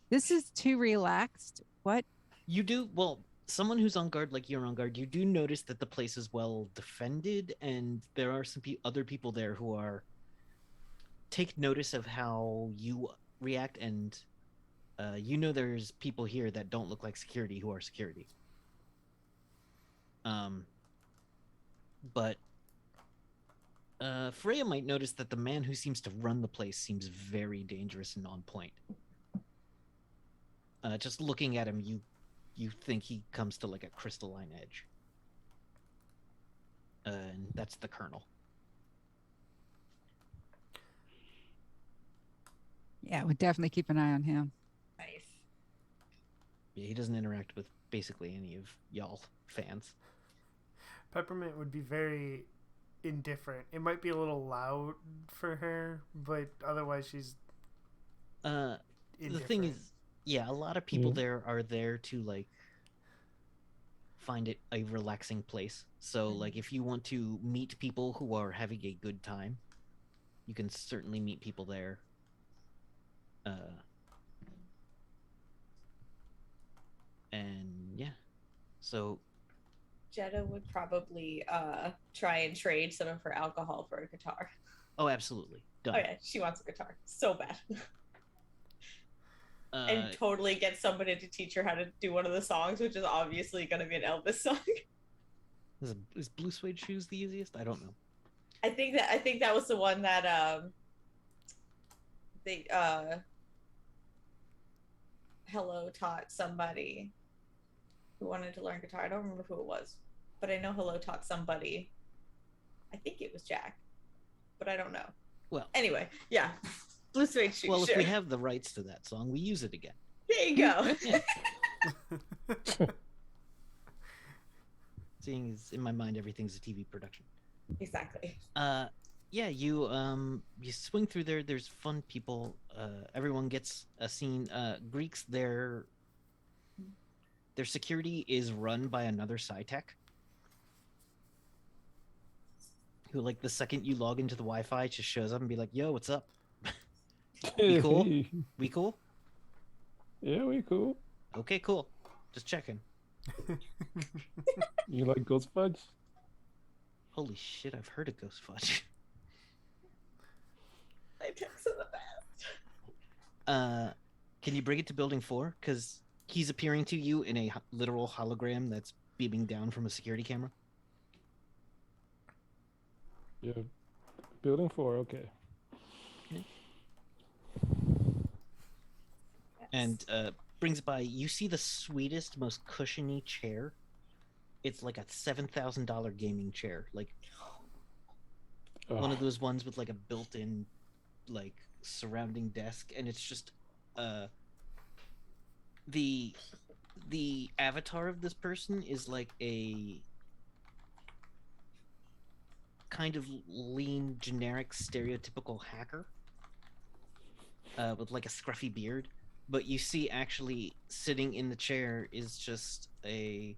this is too relaxed. What? You do well. someone who's on guard, like you're on guard, you do notice that the place is well defended, and there are some other people there who are take notice of how you react, and you know there's people here that don't look like security who are security. But Freya might notice that the man who seems to run the place seems very dangerous and on point. Just looking at him, you think he comes to like a crystalline edge. And that's the Colonel. Yeah, we'd definitely keep an eye on him. Nice. Yeah, he doesn't interact with basically any of y'all fans. Peppermint would be very indifferent. It might be a little loud for her, but otherwise she's The thing is, yeah, a lot of people there are there to like find it a relaxing place. So like if you want to meet people who are having a good time, you can certainly meet people there. And yeah, so Jetta would probably try and trade some of her alcohol for a guitar. oh, absolutely done. Oh yeah, she wants a guitar so bad. And totally get somebody to teach her how to do one of the songs, which is obviously going to be an Elvis song. Is Blue Suede Shoes the easiest? I don't know. I think that was the one that they Hello taught somebody who wanted to learn guitar. I don't remember who it was, but I know Hello taught somebody. I think it was Jack, but I don't know. Well, anyway, yeah. Blue Suede Shoes. Well, sure. if we have the rights to that song, we use it again. There you go. Seeing as in my mind everything's a TV production. Exactly. Yeah, you swing through there. There's fun people. Everyone gets a scene. Greeks, their security is run by another SciTech. Who, like, the second you log into the Wi-Fi, just shows up and be like, "Yo, what's up? We cool? We cool? Yeah, we cool. Okay, cool. Just checking." You like Ghost Fudge? Holy shit! I've heard of Ghost Fudge. My picks are the best. Can you bring it to Building 4? Because he's appearing to you in a literal hologram that's beaming down from a security camera. Yeah. Building 4, okay. And brings by, you see the sweetest, most cushiony chair. It's like a $7,000 gaming chair, like one of those ones with like a built-in, like surrounding desk, and it's just the avatar of this person is like a kind of lean, generic, stereotypical hacker with like a scruffy beard. But you see, actually, sitting in the chair is just a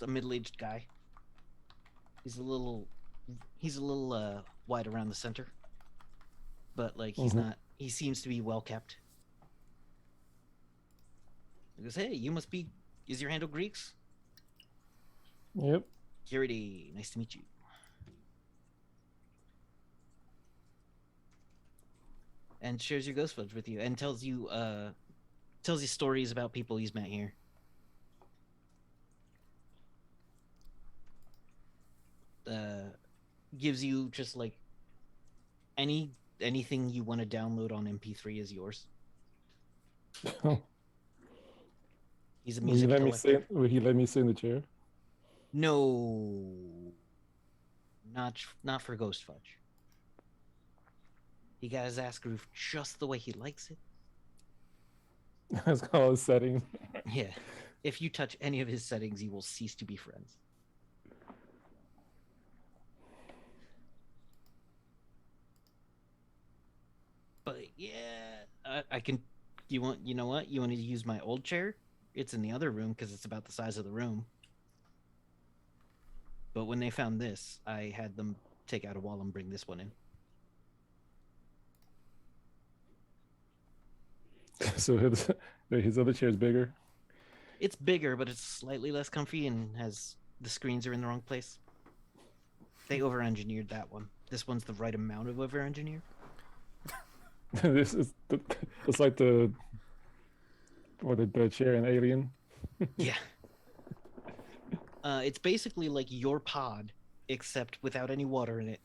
middle-aged guy. He's a little wide around the center, but like he's not. He seems to be well kept. He goes, "Hey, you must be. Is your handle Greeks?" Yep. Security, nice to meet you. And shares your ghost fudge with you, and tells you stories about people he's met here. Gives you just like anything you want to download on MP3 is yours. He's a music collector. Will he let me sit in the chair? No, not for Ghost Fudge. He got his ass grooved just the way he likes it. That's called a setting. Yeah. If you touch any of his settings, you will cease to be friends. But yeah, I can. You know what? You want to use my old chair? It's in the other room because it's about the size of the room. But when they found this, I had them take out a wall and bring this one in. So his other chair is bigger. It's bigger, but it's slightly less comfy and has the screens are in the wrong place. They over-engineered that one. This one's the right amount of over-engineered. It's like the chair in Alien. Yeah. It's basically like your pod, except without any water in it,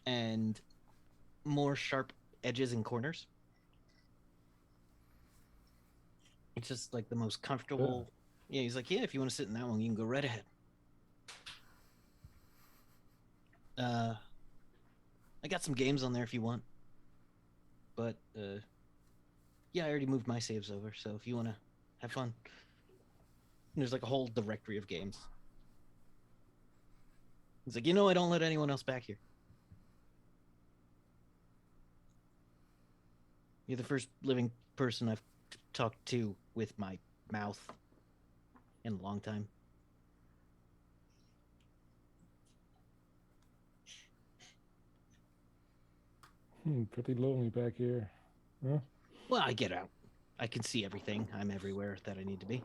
and more sharp edges and corners. It's just like the most comfortable. Yeah, he's like, yeah, if you want to sit in that one, you can go right ahead. I got some games on there if you want. But, yeah, I already moved my saves over, so if you want to have fun. There's like a whole directory of games. He's like, I don't let anyone else back here. You're the first living person I've talked to with my mouth in a long time. Pretty lonely back here. Huh? Well, I get out. I can see everything. I'm everywhere that I need to be.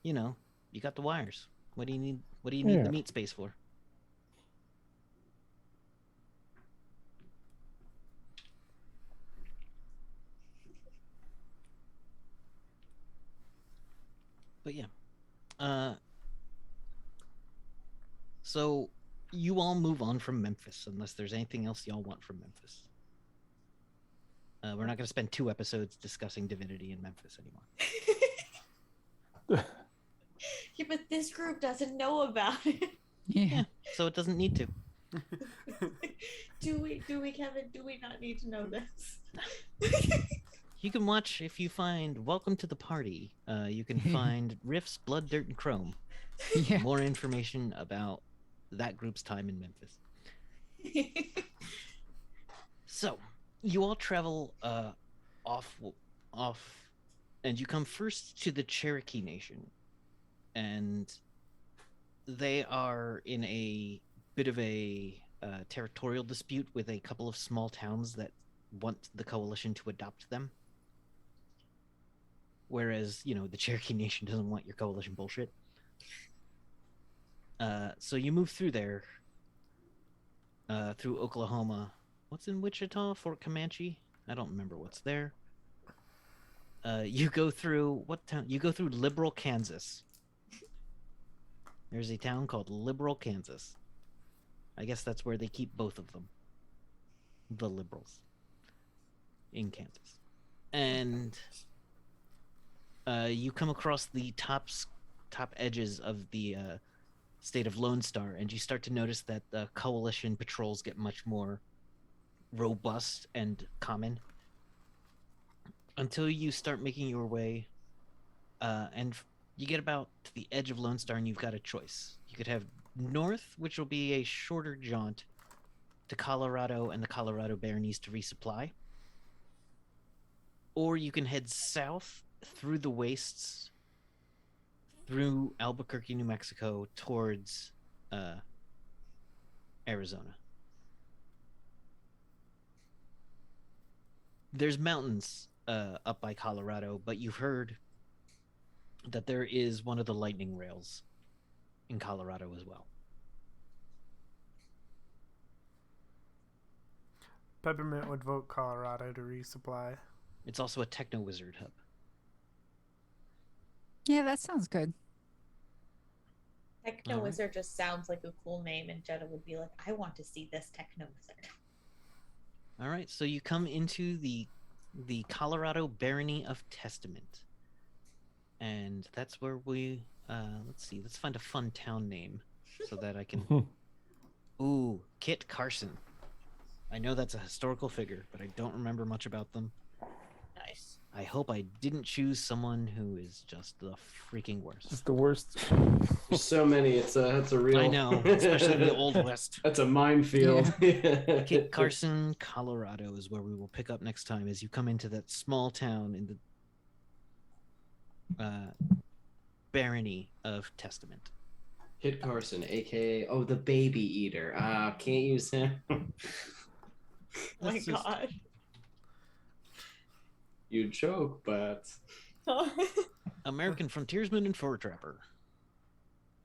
You got the wires. What do you need? What do you need the meat space for? But yeah. So you all move on from Memphis unless there's anything else y'all want from Memphis. We're not going to spend 2 episodes discussing divinity in Memphis anymore. Yeah, but this group doesn't know about it. Yeah, so it doesn't need to. Do we, Kevin? Do we not need to know this? You can watch if you find Welcome to the Party. You can find Riffs, Blood, Dirt, and Chrome. Yeah. More information about that group's time in Memphis. So, you all travel off, and you come first to the Cherokee Nation. And they are in a bit of a territorial dispute with a couple of small towns that want the coalition to adopt them. Whereas, the Cherokee Nation doesn't want your coalition bullshit. So you move through there, through Oklahoma. What's in Wichita? Fort Comanche? I don't remember what's there. You go through, what town? You go through Liberal, Kansas. There's a town called Liberal, Kansas. I guess that's where they keep both of them. The Liberals. In Kansas. And you come across the top edges of the state of Lone Star, and you start to notice that the coalition patrols get much more robust and common until you start making your way, and you get about to the edge of Lone Star, and you've got a choice. You could have north, which will be a shorter jaunt to Colorado and the Colorado Baronies to resupply, or you can head south through the wastes, through Albuquerque, New Mexico, towards Arizona. There's mountains up by Colorado, but you've heard that there is one of the lightning rails in Colorado as well. Peppermint would vote Colorado to resupply. It's also a techno wizard hub. Yeah, that sounds good. Techno Wizard just sounds like a cool name, and Jetta would be like, I want to see this Techno Wizard. All right, so you come into the Colorado Barony of Testament. And that's where we, let's find a fun town name so that I can... Ooh, Kit Carson. I know that's a historical figure, but I don't remember much about them. Nice. I hope I didn't choose someone who is just the freaking worst. It's the worst. There's so many. It's a real. I know, especially the Old West. That's a minefield. Kit Carson, Colorado is where we will pick up next time as you come into that small town in the Barony of Testament. Kit Carson, aka the Baby Eater. Can't use him. Oh my God. You joke, but American frontiersman and fur trapper.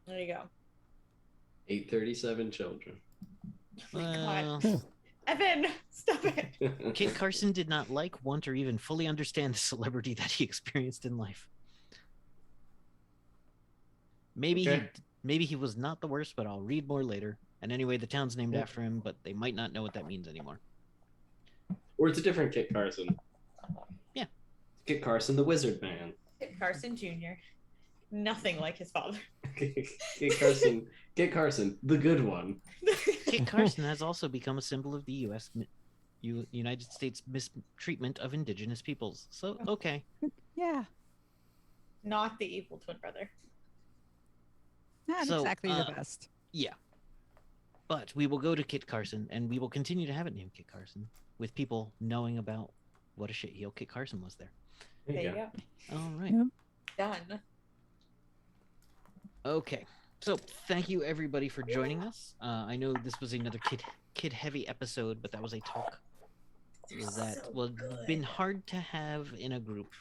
There you go. 837 children. Oh my God. Well, Evan, stop it. Kit Carson did not like, want, or even fully understand the celebrity that he experienced in life. Maybe he was not the worst, but I'll read more later. And anyway, the town's named after him, but they might not know what that means anymore. Or it's a different Kit Carson. Yeah. Kit Carson, the Wizard Man. Kit Carson Jr. Nothing like his father. Kit Carson, the good one. Kit Carson has also become a symbol of the United States mistreatment of indigenous peoples. So, okay. Yeah. Not the evil twin brother. Not So, exactly the best. Yeah. But we will go to Kit Carson, and we will continue to have it named Kit Carson, with people knowing about what a shitheel Kit Carson was there. There you go. All right. Yep. Done. Okay. So thank you everybody for joining us. I know this was another kid heavy episode, but that was a talk They're that so was good. been hard to have in a group.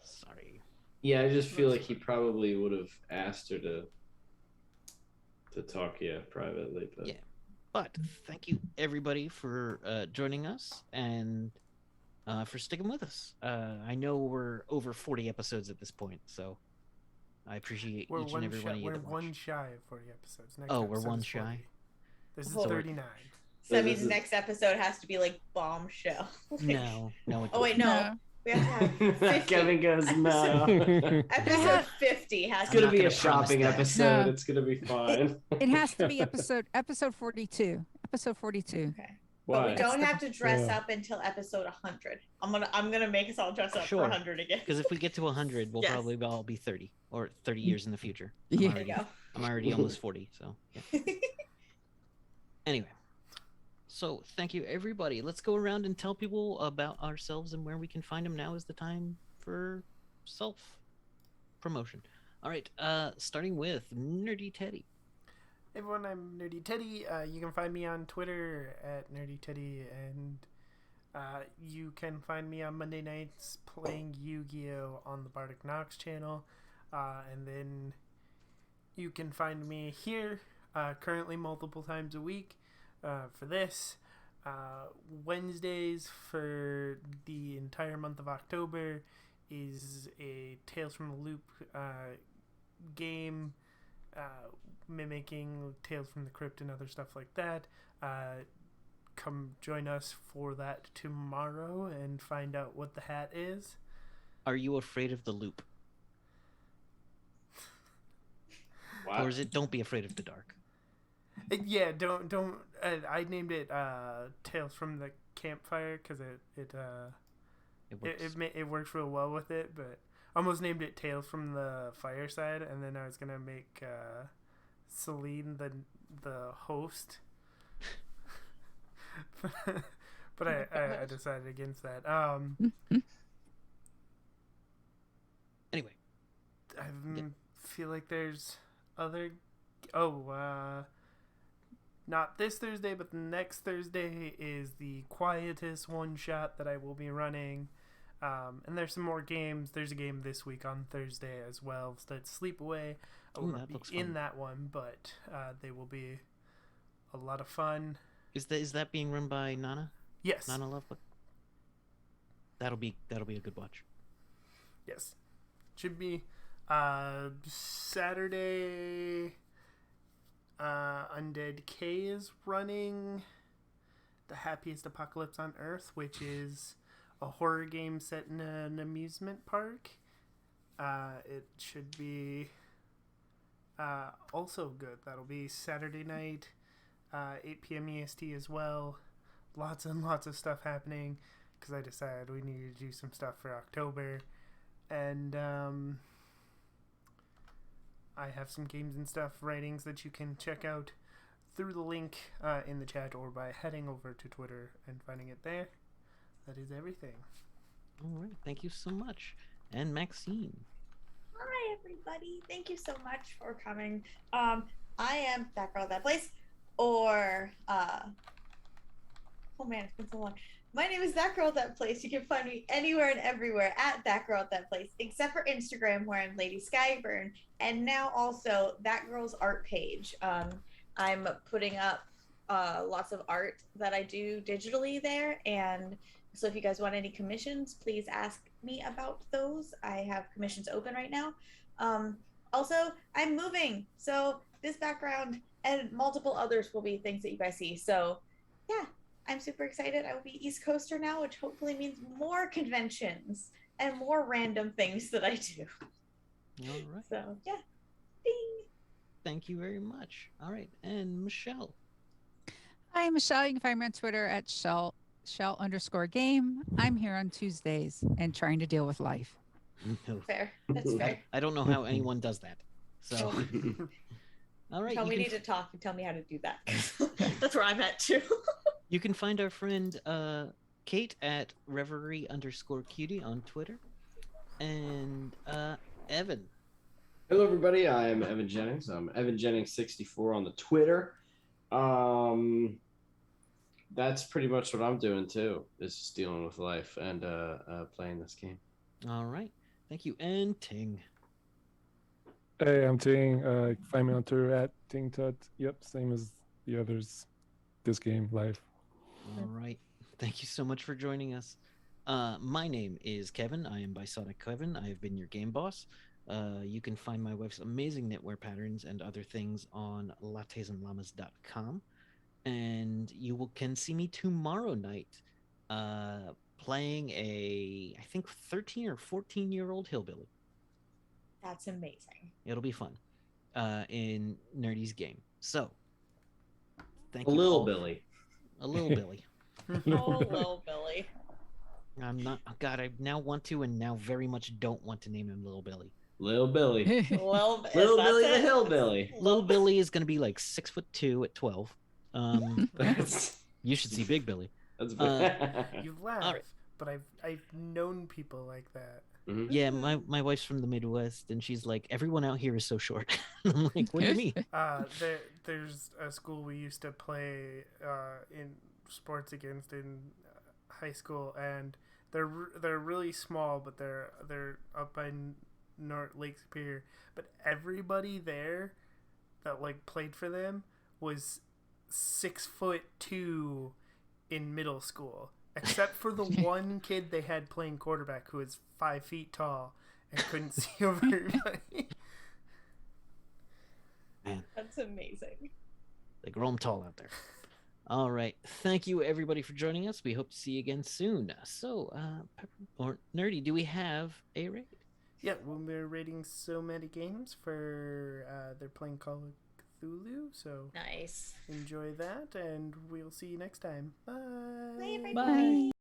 Sorry. Yeah, I just feel like he probably would have asked her to talk, privately. But Yeah. But thank you everybody for joining us and for sticking with us. I know we're over 40 episodes at this point, so I appreciate We're each and every one of you. We're that watch. one shy of 40 episodes. Next Oh, we're episode one is 40. shy? This is Oh. 39. So that This means is- next episode has to be like bombshell. No, it Oh wait, no. We have to have 50. Kevin goes, no. Episode 50 has It's to gonna I'm be not a gonna promise shopping that. episode. No. It's gonna be fine. It has to be episode 42. Episode 42. Okay. But we Why? don't the- have to dress Yeah. up until episode 100. I'm gonna make us all dress up Sure. for 100 again. Because if we get to 100, we'll Yes. probably all be 30 or 30 years in the future. Yeah. There you go. I'm already almost 40, so yeah. Anyway, so thank you everybody. Let's go around and tell people about ourselves and where we can find them. Now is the time for self promotion. All right, starting with Nerdy Teddy. Hey everyone, I'm Nerdy Teddy. You can find me on Twitter at Nerdy Teddy, and you can find me on Monday nights playing Yu-Gi-Oh! On the Bardic Nox channel. And then you can find me here currently multiple times a week for this. Wednesdays for the entire month of October is a Tales from the Loop game mimicking Tales from the Crypt and other stuff like that. Come join us for that tomorrow and find out what the hat is. Are you afraid of the loop? What? Or is it don't be afraid of the dark? Yeah, don't. I named it Tales from the Campfire because it works real well with it, but I almost named it Tales from the Fireside, and then I was gonna make Celine the host, but I decided against that. Anyway, I Yeah. feel like there's other. Not this Thursday, but the next Thursday is the Quietus one shot that I will be running. And there's some more games. There's a game this week on Thursday as well. So that's Sleepaway. I will Ooh, not that be looks in fun. that one, but they will be a lot of fun. is that being run by Nana? Yes. Nana Lovebook? That'll be a good watch. Yes. Should be Saturday. Undead K is running The Happiest Apocalypse on Earth, which is a horror game set in an amusement park. It should be also good. That'll be Saturday night, 8 p.m. EST as well. Lots and lots of stuff happening because I decided we needed to do some stuff for October. And I have some games and stuff, writings that you can check out through the link in the chat or by heading over to Twitter and finding it there. That is everything. All right, thank you so much. And Maxine. Hi everybody. Thank you so much for coming. I am that girl that place, or hold Oh man, it's been so long. My name is That Girl at That Place. You can find me anywhere and everywhere at That Girl at That Place, except for Instagram, where I'm Lady Skyburn, and now also That Girl's art page. I'm putting up lots of art that I do digitally there, and so if you guys want any commissions, please ask me about those. I have commissions open right now. Also, I'm moving, so this background and multiple others will be things that you guys see. So, yeah, I'm super excited. I will be East Coaster now, which hopefully means more conventions and more random things that I do. All right. So, yeah. Ding. Thank you very much. All right. And Michelle. Hi, Michelle. You can find me on Twitter at Shell_game. I'm here on Tuesdays and trying to deal with life. No. Fair. That's fair. I don't know how anyone does that. So, all right. Tell we need to talk and tell me how to do that. That's where I'm at too. You can find our friend Kate at Reverie_cutie on Twitter. And Evan. Hello, everybody. I'm Evan Jennings. I'm Evan Jennings64 on the Twitter. That's pretty much what I'm doing too. Is just dealing with life and playing this game. All right. Thank you. And Ting. Hey, I'm Ting. Find me on Twitter at TingTut. Yep, same as the others. This game, live. All right. Thank you so much for joining us. My name is Kevin. I am Bisonic Kevin. I have been your game boss. You can find my wife's amazing knitwear patterns and other things on lattesandllamas.com. And you can see me tomorrow night playing a, I think, 13 or 14-year-old hillbilly. That's amazing. It'll be fun in Nerdy's game. So, thank A you little all. Billy. A little Billy. Oh, little Billy. I'm not. God, I now want to, and now very much don't want to name him Little Billy. Little Billy. Little Billy the it? hillbilly. Little Billy is going to be like 6'2" at 12. That's You should see Big Billy. You laugh, Alright. but I've known people like that. Mhm. Yeah, my wife's from the Midwest, and she's like, everyone out here is so short. I'm like, what do you mean? There's a school we used to play in sports against in high school, and they're really small, but they're up by Lake Superior. But everybody there that like played for them was 6'2" in middle school, except for the one kid they had playing quarterback who was 5 feet tall and couldn't see over everybody. Man, That's amazing. they grow 'em tall out there. All right. Thank you, everybody, for joining us. We hope to see you again soon. So, Pepper or Nerdy, do we have a raid? Yeah, we're rating so many games for they're playing Call of Cthulhu, so Nice. enjoy that, and we'll see you next time. Bye. Bye, everybody. Bye.